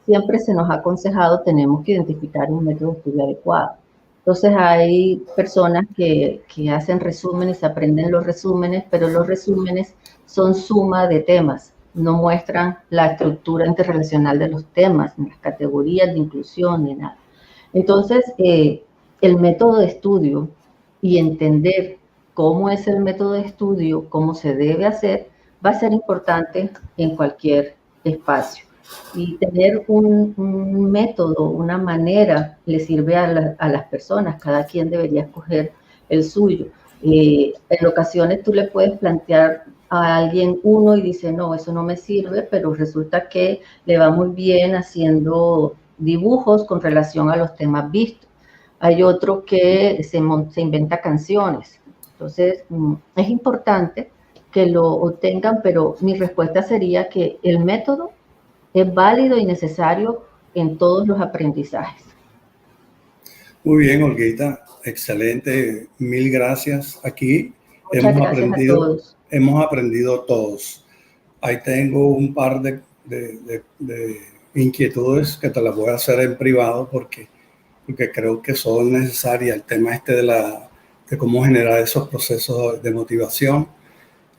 siempre se nos ha aconsejado, tenemos que identificar un método de estudio adecuado. Entonces hay personas que hacen resúmenes, aprenden los resúmenes, pero los resúmenes son suma de temas, no muestran la estructura interrelacional de los temas, ni las categorías de inclusión, ni nada. Entonces, el método de estudio y entender cómo es el método de estudio, cómo se debe hacer, va a ser importante en cualquier espacio. Y tener un método, una manera, le sirve a las personas. Cada quien debería escoger el suyo. En ocasiones tú le puedes plantear a alguien uno y dice, no, eso no me sirve, pero resulta que le va muy bien haciendo dibujos con relación a los temas vistos. Hay otro que se inventa canciones. Entonces, es importante que lo obtengan, pero mi respuesta sería que el método es válido y necesario en todos los aprendizajes. Muy bien, Olguita, excelente, mil gracias. Aquí Muchas gracias a todos. Hemos aprendido todos. Ahí tengo un par de inquietudes que te las voy a hacer en privado porque creo que son necesarias. El tema de cómo generar esos procesos de motivación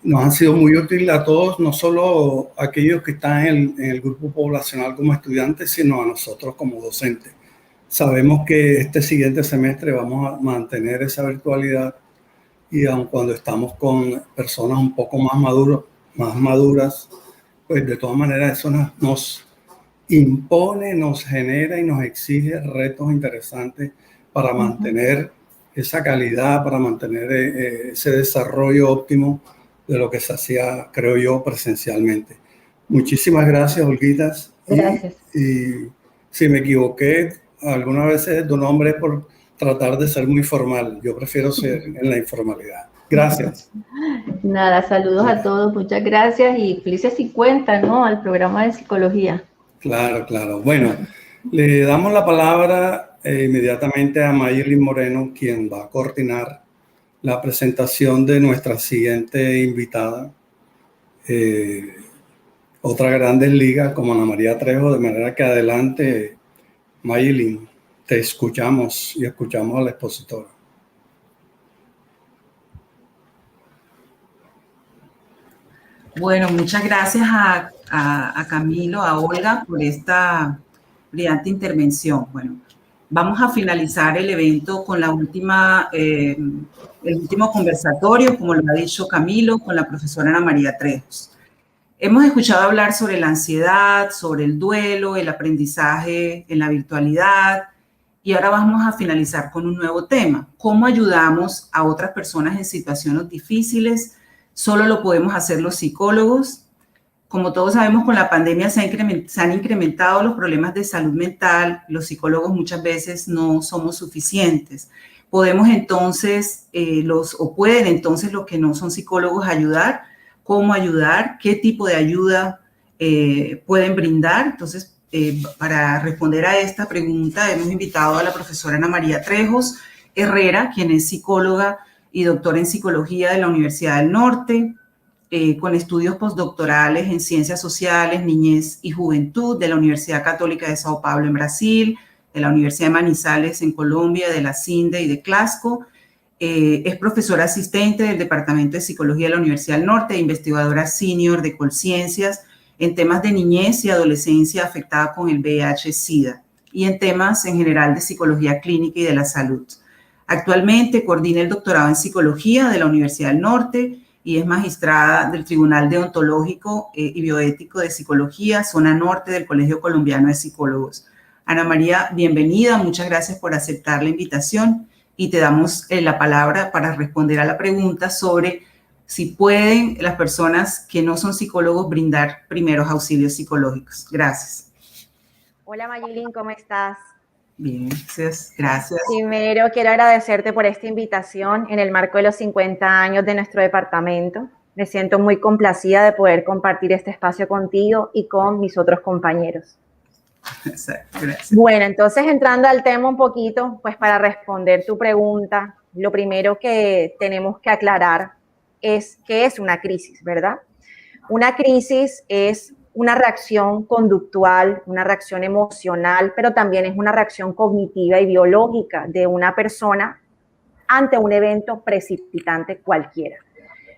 nos han sido muy útiles a todos, no solo a aquellos que están en el grupo poblacional como estudiantes, sino a nosotros como docentes. Sabemos que este siguiente semestre vamos a mantener esa virtualidad y aun cuando estamos con personas un poco más maduras, pues de todas maneras eso nos impone, nos genera y nos exige retos interesantes para mantener esa calidad, para mantener ese desarrollo óptimo de lo que se hacía, creo yo, presencialmente. Muchísimas gracias, Olguitas. Gracias. Y si me equivoqué algunas veces tu nombre es por tratar de ser muy formal. Yo prefiero ser en la informalidad. Gracias. Nada, saludos a todos, muchas gracias y felices 50, ¿no? Al programa de psicología. Claro, claro. Bueno, le damos la palabra inmediatamente a Mayelin Moreno, quien va a coordinar la presentación de nuestra siguiente invitada, otra Grandes Ligas como Ana María Trejo, de manera que adelante, Mayelin, te escuchamos y escuchamos a la expositora. Bueno, muchas gracias a Camilo, a Olga, por esta brillante intervención. Bueno, vamos a finalizar el evento con el último conversatorio, como lo ha dicho Camilo, con la profesora Ana María Trejos. Hemos escuchado hablar sobre la ansiedad, sobre el duelo, el aprendizaje en la virtualidad, y ahora vamos a finalizar con un nuevo tema. ¿Cómo ayudamos a otras personas en situaciones difíciles? ¿Solo lo podemos hacer los psicólogos? Como todos sabemos, con la pandemia se han incrementado los problemas de salud mental. Los psicólogos muchas veces no somos suficientes. ¿Podemos entonces, pueden entonces los que no son psicólogos ayudar? ¿Cómo ayudar? ¿Qué tipo de ayuda pueden brindar? Entonces, para responder a esta pregunta, hemos invitado a la profesora Ana María Trejos Herrera, quien es psicóloga y doctora en psicología de la Universidad del Norte, con estudios postdoctorales en ciencias sociales, niñez y juventud de la Universidad Católica de Sao Paulo en Brasil, de la Universidad de Manizales en Colombia, de la CINDE y de Clasco. Es profesora asistente del Departamento de Psicología de la Universidad del Norte e investigadora senior de Colciencias en temas de niñez y adolescencia afectada con el VIH-Sida y en temas en general de psicología clínica y de la salud. Actualmente coordina el doctorado en psicología de la Universidad del Norte y es magistrada del Tribunal Deontológico y Bioético de Psicología, zona norte del Colegio Colombiano de Psicólogos. Ana María, bienvenida, muchas gracias por aceptar la invitación y te damos la palabra para responder a la pregunta sobre si pueden las personas que no son psicólogos brindar primeros auxilios psicológicos. Gracias. Hola Mayelin, ¿cómo estás? Bien, gracias. Primero quiero agradecerte por esta invitación en el marco de los 50 años de nuestro departamento. Me siento muy complacida de poder compartir este espacio contigo y con mis otros compañeros. Exacto, gracias. Bueno, entonces entrando al tema un poquito, pues para responder tu pregunta, lo primero que tenemos que aclarar es qué es una crisis, ¿verdad? Una crisis es una reacción conductual, una reacción emocional, pero también es una reacción cognitiva y biológica de una persona ante un evento precipitante cualquiera,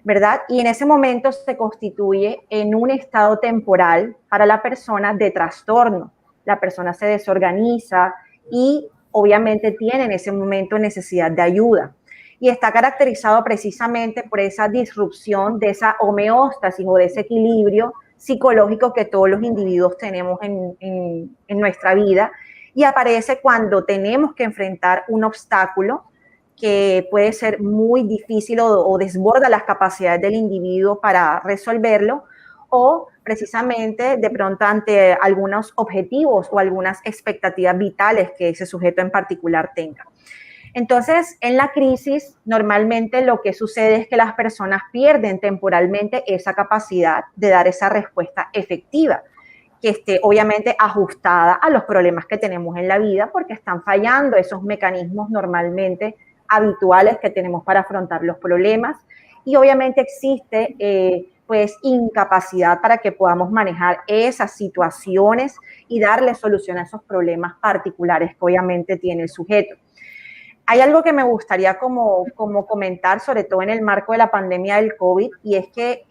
¿verdad? Y en ese momento se constituye en un estado temporal para la persona de trastorno. La persona se desorganiza y obviamente tiene en ese momento necesidad de ayuda. Y está caracterizado precisamente por esa disrupción de esa homeostasis o de ese equilibrio psicológico que todos los individuos tenemos en nuestra vida y aparece cuando tenemos que enfrentar un obstáculo que puede ser muy difícil o desborda las capacidades del individuo para resolverlo o precisamente de pronto ante algunos objetivos o algunas expectativas vitales que ese sujeto en particular tenga. Entonces, en la crisis, normalmente lo que sucede es que las personas pierden temporalmente esa capacidad de dar esa respuesta efectiva, que esté obviamente ajustada a los problemas que tenemos en la vida, porque están fallando esos mecanismos normalmente habituales que tenemos para afrontar los problemas, y obviamente existe pues incapacidad para que podamos manejar esas situaciones y darle solución a esos problemas particulares que obviamente tiene el sujeto. Hay algo que me gustaría como comentar, sobre todo en el marco de la pandemia del COVID, y es que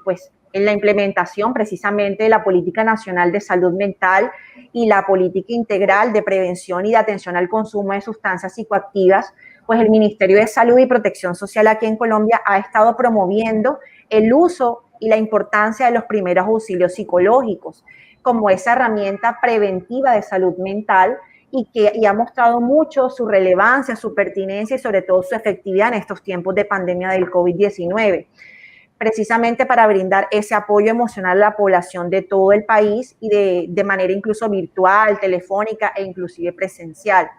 pues en la implementación precisamente de la Política Nacional de Salud Mental y la Política Integral de Prevención y de Atención al Consumo de Sustancias Psicoactivas, pues el Ministerio de Salud y Protección Social aquí en Colombia ha estado promoviendo el uso y la importancia de los primeros auxilios psicológicos como esa herramienta preventiva de salud mental, y ha mostrado mucho su relevancia, su pertinencia y sobre todo su efectividad en estos tiempos de pandemia del COVID-19, precisamente para brindar ese apoyo emocional a la población de todo el país y de manera incluso virtual, telefónica e inclusive presencial.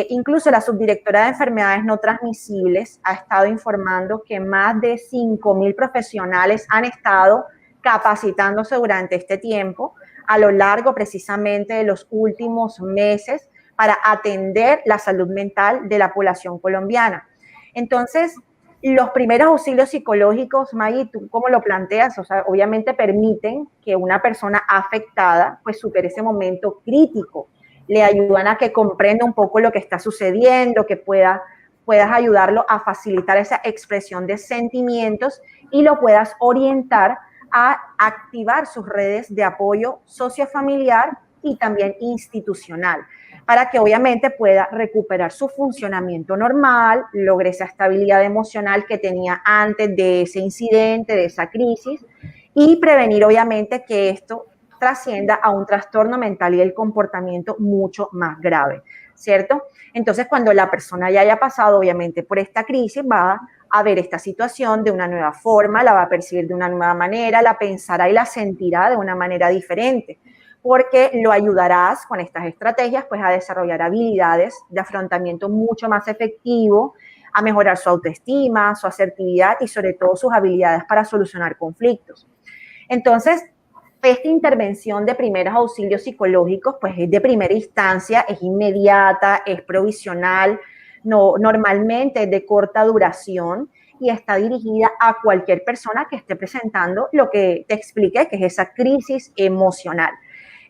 Incluso la subdirectora de enfermedades no transmisibles ha estado informando que más de 5.000 profesionales han estado capacitándose durante este tiempo, a lo largo precisamente de los últimos meses, para atender la salud mental de la población colombiana. Entonces, los primeros auxilios psicológicos, Maggie, tú cómo lo planteas, o sea, obviamente permiten que una persona afectada pues supere ese momento crítico, le ayudan a que comprenda un poco lo que está sucediendo, que puedas ayudarlo a facilitar esa expresión de sentimientos y lo puedas orientar a activar sus redes de apoyo sociofamiliar y también institucional, para que obviamente pueda recuperar su funcionamiento normal, logre esa estabilidad emocional que tenía antes de ese incidente, de esa crisis, y prevenir obviamente que esto trascienda a un trastorno mental y el comportamiento mucho más grave, ¿cierto? Entonces, cuando la persona ya haya pasado obviamente por esta crisis, va a ver esta situación de una nueva forma, la va a percibir de una nueva manera, la pensará y la sentirá de una manera diferente, porque lo ayudarás con estas estrategias pues a desarrollar habilidades de afrontamiento mucho más efectivo, a mejorar su autoestima, su asertividad y sobre todo sus habilidades para solucionar conflictos. Entonces, esta intervención de primeros auxilios psicológicos pues es de primera instancia, es inmediata, es provisional, no, normalmente es de corta duración y está dirigida a cualquier persona que esté presentando lo que te expliqué, que es esa crisis emocional.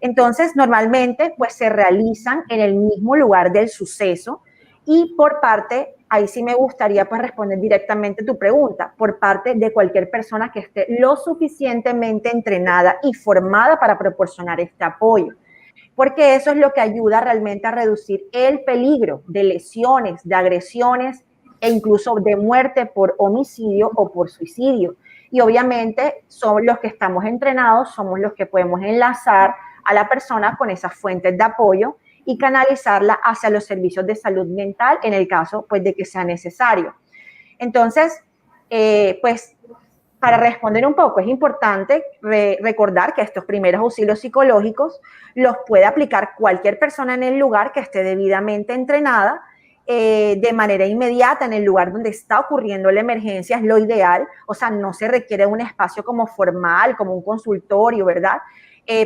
Entonces, normalmente pues se realizan en el mismo lugar del suceso y por parte, ahí sí me gustaría pues responder directamente tu pregunta, por parte de cualquier persona que esté lo suficientemente entrenada y formada para proporcionar este apoyo, porque eso es lo que ayuda realmente a reducir el peligro de lesiones, de agresiones e incluso de muerte por homicidio o por suicidio. Y obviamente son los que estamos entrenados, somos los que podemos enlazar a la persona con esas fuentes de apoyo y canalizarla hacia los servicios de salud mental en el caso pues de que sea necesario. Entonces, pues para responder un poco, es importante recordar que estos primeros auxilios psicológicos los puede aplicar cualquier persona en el lugar que esté debidamente entrenada, de manera inmediata en el lugar donde está ocurriendo la emergencia, es lo ideal, o sea, no se requiere un espacio como formal, como un consultorio, ¿verdad?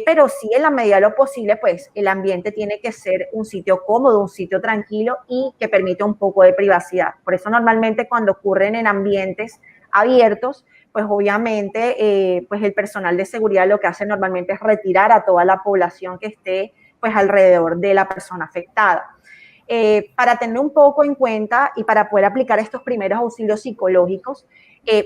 Pero sí, en la medida de lo posible, pues el ambiente tiene que ser un sitio cómodo, un sitio tranquilo y que permita un poco de privacidad. Por eso normalmente cuando ocurren en ambientes abiertos, pues obviamente pues el personal de seguridad lo que hace normalmente es retirar a toda la población que esté pues alrededor de la persona afectada. Para tener un poco en cuenta y para poder aplicar estos primeros auxilios psicológicos,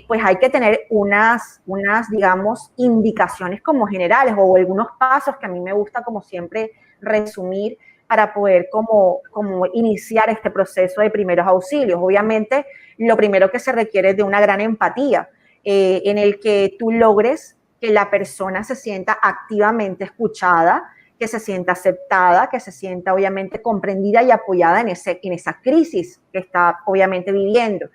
pues hay que tener unas, digamos, indicaciones como generales o algunos pasos que a mí me gusta como siempre resumir para poder como iniciar este proceso de primeros auxilios. Obviamente, lo primero que se requiere es de una gran empatía, en el que tú logres que la persona se sienta activamente escuchada, que se sienta aceptada, que se sienta obviamente comprendida y apoyada en esa crisis que está obviamente viviendo.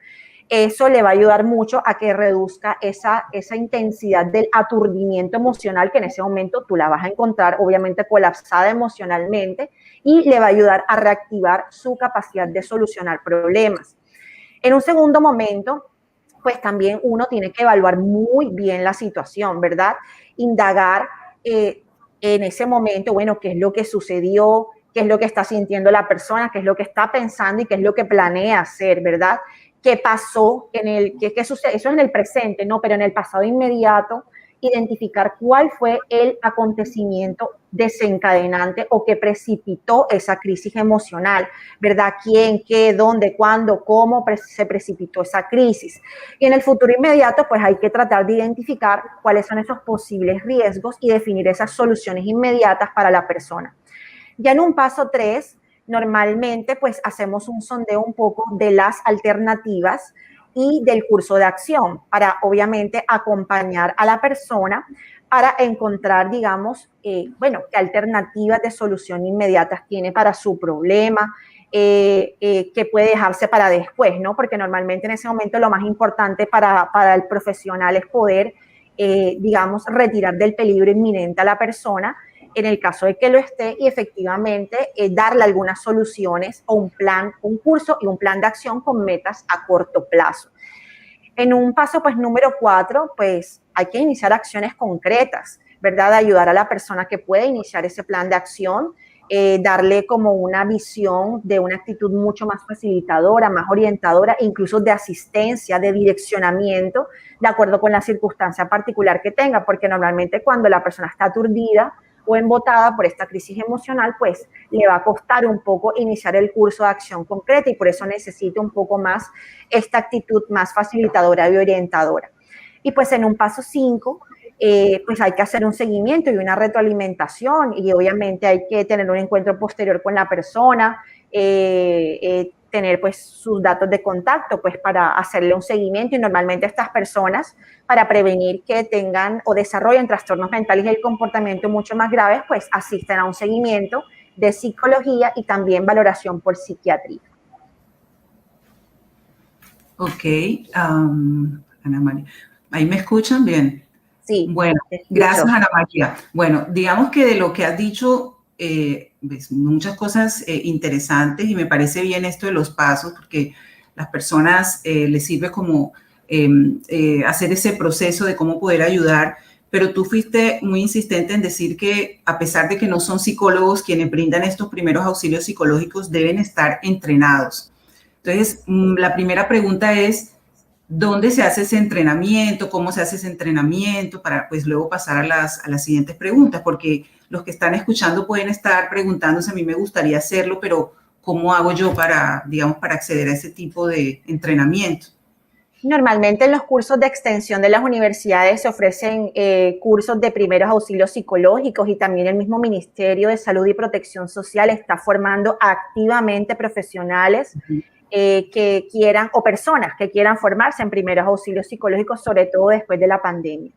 eso le va a ayudar mucho a que reduzca esa intensidad del aturdimiento emocional, que en ese momento tú la vas a encontrar obviamente colapsada emocionalmente, y le va a ayudar a reactivar su capacidad de solucionar problemas. En un segundo momento, pues también uno tiene que evaluar muy bien la situación, ¿verdad? Indagar en ese momento, bueno, qué es lo que sucedió, qué es lo que está sintiendo la persona, qué es lo que está pensando y qué es lo que planea hacer, ¿verdad? ¿Qué pasó? ¿Qué sucede? Eso es en el presente, ¿no? Pero en el pasado inmediato, identificar cuál fue el acontecimiento desencadenante o que precipitó esa crisis emocional, ¿verdad? ¿Quién, qué, dónde, cuándo, cómo se precipitó esa crisis? Y en el futuro inmediato, pues hay que tratar de identificar cuáles son esos posibles riesgos y definir esas soluciones inmediatas para la persona. Ya en un paso 3, normalmente pues hacemos un sondeo un poco de las alternativas y del curso de acción para obviamente acompañar a la persona para encontrar, digamos, qué alternativas de solución inmediatas tiene para su problema, que puede dejarse para después, ¿no? Porque normalmente en ese momento lo más importante para el profesional es poder, digamos, retirar del peligro inminente a la persona en el caso de que lo esté y efectivamente darle algunas soluciones o un plan, un curso y un plan de acción con metas a corto plazo. En un paso, pues, número 4, pues, hay que iniciar acciones concretas, ¿verdad? Ayudar a la persona que puede iniciar ese plan de acción, darle como una visión de una actitud mucho más facilitadora, más orientadora, incluso de asistencia, de direccionamiento, de acuerdo con la circunstancia particular que tenga, porque normalmente cuando la persona está aturdida o embotada por esta crisis emocional, pues le va a costar un poco iniciar el curso de acción concreta y por eso necesita un poco más esta actitud más facilitadora y orientadora. Y pues en un paso 5, pues hay que hacer un seguimiento y una retroalimentación y obviamente hay que tener un encuentro posterior con la persona, tener pues sus datos de contacto pues para hacerle un seguimiento y normalmente estas personas para prevenir que tengan o desarrollen trastornos mentales y el comportamiento mucho más graves pues asisten a un seguimiento de psicología y también valoración por psiquiatría. Ok, Ana María. ¿Ahí me escuchan bien? Sí. Bueno, gracias Ana María. Bueno, digamos que de lo que has dicho, ves muchas cosas interesantes y me parece bien esto de los pasos porque las personas les sirve como hacer ese proceso de cómo poder ayudar, pero tú fuiste muy insistente en decir que a pesar de que no son psicólogos quienes brindan estos primeros auxilios psicológicos, deben estar entrenados. Entonces, la primera pregunta es, ¿dónde se hace ese entrenamiento? ¿Cómo se hace ese entrenamiento? Para pues luego pasar a las siguientes preguntas, porque los que están escuchando pueden estar preguntándose, a mí me gustaría hacerlo, pero ¿cómo hago yo para, digamos, para acceder a ese tipo de entrenamiento? Normalmente en los cursos de extensión de las universidades se ofrecen cursos de primeros auxilios psicológicos y también el mismo Ministerio de Salud y Protección Social está formando activamente profesionales que quieran o personas que quieran formarse en primeros auxilios psicológicos, sobre todo después de la pandemia.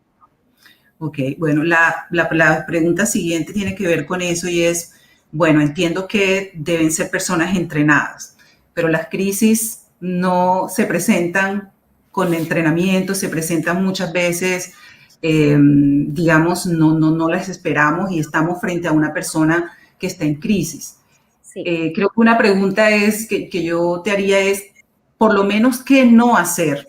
Ok, bueno, la pregunta siguiente tiene que ver con eso y es, bueno, entiendo que deben ser personas entrenadas, pero las crisis no se presentan con entrenamiento, se presentan muchas veces, digamos, no las esperamos y estamos frente a una persona que está en crisis. Sí. Creo que una pregunta es que yo te haría es, por lo menos, ¿qué no hacer?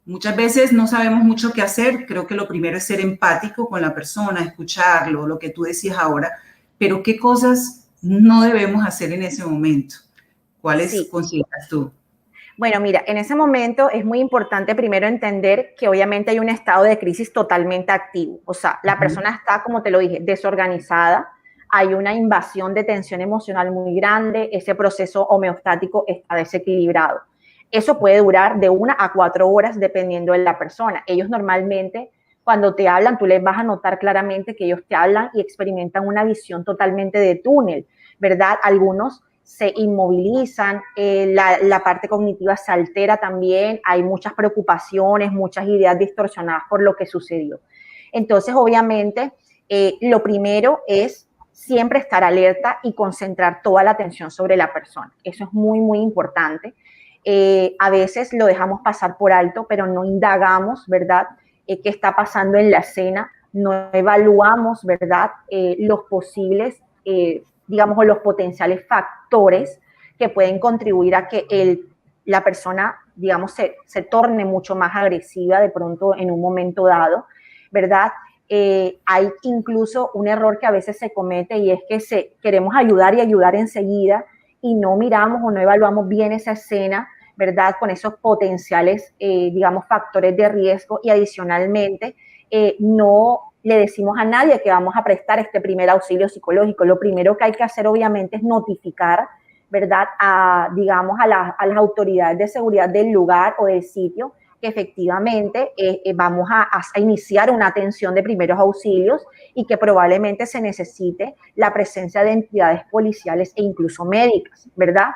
Muchas veces no sabemos mucho qué hacer. Creo que lo primero es ser empático con la persona, escucharlo, lo que tú decías ahora, pero ¿qué cosas no debemos hacer en ese momento? ¿Cuáles consideras tú? Bueno, mira, en ese momento es muy importante primero entender que obviamente hay un estado de crisis totalmente activo. O sea, la persona está, como te lo dije, desorganizada, hay una invasión de tensión emocional muy grande, ese proceso homeostático está desequilibrado. Eso puede durar de 1 a 4 horas dependiendo de la persona. Ellos normalmente, cuando te hablan, tú les vas a notar claramente que ellos te hablan y experimentan una visión totalmente de túnel, ¿verdad? Algunos se inmovilizan, la parte cognitiva se altera también, hay muchas preocupaciones, muchas ideas distorsionadas por lo que sucedió. Entonces, obviamente, lo primero es siempre estar alerta y concentrar toda la atención sobre la persona. Eso es muy, muy importante. A veces lo dejamos pasar por alto, pero no indagamos, ¿verdad? Qué está pasando en la escena, no evaluamos, ¿verdad? Los posibles, digamos, o los potenciales factores que pueden contribuir a que la persona, digamos, se torne mucho más agresiva de pronto en un momento dado, ¿verdad? Hay incluso un error que a veces se comete y es que queremos ayudar y ayudar enseguida y no miramos o no evaluamos bien esa escena, ¿verdad? Con esos potenciales, digamos, factores de riesgo y adicionalmente no le decimos a nadie que vamos a prestar este primer auxilio psicológico. Lo primero que hay que hacer obviamente es notificar, ¿verdad? Digamos, a las autoridades de seguridad del lugar o del sitio que efectivamente vamos a iniciar una atención de primeros auxilios y que probablemente se necesite la presencia de entidades policiales e incluso médicas, ¿verdad?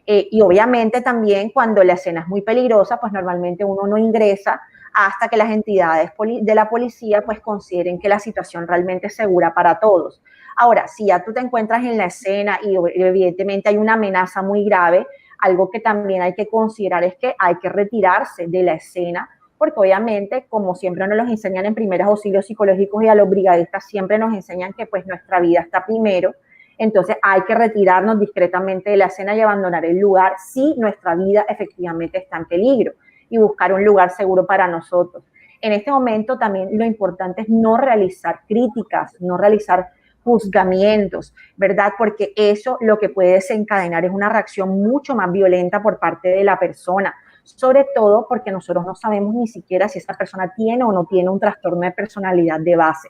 Y obviamente también cuando la escena es muy peligrosa, pues normalmente uno no ingresa hasta que las entidades de la policía pues consideren que la situación realmente es segura para todos. Ahora, si ya tú te encuentras en la escena y evidentemente hay una amenaza muy grave, algo que también hay que considerar es que hay que retirarse de la escena, porque obviamente, como siempre nos los enseñan en primeros auxilios psicológicos y a los brigadistas siempre nos enseñan que pues nuestra vida está primero, entonces hay que retirarnos discretamente de la escena y abandonar el lugar si nuestra vida efectivamente está en peligro y buscar un lugar seguro para nosotros. En este momento también lo importante es no realizar críticas, no realizar juzgamientos, ¿verdad? Porque eso lo que puede desencadenar es una reacción mucho más violenta por parte de la persona, sobre todo porque nosotros no sabemos ni siquiera si esa persona tiene o no tiene un trastorno de personalidad de base.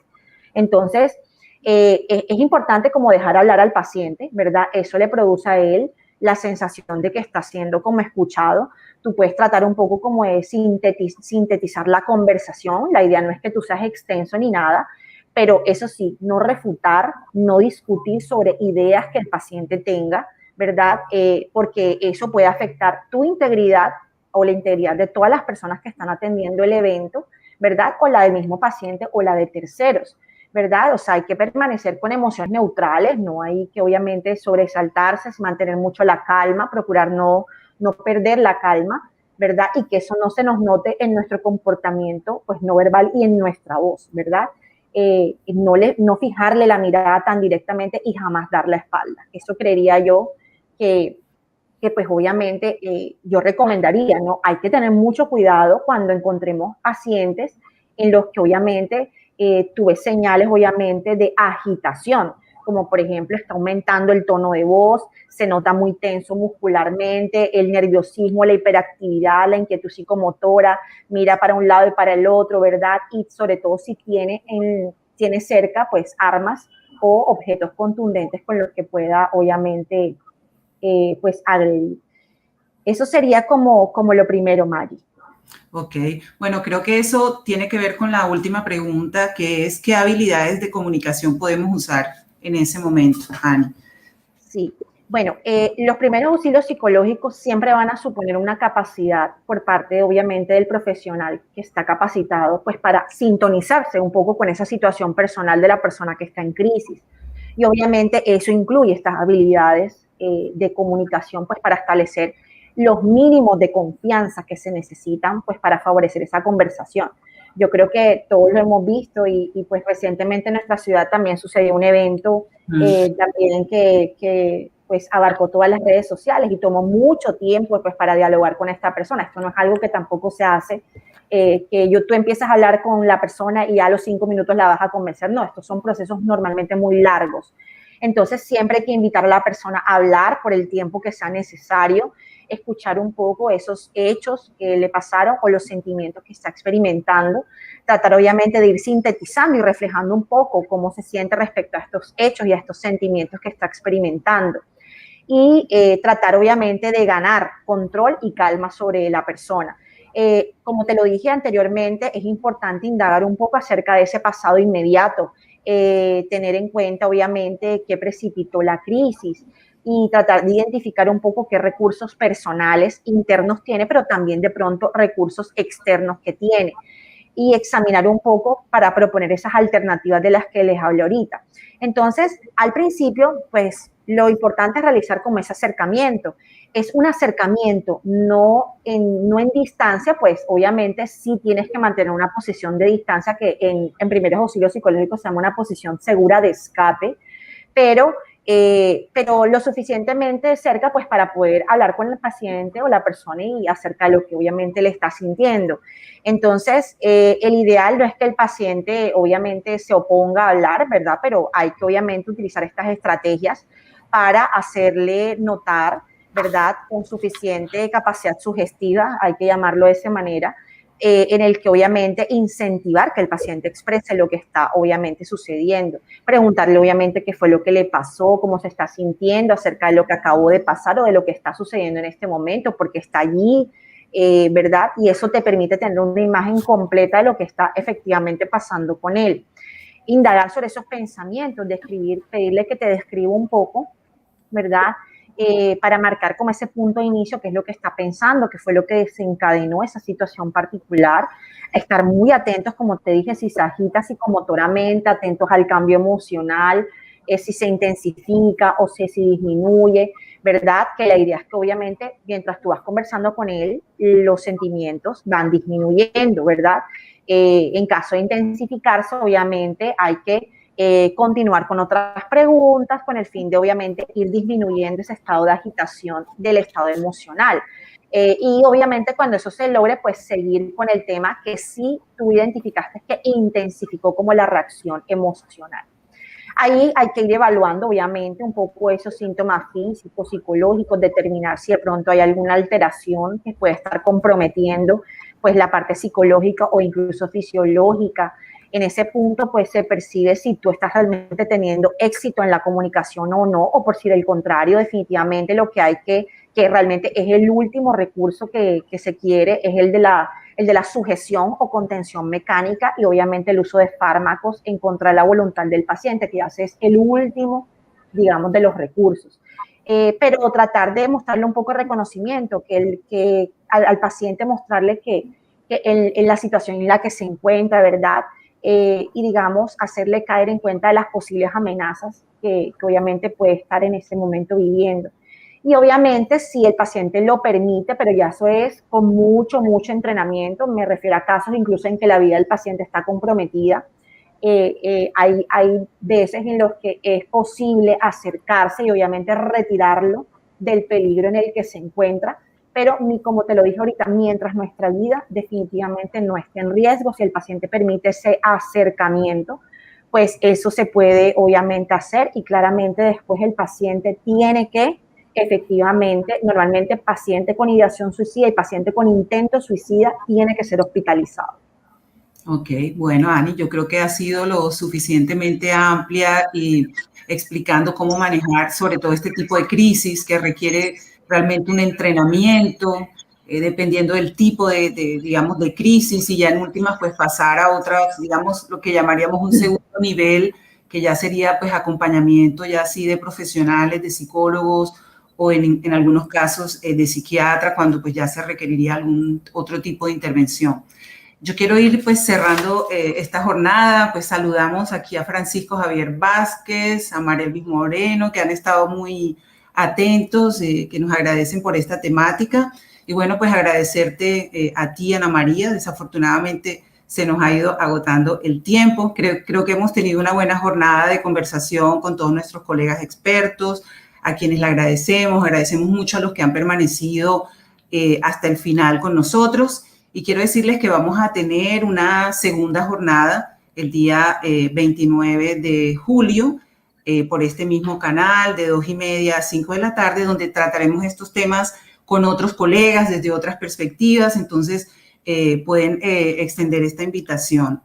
Entonces, es importante como dejar hablar al paciente, ¿verdad? Eso le produce a él la sensación de que está siendo como escuchado. Tú puedes tratar un poco como de sintetizar la conversación. La idea no es que tú seas extenso ni nada, pero eso sí, no refutar, no discutir sobre ideas que el paciente tenga, ¿verdad? Porque eso puede afectar tu integridad o la integridad de todas las personas que están atendiendo el evento, ¿verdad? O la del mismo paciente o la de terceros, ¿verdad? O sea, hay que permanecer con emociones neutrales, no hay que obviamente sobresaltarse, mantener mucho la calma, procurar no perder la calma, ¿verdad? Y que eso no se nos note en nuestro comportamiento, pues no verbal y en nuestra voz, ¿verdad? No fijarle la mirada tan directamente y jamás dar la espalda. Eso creería yo que pues obviamente yo recomendaría, ¿no? Hay que tener mucho cuidado cuando encontremos pacientes en los que obviamente tú ves señales obviamente de agitación, como por ejemplo está aumentando el tono de voz, se nota muy tenso muscularmente, el nerviosismo, la hiperactividad, la inquietud psicomotora, mira para un lado y para el otro, ¿verdad? Y sobre todo si tiene cerca pues armas o objetos contundentes con los que pueda obviamente pues agredir. Eso sería como lo primero, Mari. Ok, bueno, creo que eso tiene que ver con la última pregunta, que es ¿qué habilidades de comunicación podemos usar en ese momento, Ani? Sí, bueno, los primeros auxilios psicológicos siempre van a suponer una capacidad por parte, obviamente, del profesional que está capacitado, pues para sintonizarse un poco con esa situación personal de la persona que está en crisis. Y obviamente eso incluye estas habilidades de comunicación, pues para establecer los mínimos de confianza que se necesitan, pues para favorecer esa conversación. Yo creo que todos lo hemos visto y pues recientemente en nuestra ciudad también sucedió un evento también que pues abarcó todas las redes sociales y tomó mucho tiempo pues para dialogar con esta persona. Esto no es algo que tampoco se hace, tú empiezas a hablar con la persona y a los 5 minutos la vas a convencer. No, estos son procesos normalmente muy largos. Entonces siempre hay que invitar a la persona a hablar por el tiempo que sea necesario, escuchar un poco esos hechos que le pasaron o los sentimientos que está experimentando, tratar obviamente de ir sintetizando y reflejando un poco cómo se siente respecto a estos hechos y a estos sentimientos que está experimentando. Y tratar obviamente de ganar control y calma sobre la persona. Como te lo dije anteriormente, es importante indagar un poco acerca de ese pasado inmediato, tener en cuenta obviamente qué precipitó la crisis y tratar de identificar un poco qué recursos personales internos tiene, pero también de pronto recursos externos que tiene. y examinar un poco para proponer esas alternativas de las que les hablo ahorita. Entonces, al principio, pues lo importante es realizar como ese acercamiento. Es un acercamiento, no en distancia, pues obviamente sí tienes que mantener una posición de distancia que en primeros auxilios psicológicos se llama una posición segura de escape, pero lo suficientemente cerca pues para poder hablar con el paciente o la persona y acerca de lo que obviamente le está sintiendo. Entonces, el ideal no es que el paciente obviamente se oponga a hablar, ¿verdad? Pero hay que obviamente utilizar estas estrategias para hacerle notar, ¿verdad? Con suficiente capacidad sugestiva, hay que llamarlo de esa manera, en el que obviamente incentivar que el paciente exprese lo que está obviamente sucediendo, preguntarle obviamente qué fue lo que le pasó, cómo se está sintiendo acerca de lo que acabó de pasar o de lo que está sucediendo en este momento, porque está allí, ¿verdad? Y eso te permite tener una imagen completa de lo que está efectivamente pasando con él. Indagar sobre esos pensamientos, describir, pedirle que te describa un poco, ¿verdad? Para marcar como ese punto de inicio, qué es lo que está pensando, qué fue lo que desencadenó esa situación particular, estar muy atentos, como te dije, si se agita psicomotoramente, atentos al cambio emocional, si se intensifica o si disminuye, ¿verdad? Que la idea es que obviamente mientras tú vas conversando con él, los sentimientos van disminuyendo, ¿verdad? En caso de intensificarse, obviamente hay que continuar con otras preguntas con el fin de obviamente ir disminuyendo ese estado de agitación del estado emocional. Y obviamente cuando eso se logre, pues seguir con el tema que sí tú identificaste que intensificó como la reacción emocional. Ahí hay que ir evaluando obviamente un poco esos síntomas físicos, psicológicos, determinar si de pronto hay alguna alteración que puede estar comprometiendo pues la parte psicológica o incluso fisiológica. En ese punto, pues, se percibe si tú estás realmente teniendo éxito en la comunicación o no, o por si del contrario, definitivamente lo que hay que realmente es el último recurso que se quiere, es el de la sujeción o contención mecánica y obviamente el uso de fármacos en contra de la voluntad del paciente, que ya es el último, digamos, de los recursos. Pero tratar de mostrarle un poco de reconocimiento, que al paciente mostrarle que en la situación en la que se encuentra, ¿verdad? Y digamos, hacerle caer en cuenta de las posibles amenazas que obviamente puede estar en ese momento viviendo. Y obviamente si el paciente lo permite, pero ya eso es con mucho entrenamiento, me refiero a casos incluso en que la vida del paciente está comprometida, hay veces en los que es posible acercarse y obviamente retirarlo del peligro en el que se encuentra, pero como te lo dije ahorita, mientras nuestra vida definitivamente no esté en riesgo, si el paciente permite ese acercamiento, pues eso se puede obviamente hacer y claramente después el paciente tiene que efectivamente, normalmente paciente con ideación suicida y paciente con intento suicida tiene que ser hospitalizado. Ok, bueno, Ani, yo creo que ha sido lo suficientemente amplia y explicando cómo manejar sobre todo este tipo de crisis que requiere realmente un entrenamiento, dependiendo del tipo digamos, de crisis y ya en últimas, pues pasar a otras, digamos, lo que llamaríamos un segundo nivel, que ya sería pues acompañamiento ya así de profesionales, de psicólogos o en algunos casos de psiquiatra, cuando pues ya se requeriría algún otro tipo de intervención. Yo quiero ir pues cerrando esta jornada, pues saludamos aquí a Francisco Javier Vázquez, a María Elvis Moreno, que han estado muy atentos, que nos agradecen por esta temática. Y bueno, pues agradecerte a ti, Ana María. Desafortunadamente se nos ha ido agotando el tiempo. Creo que hemos tenido una buena jornada de conversación con todos nuestros colegas expertos, a quienes le agradecemos mucho a los que han permanecido hasta el final con nosotros. Y quiero decirles que vamos a tener una segunda jornada el día 29 de julio por este mismo canal de 2:30 a 5 de la tarde, donde trataremos estos temas con otros colegas desde otras perspectivas. Entonces, pueden extender esta invitación.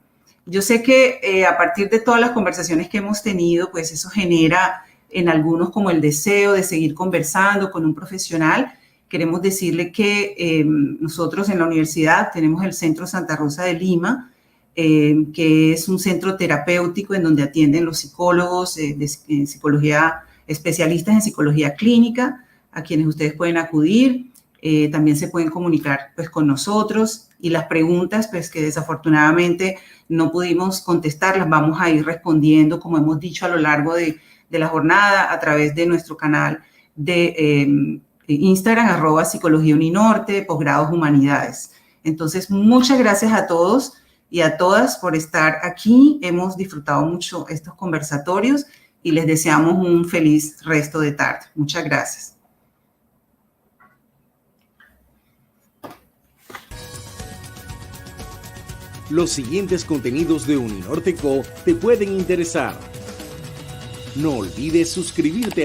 Yo sé que a partir de todas las conversaciones que hemos tenido, pues eso genera en algunos como el deseo de seguir conversando con un profesional. Queremos decirle que nosotros en la universidad tenemos el Centro Santa Rosa de Lima, que es un centro terapéutico en donde atienden los psicólogos de psicología, especialistas en psicología clínica, a quienes ustedes pueden acudir. También se pueden comunicar pues, con nosotros, y las preguntas pues, que desafortunadamente no pudimos contestar las vamos a ir respondiendo, como hemos dicho, a lo largo de la jornada a través de nuestro canal de Instagram, @psicologiauninorte, posgrados humanidades. Entonces, muchas gracias a todos y a todas por estar aquí. Hemos disfrutado mucho estos conversatorios y les deseamos un feliz resto de tarde. Muchas gracias. Los siguientes contenidos de Uninorte Co te pueden interesar. No olvides suscribirte